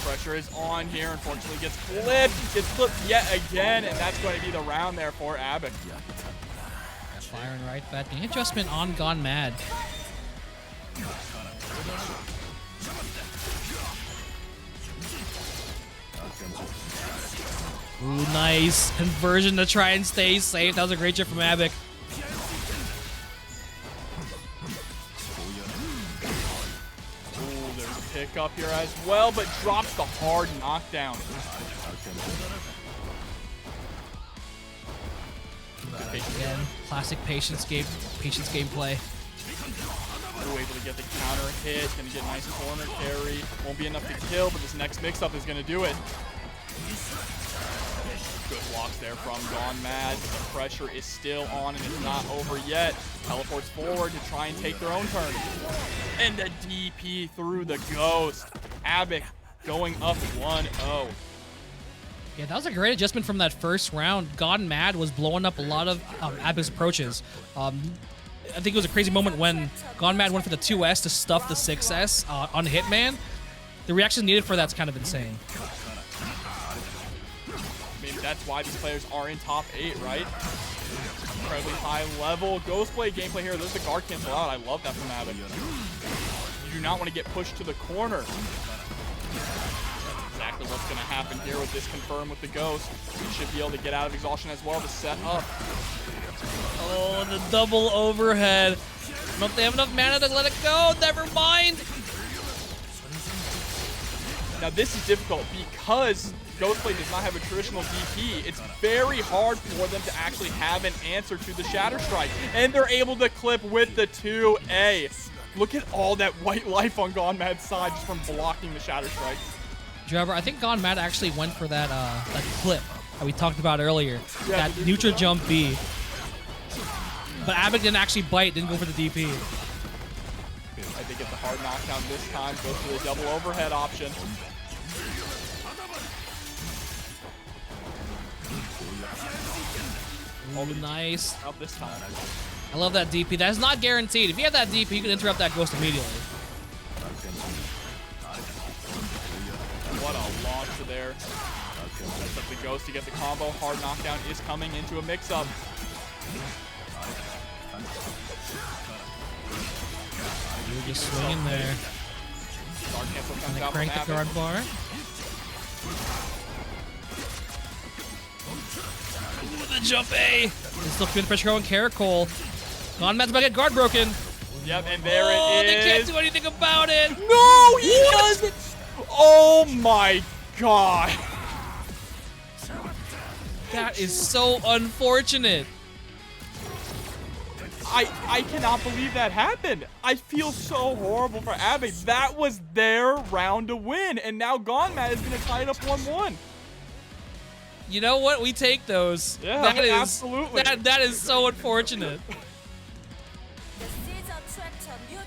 Pressure is on here, unfortunately gets flipped yet again, and that's going to be the round there for Abbock. Firing right back. The adjustment on GoneMad. Ooh, nice conversion to try and stay safe. That was a great chip from Abbock. Ooh, there's a pick up here as well, but drops the hard knockdown. Again, classic patience gameplay. Ooh, able to get the counter hit, gonna get a nice corner carry. Won't be enough to kill, but this next mix-up is gonna do it. Good blocks there from GoneMad. The pressure is still on and it's not over yet. Teleports forward to try and take their own turn. And the DP through the ghost. Abbock going up 1-0. Yeah, that was a great adjustment from that first round. GoneMad was blowing up a lot of Abbock's approaches. I think it was a crazy moment when GoneMad went for the 2S to stuff the 6S on Hitman. The reaction needed for that's kind of insane. I mean, that's why these players are in top 8, right? Incredibly high level. Ghostblade gameplay here. There's the guard cancel out. I love that from Abbock. You do not want to get pushed to the corner. That's exactly what's going to happen here with this confirm with the ghost. We should be able to get out of exhaustion as well to set up. Oh, the double overhead. Don't they have enough mana to let it go? Never mind. Now this is difficult because Ghostblade does not have a traditional DP. It's very hard for them to actually have an answer to the Shatter Strike. And they're able to clip with the 2A. Look at all that white life on GoneMad's side just from blocking the Shatter Strike. Trevor, I think GoneMad actually went for that that clip that we talked about earlier. Yeah, that neutral jump B. But Abbock didn't actually bite, didn't go for the DP. I think it's a hard knockdown this time. Goes for the double overhead option. Oh, nice. Up this time. I love that DP. That is not guaranteed. If you have that DP, you can interrupt that ghost immediately. What a launch there. Sets up the ghost to get the combo. Hard knockdown is coming into a mix-up. You're just swinging there. Guard cancel comes And they out crank from the guard Abbock. bar. The jump A. There's still feeling pressure going Caracol. GoneMad's about to get guard broken. Yep, and there it is. They can't do anything about it. No, he doesn't. Oh my god. That is so unfortunate. I cannot believe that happened. I feel so horrible for Abbock. That was their round to win, and now GoneMad is going to tie it up 1-1. You know what? We take those. Yeah, that is, absolutely. That is so unfortunate.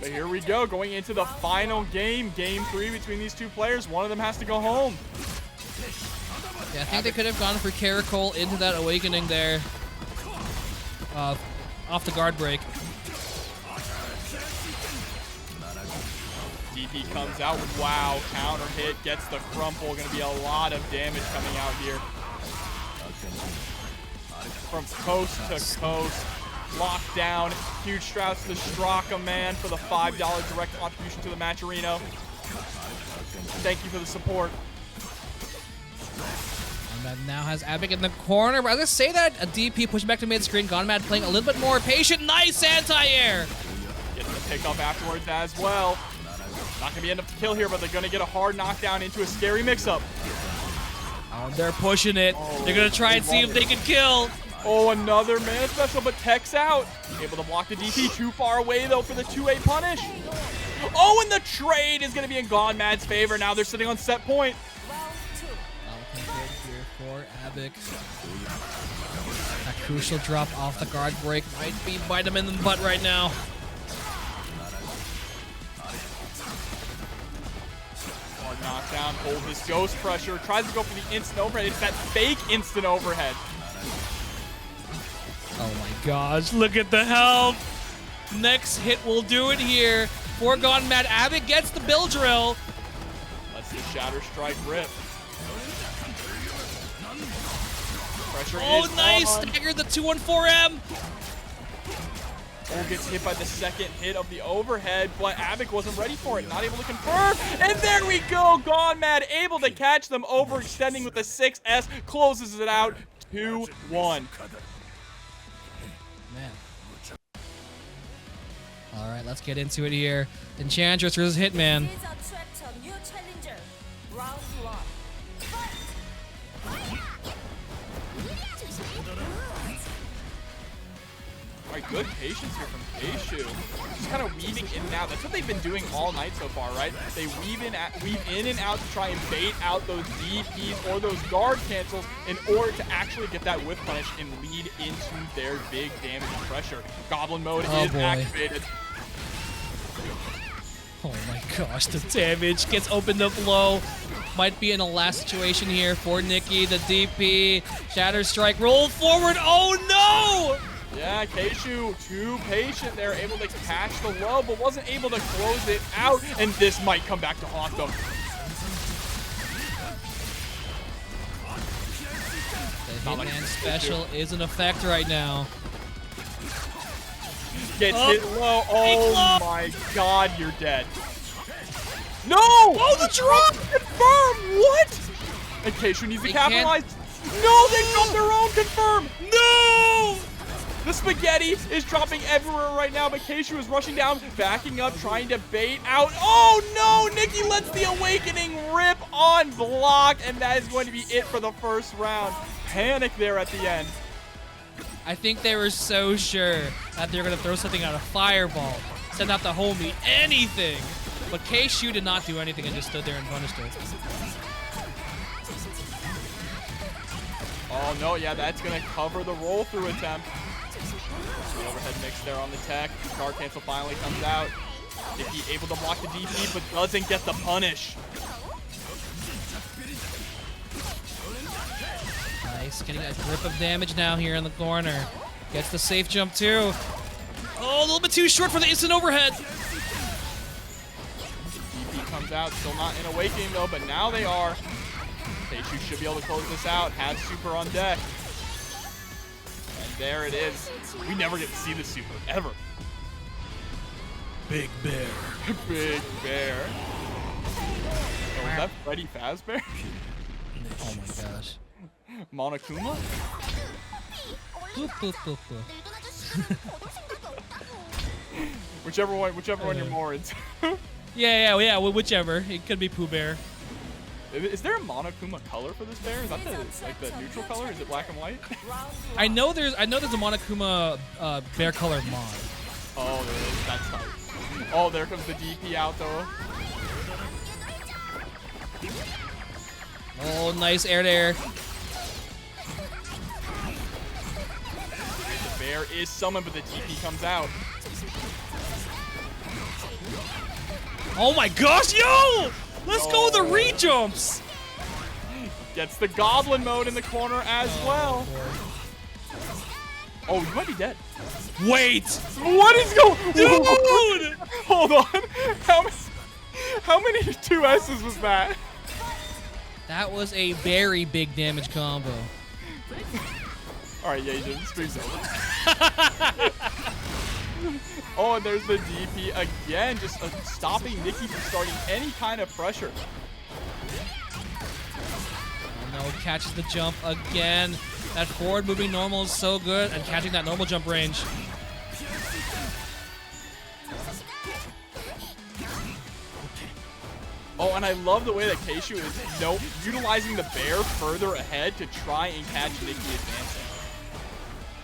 But here we go, going into the final game, game 3 between these two players. One of them has to go home. Yeah, I think they could have gone for Caracol into that awakening there. Off the guard break. DP comes out. Wow, counter hit, gets the crumple. Gonna be a lot of damage coming out here. From coast to coast. Lockdown. Huge shouts to Straka Man for the $5 direct contribution to the Matcherino. Thank you for the support. GoneMad now has Abbock in the corner. But I was gonna say that a DP pushing back to mid screen. GoneMad playing a little bit more patient. Nice anti-air. Getting the pickup afterwards as well. Not gonna be enough to kill here, but they're gonna get a hard knockdown into a scary mix-up. Oh, they're pushing it. They're gonna try and see if they can kill. Oh, another mana special, but Tech's out. Able to block the DP. Too far away, though, for the 2-8 punish. Oh, and the trade is going to be in GoneMad's favor. Now they're sitting on set point. Here for Abbock. That crucial drop off the guard break might be bite him in the butt right now. Hard knockdown, hold his ghost pressure. Tries to go for the instant overhead. It's that fake instant overhead. Oh my gosh, look at the help. Next hit will do it here. For GoneMad, Abbock gets the bill drill. Let's the Shatter Strike rip. Pressure is nice, on. stagger the 214M. Oh, gets hit by the second hit of the overhead, but Abbock wasn't ready for it. Not able to confirm. And there we go. GoneMad able to catch them, overextending with the 6S. Closes it out 2-1. Man. All right, let's get into it here. Enchantress versus Hitman. All right, good patience here from Kshu. Just kind of weaving in and out. That's what they've been doing all night so far, right? They weave in and out to try and bait out those DPs or those guard cancels in order to actually get that whiff punish and lead into their big damage and pressure. Goblin mode is activated. Oh my gosh, the damage gets opened up low. Might be in a last situation here for Nicky, the DP. Shatter Strike, roll forward. Oh no! Yeah, Kshu too patient there, able to catch the low, but wasn't able to close it out, and this might come back to haunt them. The Hitman special is in effect right now. Gets hit low. Oh my god, you're dead. No! Oh, the drop! Confirm! What? And Kshu needs to capitalize. No, they dropped their own confirm! No! The spaghetti is dropping everywhere right now, but Kshu is rushing down, backing up, trying to bait out. Oh no! Nicky lets the awakening rip on block, and that is going to be it for the first round. Panic there at the end. I think they were so sure that they were going to throw something out, a fireball, send out the homie, anything. But Kshu did not do anything and just stood there and punished it. Oh no, yeah, that's going to cover the roll-through attempt. The overhead mix there on the tech. Guard cancel finally comes out. Nicky able to block the DP, but doesn't get the punish. Nice, getting a grip of damage now here in the corner. Gets the safe jump too. Oh, a little bit too short for the instant overhead. DP comes out, still not in awakening though, but now they are. Kshu should be able to close this out. Has super on deck. And there it is. We never get to see the super, ever. Big Bear. Big Bear. Oh, was that Freddy Fazbear? Oh my gosh. Monokuma? Boop, boop, boop, boop. Whichever one you're more into. Yeah, whichever. It could be Pooh Bear. Is there a Monokuma color for this bear? Is that the neutral color? Is it black and white? I know there's a Monokuma bear color mod. Oh, there is. That's tight. Oh, there comes the DP out though. Oh, nice air to air. The bear is summoned, but the DP comes out. Oh my gosh, yo! Let's go the re-jumps! Gets the goblin mode in the corner as well. Oh, you might be dead. Wait! What is going? Dude! Hold on. How many 2S's was that? That was a very big damage combo. All right, yeah, you did. Stream's over. Oh, and there's the DP again, just stopping Nicky from starting any kind of pressure. Oh no, catches the jump again. That forward moving normal is so good, and catching that normal jump range. Oh, and I love the way that Kshu is utilizing the bear further ahead to try and catch Nicky advancing.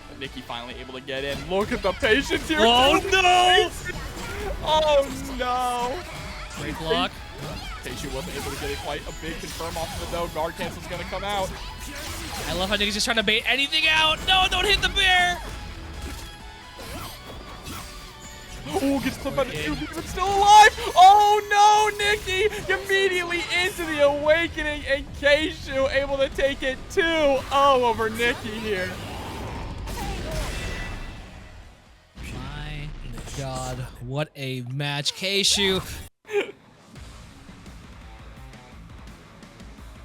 But Nicky finally able to get in. Look at the patience here. Oh no! Oh no! Great block. Kshu wasn't able to get quite a big confirm off of it though. Guard cancel's gonna come out. I love how Nicky's just trying to bait anything out. No, don't hit the bear! Oh, gets clipped by the 2B, but still alive! Oh no, Nicky! Immediately into the awakening, and Kshu able to take it 2-0 over Nicky here. My God, what a match. Kshu.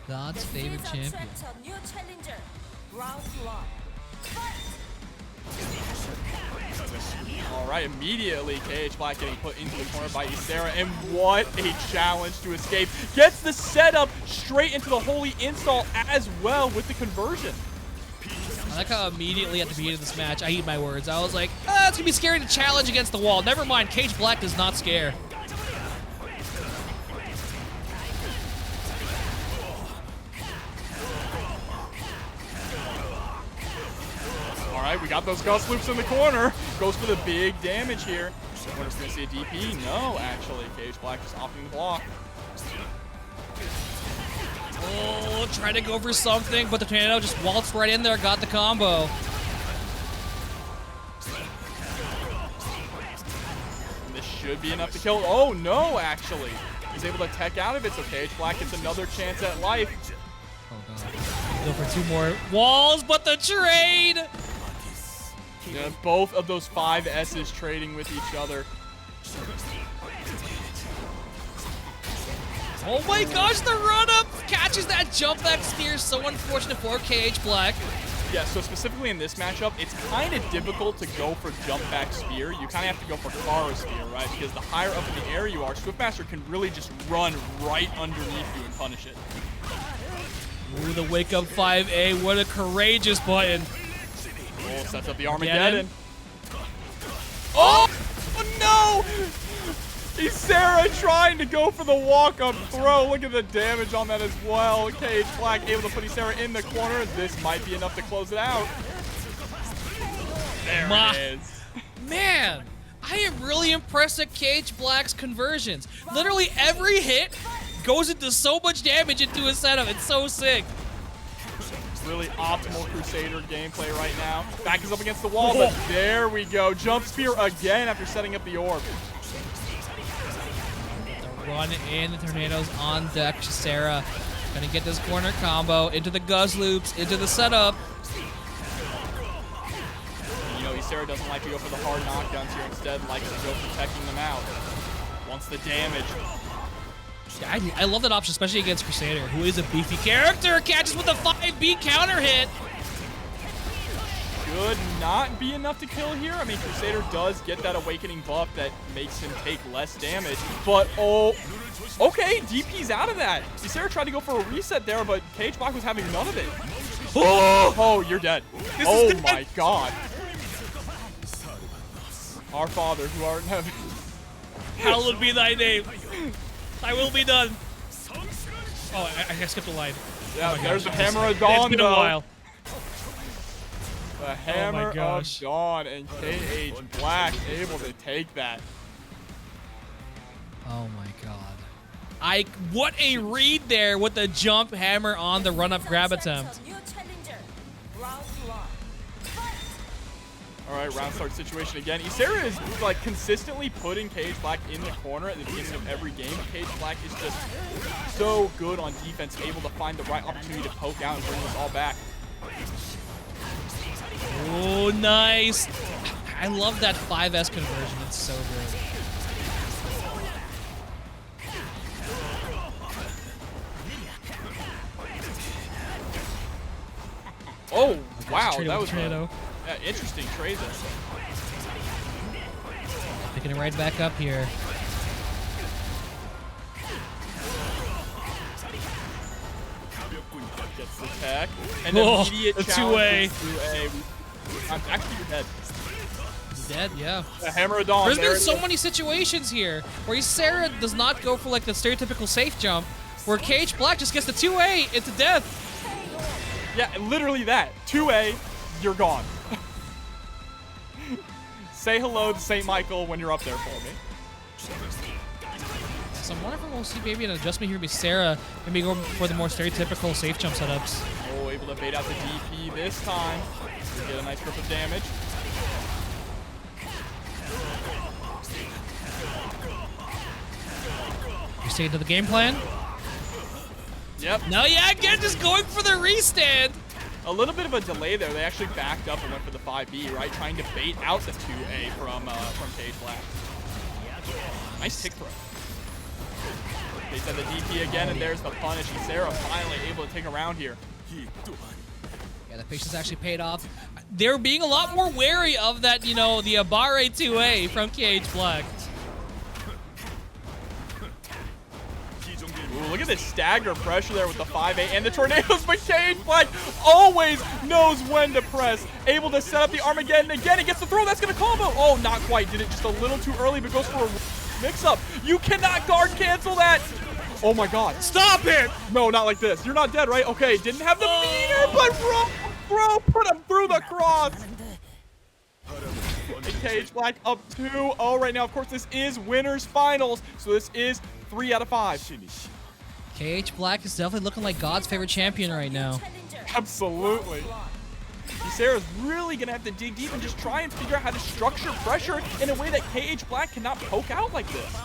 God's favorite champion. Attract a new challenger. Round 1. All right, immediately KH Black getting put into the corner by Isicera, and what a challenge to escape. Gets the setup straight into the holy install as well with the conversion. I like how immediately at the beginning of this match, I eat my words. I was like, ah, it's gonna be scary to challenge against the wall. Never mind, KH Black does not scare. All right, we got those gust loops in the corner. Goes for the big damage here. I wonder if we're gonna see a DP. No, actually, KH Black just opting the block. Oh, trying to go for something, but the tornado just waltzed right in there, got the combo. And this should be enough to kill. Oh no, actually. He's able to tech out of it, so KH Black gets another chance at life. Oh god. Go for 2 more walls, but the trade! Yeah, both of those 5 S's trading with each other. Oh my gosh, the run-up catches that jump back spear. So unfortunate for KH Black. Yeah, so specifically in this matchup, it's kind of difficult to go for jump back spear. You kind of have to go for Faro spear, right? Because the higher up in the air you are, Swiftmaster can really just run right underneath you and punish it. Ooh, the wake up 5A. What a courageous button. Oh, sets up the Armageddon. Oh no! Isicera trying to go for the walk-up throw. Look at the damage on that as well. KH Black able to put Isicera in the corner. This might be enough to close it out. There it is. Man, I am really impressed at KH Black's conversions. Literally every hit goes into so much damage into his setup. It's so sick. Really optimal Crusader gameplay right now. Back is up against the wall, but there we go. Jump spear again after setting up the orb. The run in, the tornadoes on deck. Isicera gonna get this corner combo into the Guzz loops, into the setup. You know, Isicera doesn't like to go for the hard knockdowns here. Instead, likes to go for teching them out. Wants the damage. Yeah, I love that option, especially against Crusader, who is a beefy character. Catches with a 5B counter hit. Should not be enough to kill here. I mean, Crusader does get that awakening buff that makes him take less damage. But, oh, okay, DP's out of that. Isicera tried to go for a reset there, but KH Black was having none of it. Oh, you're dead. This Oh is dead. my god. Our Father who art in heaven. Hallowed be thy name. Thy will be done. Oh, I skipped a line. Yeah, Oh there's gosh, the Hammer of it's Dawn, been a though. while. The Hammer of gosh. Dawn and KH Black able to take that. Oh my god. What a read there with the jump hammer on the run-up grab attempt. New challenger. Round 1. All right, round start situation again. Isicera is like consistently putting KH Black in the corner at the beginning of every game. KH Black is just so good on defense, able to find the right opportunity to poke out and bring this all back. Oh, nice. I love that 5S conversion. It's so good. Oh, wow, Trade that with was tornado. interesting trade there. Picking it right back up here. Gets the tech. And Oh, immediate the challenge 2A. is 2A. Actually, you're dead. He's dead, yeah. The Hammer of Dawn. There's there been it so is. many situations here where Isicera does not go for like the stereotypical safe jump, where KH Black just gets the 2A into death. Yeah, literally that. 2A, you're gone. Say hello to St. Michael when you're up there for me. So I'm wondering if we'll see maybe an adjustment here with Isicera, maybe go for the more stereotypical safe jump setups. Oh, able to bait out the DP this time. To get a nice grip of damage. You stay into the game plan? Yep. No, yeah, again, just going for the restand. A little bit of a delay there. They actually backed up and went for the 5B, right? Trying to bait out the 2A from KH Black. Nice tick throw. They said the DP again, and there's the punish. Isicera finally able to take a round here. Yeah, the patience actually paid off. They're being a lot more wary of that, you know, the Abare 2A from KH Black. Ooh, look at this stagger pressure there with the 5A and the tornadoes, but KH Black always knows when to press. Able to set up the Armageddon again. He gets the throw. That's going to combo. Oh, not quite. Did it just a little too early, but goes for a mix-up. You cannot guard cancel that. Oh, my God. Stop it! No, not like this. You're not dead, right? Okay, didn't have the meter, but bro, put him through the cross. And KH Black up 2-0 right now. Of course, this is winners finals, so this is 3 out of 5. KH Black is definitely looking like God's favorite champion right now. Absolutely. Isicera's really going to have to dig deep and just try and figure out how to structure pressure in a way that KH Black cannot poke out like this.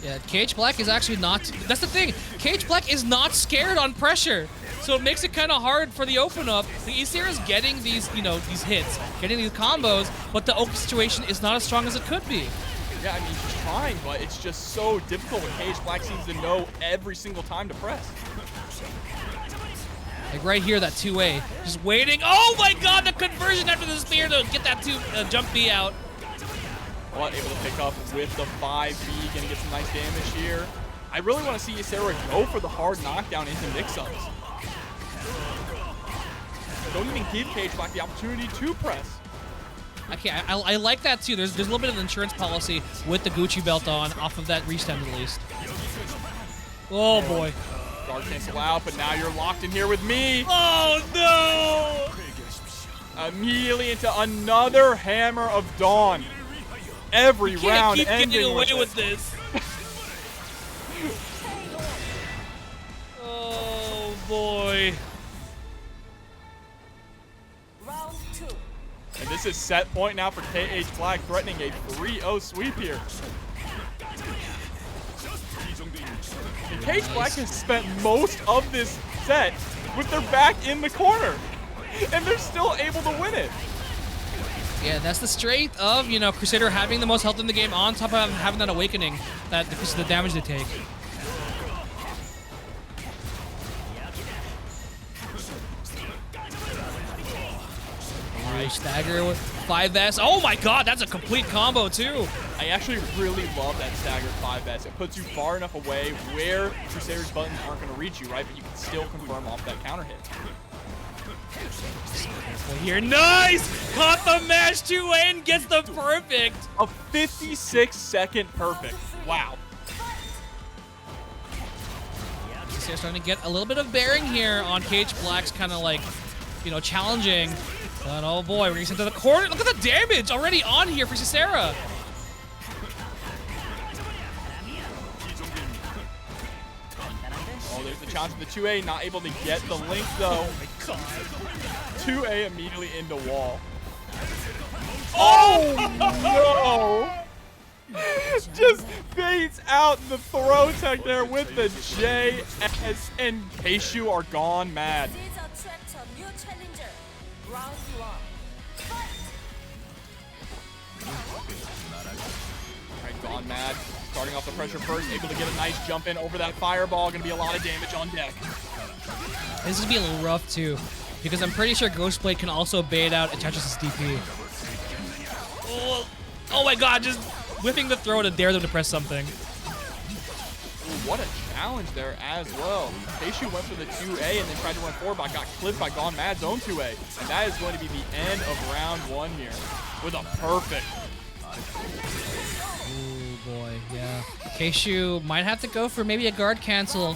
Yeah, KH Black is actually not... That's the thing. KH Black is not scared on pressure. So it makes it kind of hard for the open up. The Isicera's getting these, you know, these hits, getting these combos, but the open situation is not as strong as it could be. Yeah, I mean, he's trying, but it's just so difficult when KH Black seems to know every single time to press. Like right here, that 2A. Just waiting. Oh my god, the conversion after the spear to get that jump B out. But able to pick up with the 5B, gonna get some nice damage here. I really want to see Isicera go for the hard knockdown into mix-ups. Don't even give KH Black the opportunity to press. Okay, I like that too. There's a little bit of insurance policy with the Gucci belt on, off of that restem at least. Oh boy. Guard cancel out, but now you're locked in here with me. Oh no! Immediately into another Hammer of Dawn. Every round keep ending getting away with this. Oh boy. Round 2. And this is set point now for KH Black, threatening a 3-0 sweep here. And KH Black has spent most of this set with their back in the corner. And they're still able to win it. Yeah, that's the strength of, you know, Crusader having the most health in the game on top of having that awakening, that because of the damage they take. Nice stagger with 5S. Oh my god, that's a complete combo too. I actually really love that staggered 5S. It puts you far enough away where Crusader's buttons aren't going to reach you, right? But you can still confirm off that counter hit. Here, nice! Caught the mash 2A and gets the perfect. A 56-second perfect. Wow. They're starting to get a little bit of bearing here on Cage Black's kind of like, you know, challenging. But oh boy, we're getting sent to the corner. Look at the damage already on here for Isicera. Oh, there's the challenge for the 2A, not able to get the link though. 2A immediately into wall. Oh no! Just fades out the throw tech there with the JS, and Kshu are gone mad. This attracts a new challenger. Round 1. Alright, gone mad. Starting off the pressure first, able to get a nice jump in over that fireball. Gonna be a lot of damage on deck. This is gonna be a little rough too, because I'm pretty sure Ghostblade can also bait out Enchantress' DP. Oh my god, just whipping the throw to dare them to press something. Ooh, what a challenge there as well. Kshu went for the 2A and then tried to run forward, but got clipped by Gone Mad's own 2A. And that is going to be the end of round 1 here with a perfect. Ooh boy, yeah. Kshu might have to go for maybe a guard cancel.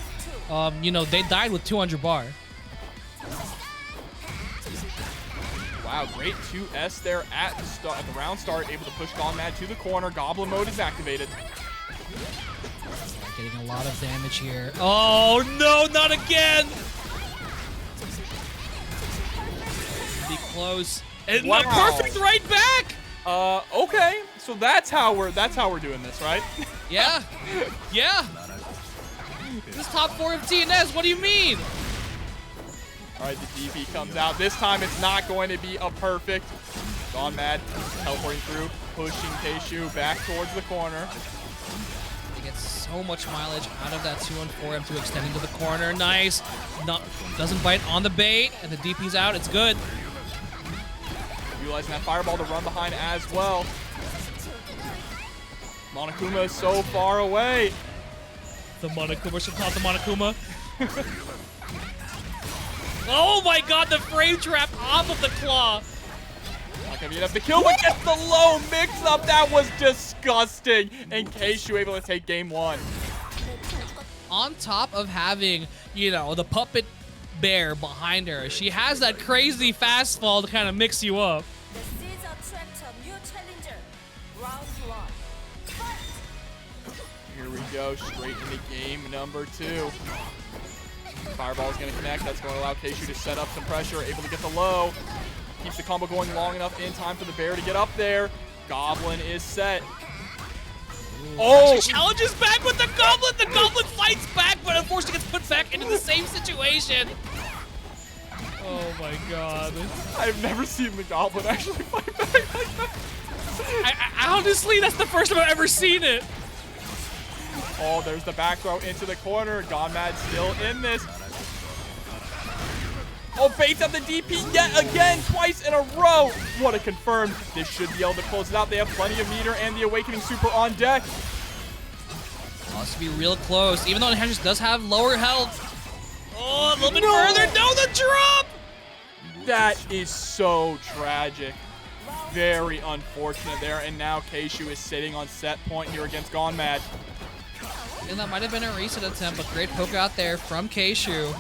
You know, they died with 200 bar. Wow, great 2S there at the round start, able to push Gone Mad to the corner. Goblin mode is activated. Getting a lot of damage here. Oh no, not again! Be close. And wow. The perfect right back! Okay. So that's how we're doing this, right? Yeah. Yeah. This top 4 of TNS, what do you mean? All right, the DP comes out. This time it's not going to be a perfect. Gone Mad, teleporting through, pushing Kshu back towards the corner. He gets so much mileage out of that 2-on-4 M2 extending to the corner. Nice. No, doesn't bite on the bait, and the DP's out. It's good. Utilizing that fireball to run behind as well. Monokuma is so far away. The Monokuma, should call it the Monokuma. Oh my god, the frame trap off of the claw. Not gonna be enough to kill, but gets the low mix-up. That was disgusting. And Kshu able to take game 1. On top of having, you know, the puppet bear behind her, she has that crazy fast fall to kind of mix you up. The seeds attract a new challenger. Round 1. Here we go, straight into game number 2. Fireball is going to connect. That's going to allow Kshu to set up some pressure. Able to get the low. Keeps the combo going long enough in time for the bear to get up there. Goblin is set. Oh! She challenges back with the goblin. The goblin fights back, but unfortunately gets put back into the same situation. Oh my god. I've never seen the goblin actually fight back like that. I honestly, that's the first time I've ever seen it. Oh, there's the back throw into the corner. Gone Mad still in this. Oh, baits up the DP yet again, twice in a row. What a confirm. This should be able to close it out. They have plenty of meter and the Awakening Super on deck. Oh, this will be real close, even though Enchantress does have lower health. Oh, a little bit further. No, the drop! That is so tragic. Very unfortunate there. And now Kshu is sitting on set point here against Gone Mad. And that might have been a reset attempt, but great poke out there from Kshu.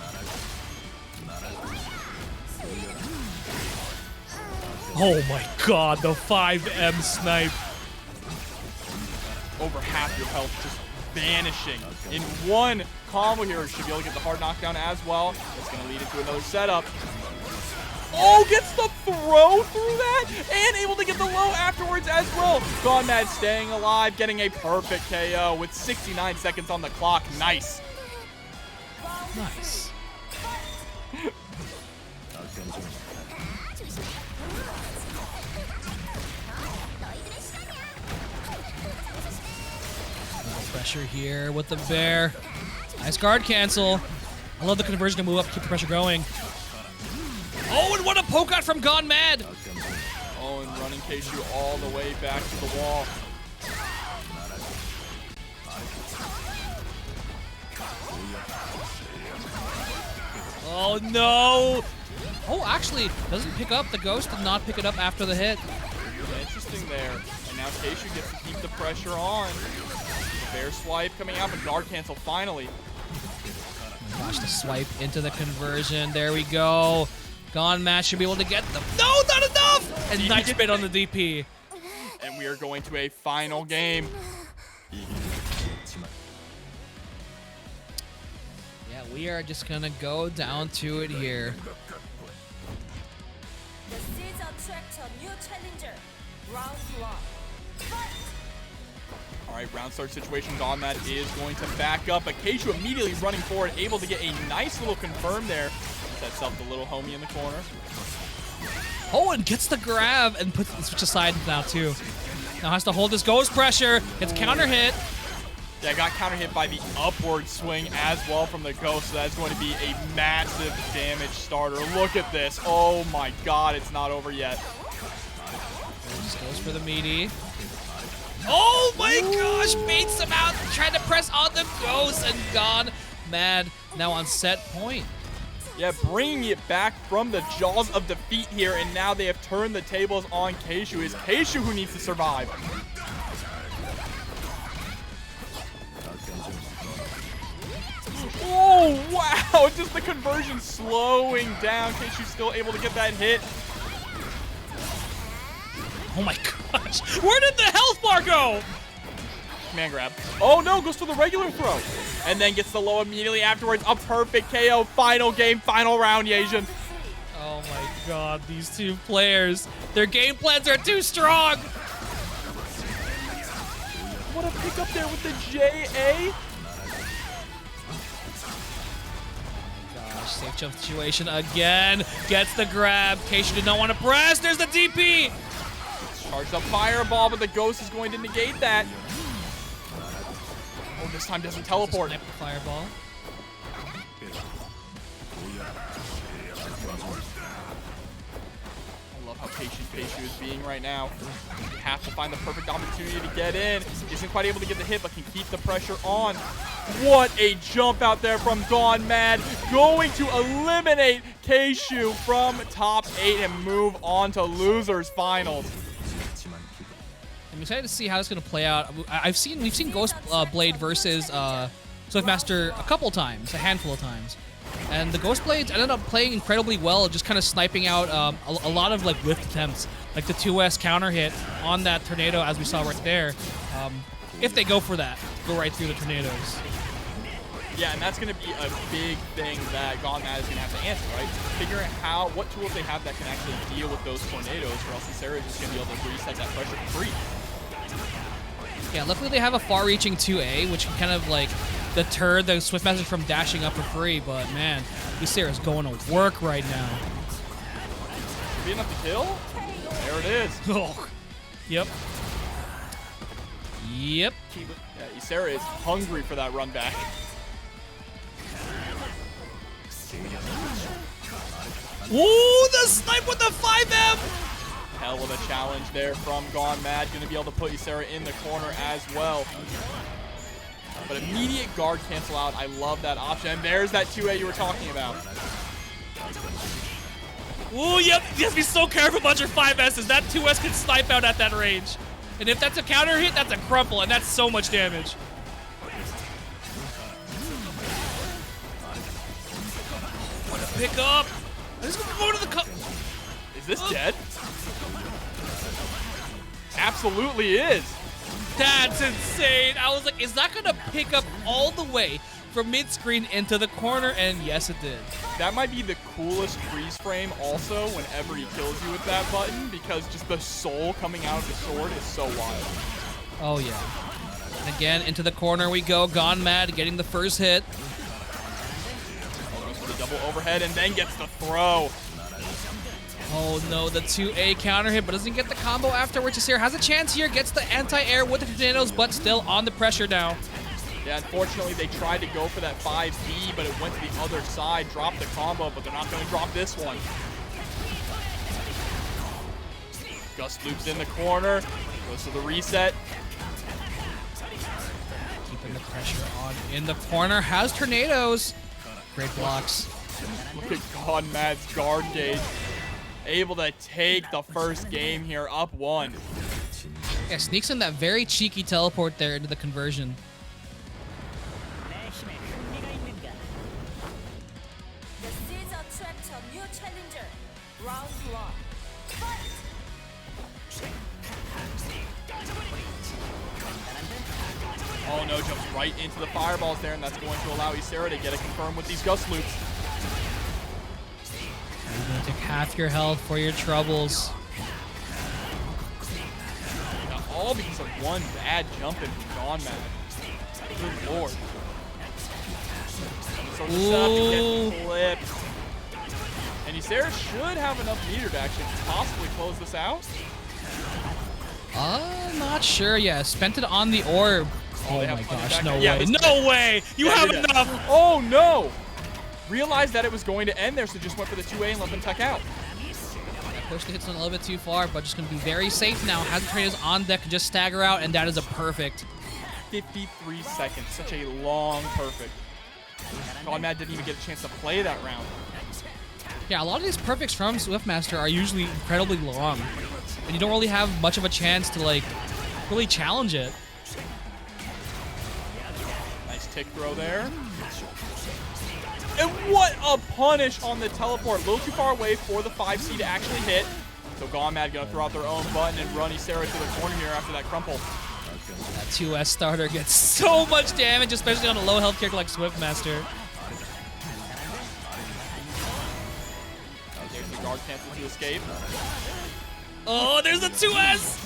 Oh my god, the 5M snipe. Over half your health just vanishing in one combo here. Should be able to get the hard knockdown as well. It's going to lead into another setup. Oh, gets the throw through that and able to get the low afterwards as well. Gone Mad staying alive, getting a perfect KO with 69 seconds on the clock. Nice. Nice. Pressure here with the bear. Nice guard cancel. I love the conversion to move up, keep the pressure going. Oh, and what a poke out from Gone Mad! Oh, and running Kshu all the way back to the wall. Oh no! Oh, actually, doesn't pick up. The Ghost did not pick it up after the hit. Interesting there. And now Kshu gets to keep the pressure on. Bear swipe coming out, but guard cancel finally. Oh my gosh, the swipe into the conversion. There we go. GoneMad should be able to get them. No, not enough! And nice bit on the DP. And we are going to a final game. Yeah, we are just gonna go down to it here. The seeds attract a new challenger. Round 1. Fight! All right, round start situation. GoneMad is going to back up, but Kshu immediately running forward, able to get a nice little confirm there. Sets up the little homie in the corner. Oh, and gets the grab and puts switch aside now too. Now has to hold his ghost pressure. Gets counter hit. Yeah, got counter hit by the upward swing as well from the Ghost, so that's going to be a massive damage starter. Look at this. Oh my god, it's not over yet. Just goes for the meaty. Oh my gosh, baits him out, trying to press on the Ghost, and GoneMad now on set point. Yeah, bringing it back from the jaws of defeat here, and now they have turned the tables on Kshu. It's Kshu who needs to survive. Oh, wow, just the conversion slowing down. Kshu still able to get that hit. Oh my gosh, where did the health bar go? Man grab. Oh no, goes for the regular throw. And then gets the low immediately afterwards. A perfect KO. Final game, final round, Yasian. Oh my god, these two players. Their game plans are too strong. What a pick up there with the JA. Gosh, safe jump situation again. Gets the grab. Kshu did not want to press. There's the DP. Charged up fireball, but the Ghost is going to negate that. Oh, this time doesn't teleport. Snipe the fireball. I love how patient Kshu is being right now. You have to find the perfect opportunity to get in. Isn't quite able to get the hit, but can keep the pressure on. What a jump out there from GoneMad. Going to eliminate Kshu from top 8 and move on to losers finals. I'm excited to see how it's going to play out. We've seen Ghostblade versus Swiftmaster a couple times, a handful of times. And the Ghostblades ended up playing incredibly well, just kind of sniping out a lot of like whiff attempts, like the 2S counter hit on that tornado as we saw right there. If they go for that, go right through the tornadoes. Yeah, and that's going to be a big thing that GoneMad is going to have to answer, right? Figuring out what tools they have that can actually deal with those tornadoes, or else Isicera is just going to be able to reset that pressure for free. Yeah, luckily they have a far-reaching 2A, which can kind of like deter the Swiftmaster from dashing up for free, but man, Isicera is going to work right now. Be enough to kill? There it is. Oh. Yep. Yep. Yeah, Isicera is hungry for that run back. Ooh, the snipe with the 5M! Hell of a challenge there from GoneMad. Going to be able to put Isicera in the corner as well. But immediate guard cancel out. I love that option. And there's that 2A you were talking about. Ooh, yep. You have to be so careful about your 5S's. That 2S can snipe out at that range. And if that's a counter hit, that's a crumple, and that's so much damage. What a pick up. I'm just gonna go to the cup. Is this dead? Absolutely is. That's insane. I was like, is that gonna pick up all the way from mid-screen into the corner? And yes, it did. That might be the coolest freeze frame also whenever he kills you with that button, because just the soul coming out of the sword is so wild. Oh, yeah. And again, into the corner we go. GoneMad getting the first hit. Goes for the double overhead and then gets the throw. Oh no, the 2A counter hit, but doesn't get the combo afterwards. Isicera has a chance here, gets the anti-air with the tornadoes, but still on the pressure now. Yeah, unfortunately, they tried to go for that 5B, but it went to the other side, dropped the combo, but they're not going to drop this one. Gus loops in the corner, goes to the reset. Keeping the pressure on in the corner, has tornadoes. Great blocks. Look at GoneMad's guard gauge. Able to take the first game here, up 1. Yeah, sneaks in that very cheeky teleport there into the conversion. The seeds attract a new challenger. Round 1. Fight! Oh no, jumps right into the fireballs there, and that's going to allow Isicera to get it confirmed with these gust loops. You're gonna take half your health for your troubles. Now, all because of one bad jump in from GoneMad. Good lord. So Ooh. gets flipped. And Isicera should have enough meter to actually possibly close this out. Not sure. Yeah, spent it on the orb. Oh they my have plenty gosh, back no there. Yeah, way. this- No way! You have yeah. enough! Oh no! Realized that it was going to end there, so just went for the 2A and let them tuck out. Pushed the hits a little bit too far, but just going to be very safe now. Has the traders on deck to just stagger out, and that is a perfect. 53 seconds, such a long perfect. GoneMad didn't even get a chance to play that round. Yeah, a lot of these perfects from Swiftmaster are usually incredibly long, and you don't really have much of a chance to, like, really challenge it. Nice tick throw there. And what a punish on the teleport. A little too far away for the 5C to actually hit. So GoneMad gonna throw out their own button and run Isicera to the corner here after that crumple. That 2S starter gets so much damage, especially on a low health character like Swiftmaster. There's the guard cancel to escape. Oh, there's the 2S!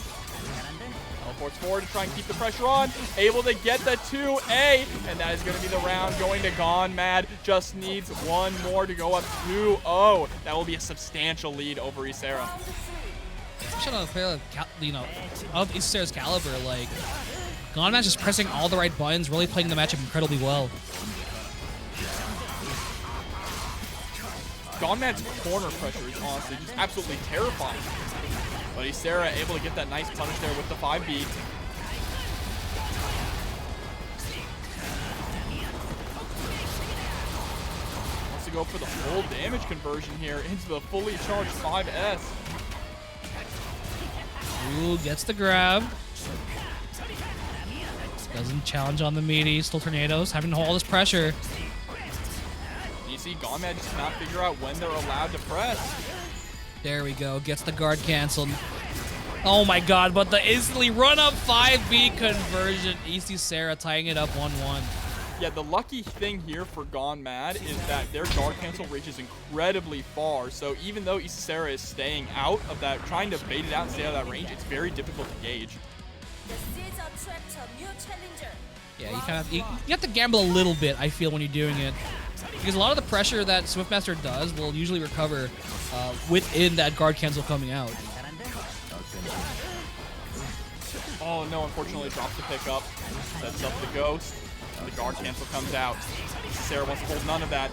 Teleports forward to try and keep the pressure on. Able to get the 2A, and that is going to be the round going to GoneMad. Just needs one more to go up 2-0. That will be a substantial lead over Isicera. Especially on a player of, of Isicera's caliber, like, GoneMad's just pressing all the right buttons, really playing the matchup incredibly well. GoneMad's corner pressure is honestly just absolutely terrifying. But Isicera able to get that nice punish there with the 5B. Wants to go for the full damage conversion here into the fully charged 5S. Ooh, gets the grab. Doesn't challenge on the meaty, still tornadoes, having to hold all this pressure. You see GoneMad just cannot figure out when they're allowed to press. There we go, gets the guard canceled. Oh my god, but the instantly run up 5B conversion. Isicera tying it up 1-1. Yeah, the lucky thing here for GoneMad is that their guard cancel reaches incredibly far. So even though Isicera is staying out of that, trying to bait it out and stay out of that range, it's very difficult to gauge. The seeds attract a new challenger. Yeah, you kind of you have to gamble a little bit, I feel, when you're doing it. Because a lot of the pressure that Swiftmaster does will usually recover within that guard cancel coming out. Oh no, unfortunately drops the pickup. Sets up the ghost. The guard cancel comes out. Isicera wants to hold none of that.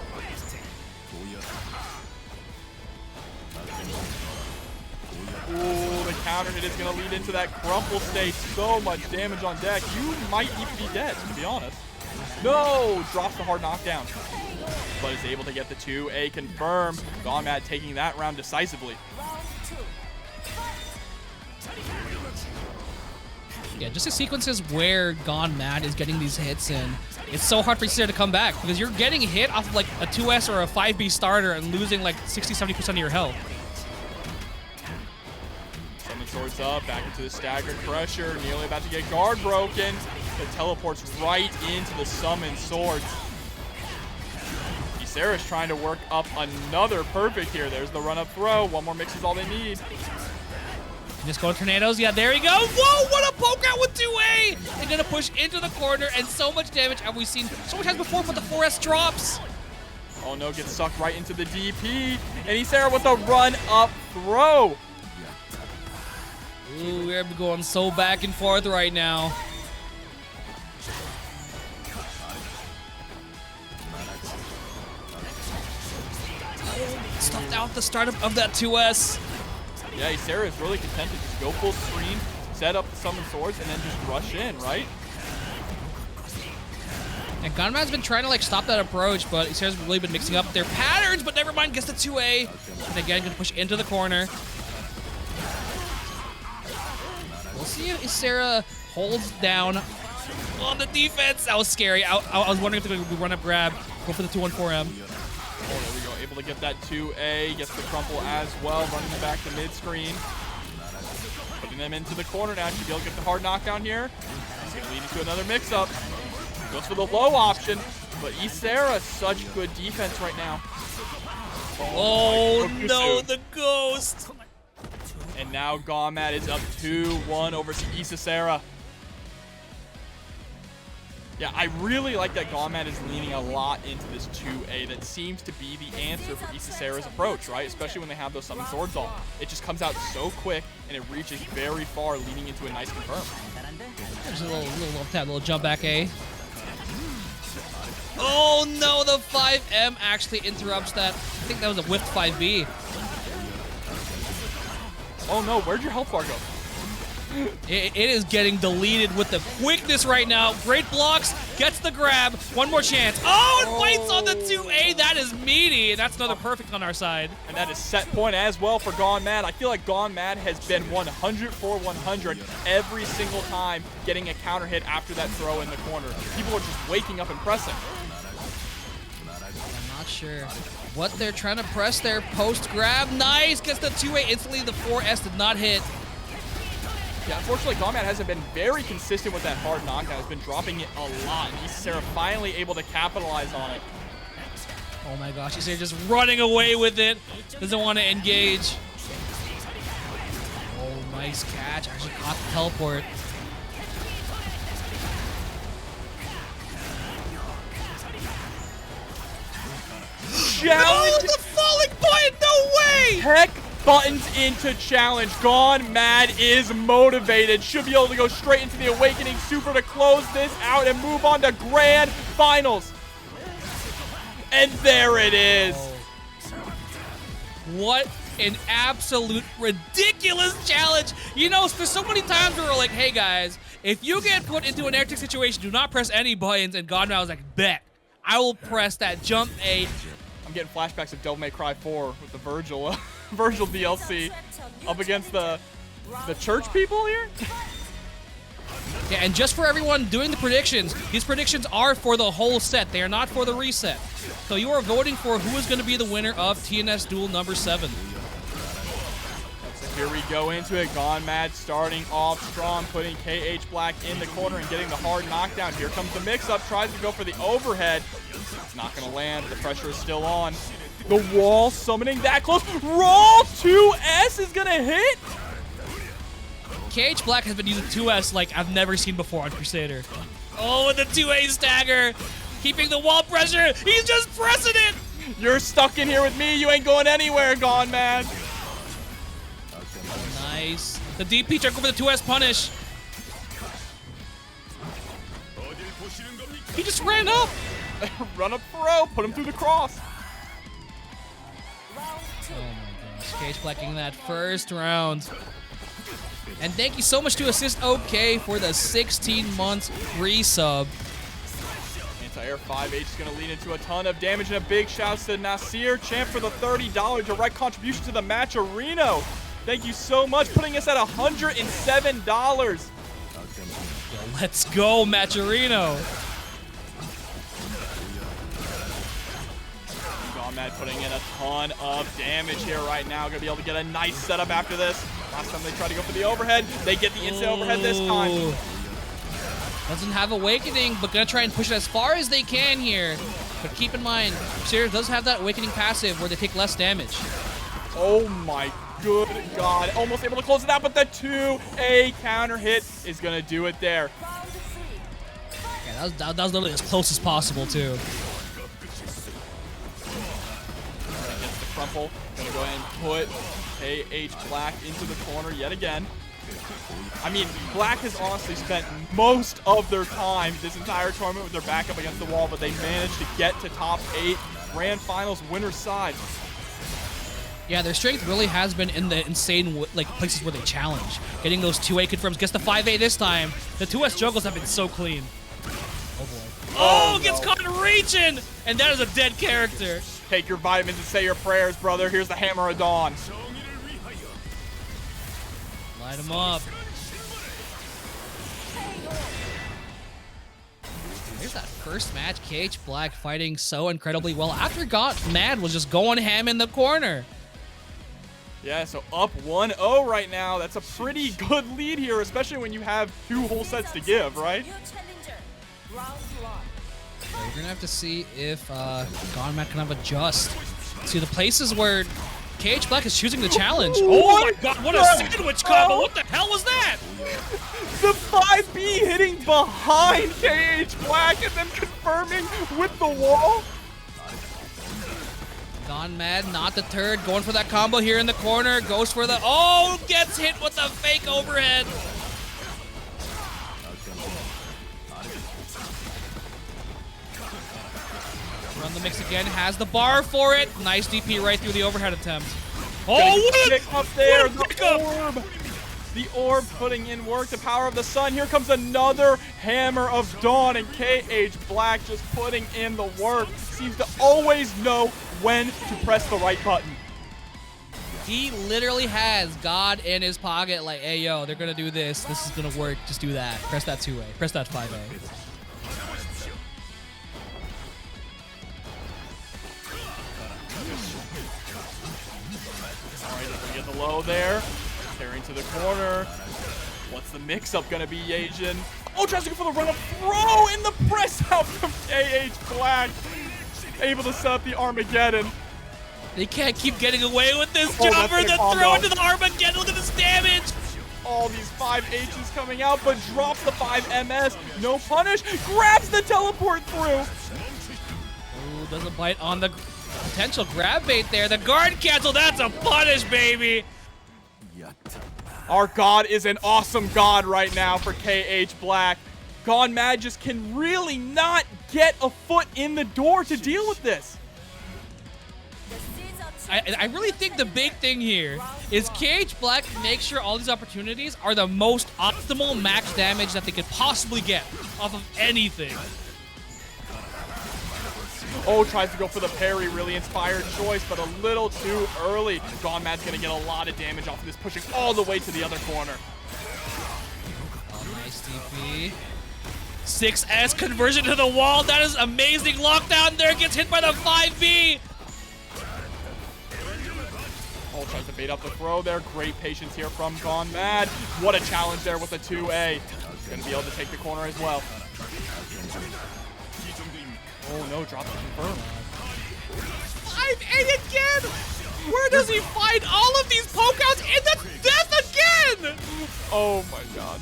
Ooh, the counter hit is going to lead into that crumple state. So much damage on deck. You might even be dead, to be honest. No! Drops the hard knockdown. But is able to get the 2A confirmed. GoneMad taking that round decisively. Round 2. Yeah, just the sequences where GoneMad is getting these hits in. It's so hard for Isicera to come back because you're getting hit off of like a 2S or a 5B starter and losing like 60-70% of your health. Summon swords up, back into the staggered pressure. Nearly about to get guard broken. It teleports right into the summon swords. Isicera's trying to work up another perfect here. There's the run-up throw. One more mix is all they need. Just go tornadoes. Yeah, there you go. Whoa, what a poke out with 2A. They're going to push into the corner, and so much damage have we seen so many times before, but the 4S drops. Oh no, gets sucked right into the DP. And Isicera with a run-up throw. Ooh, we're going so back and forth right now. Stuffed out the start of that 2S. Yeah, Isicera is really content to just go full screen, set up the summon swords, and then just rush in, right? And GoneMad's been trying to like stop that approach, but Isicera's really been mixing up their patterns, but never mind, gets the 2A. And again, gonna push into the corner. We'll see if Isicera holds down on the defense. That was scary. I was wondering if they're gonna run up grab, go for the 2-1-4M. Oh, there we go. Able to get that 2A, gets the crumple as well, running them back to mid-screen. Putting them into the corner now. Should be able to get the hard knockdown here. It's going to lead into another mix-up. Goes for the low option, but Isicera, such good defense right now. Oh no, the ghost! And now GoneMad is up 2-1 over Isicera. Yeah, I really like that GoneMad is leaning a lot into this 2A. That seems to be the answer for Isicera's approach, right? Especially when they have those summon swords on. It just comes out so quick, and it reaches very far, leading into a nice confirm. There's a little tap, little jump back A. Oh no, the 5M actually interrupts that. I think that was a whipped 5B. Oh no, where'd your health bar go? It is getting deleted with the quickness right now. Great blocks, gets the grab. One more chance. Oh, it fights on the 2A. That is meaty. And that's another perfect on our side. And that is set point as well for GoneMad. I feel like GoneMad has been 100 for 100 every single time getting a counter hit after that throw in the corner. People are just waking up and pressing. I'm not sure what they're trying to press there. Post grab. Nice. Gets the 2A instantly. The 4S did not hit. Yeah, unfortunately, GoneMad hasn't been very consistent with that hard knockdown. Has been dropping it a lot. And Isicera finally able to capitalize on it. Oh my gosh, Isicera just running away with it. Doesn't want to engage. Oh, nice catch. Actually caught the teleport. Challenge! No, the falling point! No way! Heck buttons into challenge. GoneMad is motivated. Should be able to go straight into the Awakening Super to close this out and move on to Grand Finals. And there it is. What an absolute ridiculous challenge. You know, there's so many times where we're like, hey guys, if you get put into an hectic situation, do not press any buttons. And GoneMad was like, bet. I will press that jump A. I'm getting flashbacks of Devil May Cry 4 with the Virgil DLC up against the church people here. Yeah, and just for everyone doing the predictions, these predictions are for the whole set. They are not for the reset. So you are voting for who is going to be the winner of TNS Duel number 7. So here we go into it. GoneMad starting off strong, putting KH Black in the corner and getting the hard knockdown. Here comes the mix-up, tries to go for the overhead. It's not going to land. The pressure is still on. The wall summoning that close. Roll 2S is going to hit. KH Black has been using 2S like I've never seen before on Crusader. Oh, and the 2A stagger. Keeping the wall pressure. He's just pressing it. You're stuck in here with me. You ain't going anywhere, GoneMad. Nice. The DP took over the 2S punish. He just ran up. Run up throw. Put him through the cross. Oh my gosh. KH Black getting that first round. And thank you so much to Assist OK for the 16 months resub. Anti-air 5H is going to lead into a ton of damage, and a big shout to Nasir Champ for the $30 direct contribution to the match arena. Thank you so much, putting us at $107. Let's go, Matcherino. GoneMad putting in a ton of damage here right now. Gonna be able to get a nice setup after this. Last time they tried to go for the overhead, they get the instant overhead this time. Doesn't have Awakening, but gonna try and push it as far as they can here. But keep in mind, Crusader does have that Awakening passive where they take less damage. Oh my good God. Almost able to close it out, but the 2A counter hit is gonna do it there. Yeah, that was literally as close as possible, too. Against the crumple. Gonna go ahead and put KH Black into the corner yet again. I mean, Black has honestly spent most of their time this entire tournament with their back up against the wall, but they managed to get to top 8 Grand Finals winner's side. Yeah, their strength really has been in the insane like places where they challenge. Getting those 2A confirms, gets the 5A this time. The 2S juggles have been so clean. Oh boy. Oh, no. gets caught reaching! And that is a dead character. Take your vitamins and say your prayers, brother. Here's the Hammer of Dawn. Light him up. Here's that first match. Kshuewhatdamoo fighting so incredibly well after GoneMad was just going ham in the corner. Yeah, so up 1-0 right now. That's a pretty good lead here, especially when you have 2 whole sets to give, right? New challenger. Round 1. We're gonna have to see if GoneMad can have adjust to the places where Kshuewhatdamoo is choosing the challenge. Oh my god, what a sandwich combo! What the hell was that? The 5B hitting behind Kshuewhatdamoo and then confirming with the wall. GoneMad, not deterred, going for that combo here in the corner. Goes for the, oh, gets hit with the fake overhead. Run the mix again, has the bar for it. Nice DP right through the overhead attempt. Oh, what a pick up there, what a pickup. orb. The orb putting in work, the power of the sun. Here comes another Hammer of Dawn, and Kshuewhatdamoo just putting in the work. Seems to always know when to press the right button. He literally has God in his pocket, like, hey, yo, they're gonna do this. This is gonna work. Just do that. Press that 2A. Press that 5A. All right, gonna get the low there. Carrying to the corner. What's the mix-up gonna be, Asian? Oh, tries to go for the run-up throw in the press out from Kshuewhatdamoo. Able to set up the Armageddon. They can't keep getting away with this. Oh, Jumper, that's the a combo. throw into the Armageddon. Look at this damage. All these 5Hs coming out, but drops the 5MS. No punish. Grabs the teleport through. Ooh, doesn't bite on the potential grab bait there. The guard cancel. That's a punish, baby. Our god is an awesome god right now for Kshuewhatdamoo. GoneMad just can really not get a foot in the door to deal with this. I really think the big thing here is Kshuewhatdamoo makes sure all these opportunities are the most optimal max damage that they could possibly get off of anything. Oh, tries to go for the parry. Really inspired choice, but a little too early. GoneMad's going to get a lot of damage off of this, pushing all the way to the other corner. Oh, nice DP. 6S conversion to the wall. That is amazing. Lockdown there. Gets hit by the 5B. Oh, tries to bait up the throw there. Great patience here from GoneMad. What a challenge there with the 2A. Going to be able to take the corner as well. Oh no, drop to confirm. 5A again! Where does he find all of these poke outs in the death again? Oh my god.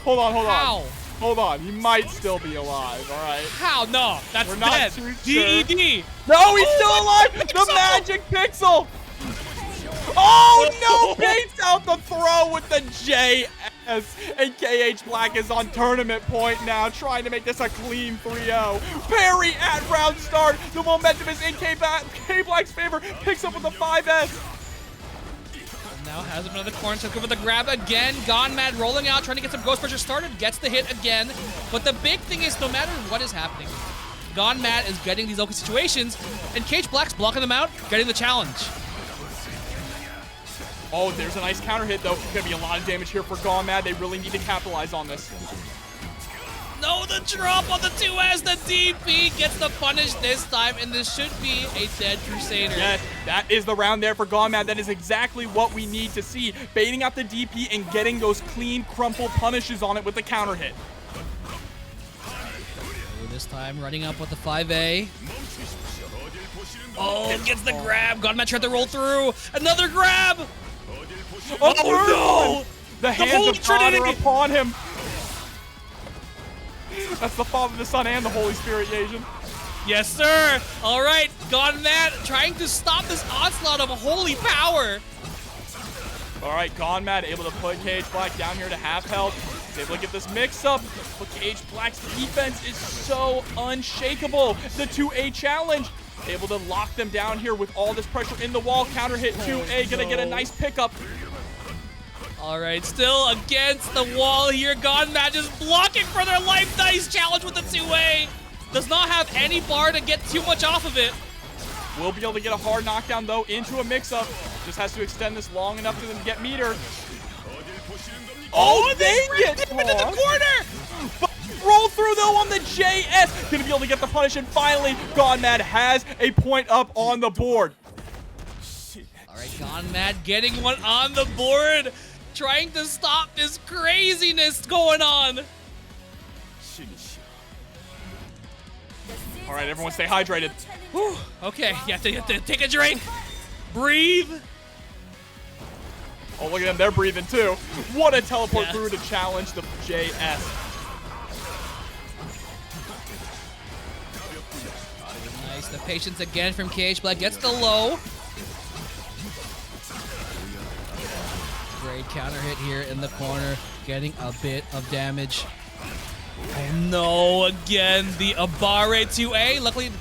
Hold on. How? Hold on, he might still be alive, alright? How? No, that's We're not dead. too sure. DED. No, he's still alive! The magic pixel! Oh no, baits out the throw with the JS. And Kshuewhatdamoo is on tournament point now, trying to make this a clean 3-0. Parry at round start. The momentum is in Kshuewhatdamoos' favor. Picks up with the 5S. Now has him another corner, took over the grab again. GoneMad rolling out, trying to get some ghost pressure started, gets the hit again. But the big thing is, no matter what is happening, GoneMad is getting these open situations, and Kshuewhatdamoos blocking them out, getting the challenge. Oh, there's a nice counter hit, though. Gonna be a lot of damage here for GoneMad. They really need to capitalize on this. No, the drop on the 2S. The DP gets the punish this time, and this should be a dead Crusader. Yes, that is the round there for GoneMad. That is exactly what we need to see. Baiting out the DP and getting those clean, crumple punishes on it with the counter hit. This time running up with the 5A. Oh, gets the grab. GoneMad tried to roll through. Another grab. Oh no! The hands Holy of God Trinity are upon him. That's the Father, the Son, and the Holy Spirit, Asian. Yes, sir. All right, GoneMad trying to stop this onslaught of holy power. All right, GoneMad able to put Kshuewhatdamoo down here to half health. He's able to get this mix up, but Kshuewhatdamoos' defense is so unshakable. The 2A challenge. Able to lock them down here with all this pressure in the wall. Counter hit 2A, gonna get a nice pickup. All right, still against the wall here. GoneMad just blocking for their life. Nice challenge with the 2A. Does not have any bar to get too much off of it. Will be able to get a hard knockdown, though, into a mix-up. Just has to extend this long enough to them to get meter. Oh, they get him into the corner! But roll through, though, on the JS. Gonna be able to get the punish, and finally, GoneMad has a point up on the board. All right, GoneMad getting one on the board. Trying to stop this craziness going on. All right, everyone stay hydrated. Whew. Okay, you have to take a drink. Breathe. Oh, look at them. They're breathing, too. What a teleport through to challenge the JS. Nice. The patience again from Kshuewhatdamoo. Gets the low. Great counter hit here in the corner. Getting a bit of damage. Oh no, again, the Abare 2A. Luckily,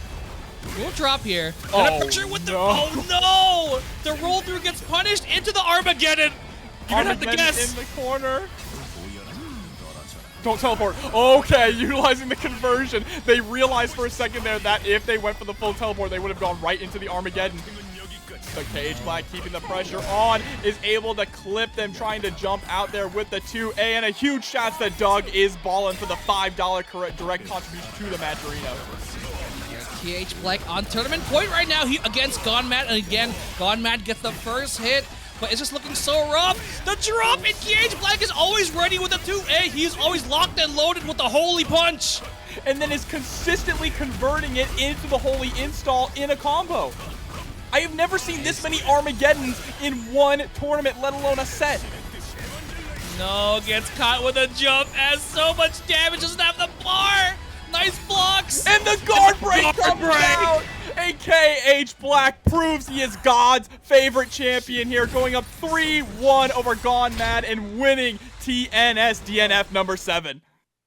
we'll drop here. And a picture with the, oh no! The roll through gets punished into the Armageddon. You're gonna have to guess. In the corner. Don't teleport. Okay, utilizing the conversion. They realized for a second there that if they went for the full teleport, they would have gone right into the Armageddon. So Kshuewhatdamoo keeping the pressure on, is able to clip them, trying to jump out there with the 2A, and a huge shot that Doug is balling for the $5 direct contribution to the Matcherino. Kshuewhatdamoo on tournament point right now against GoneMad, and again, GoneMad gets the first hit, but it's just looking so rough. The drop, and Kshuewhatdamoo is always ready with the 2A. He's always locked and loaded with the holy punch. And then is consistently converting it into the holy install in a combo. I have never seen this many Armageddons in one tournament, let alone a set. No, gets caught with a jump, as so much damage, doesn't have the bar. Nice blocks. And the guard break comes out. And Kshuewhatdamoo proves he is God's favorite champion here, going up 3-1 over GoneMad and winning TNS DNF number 7.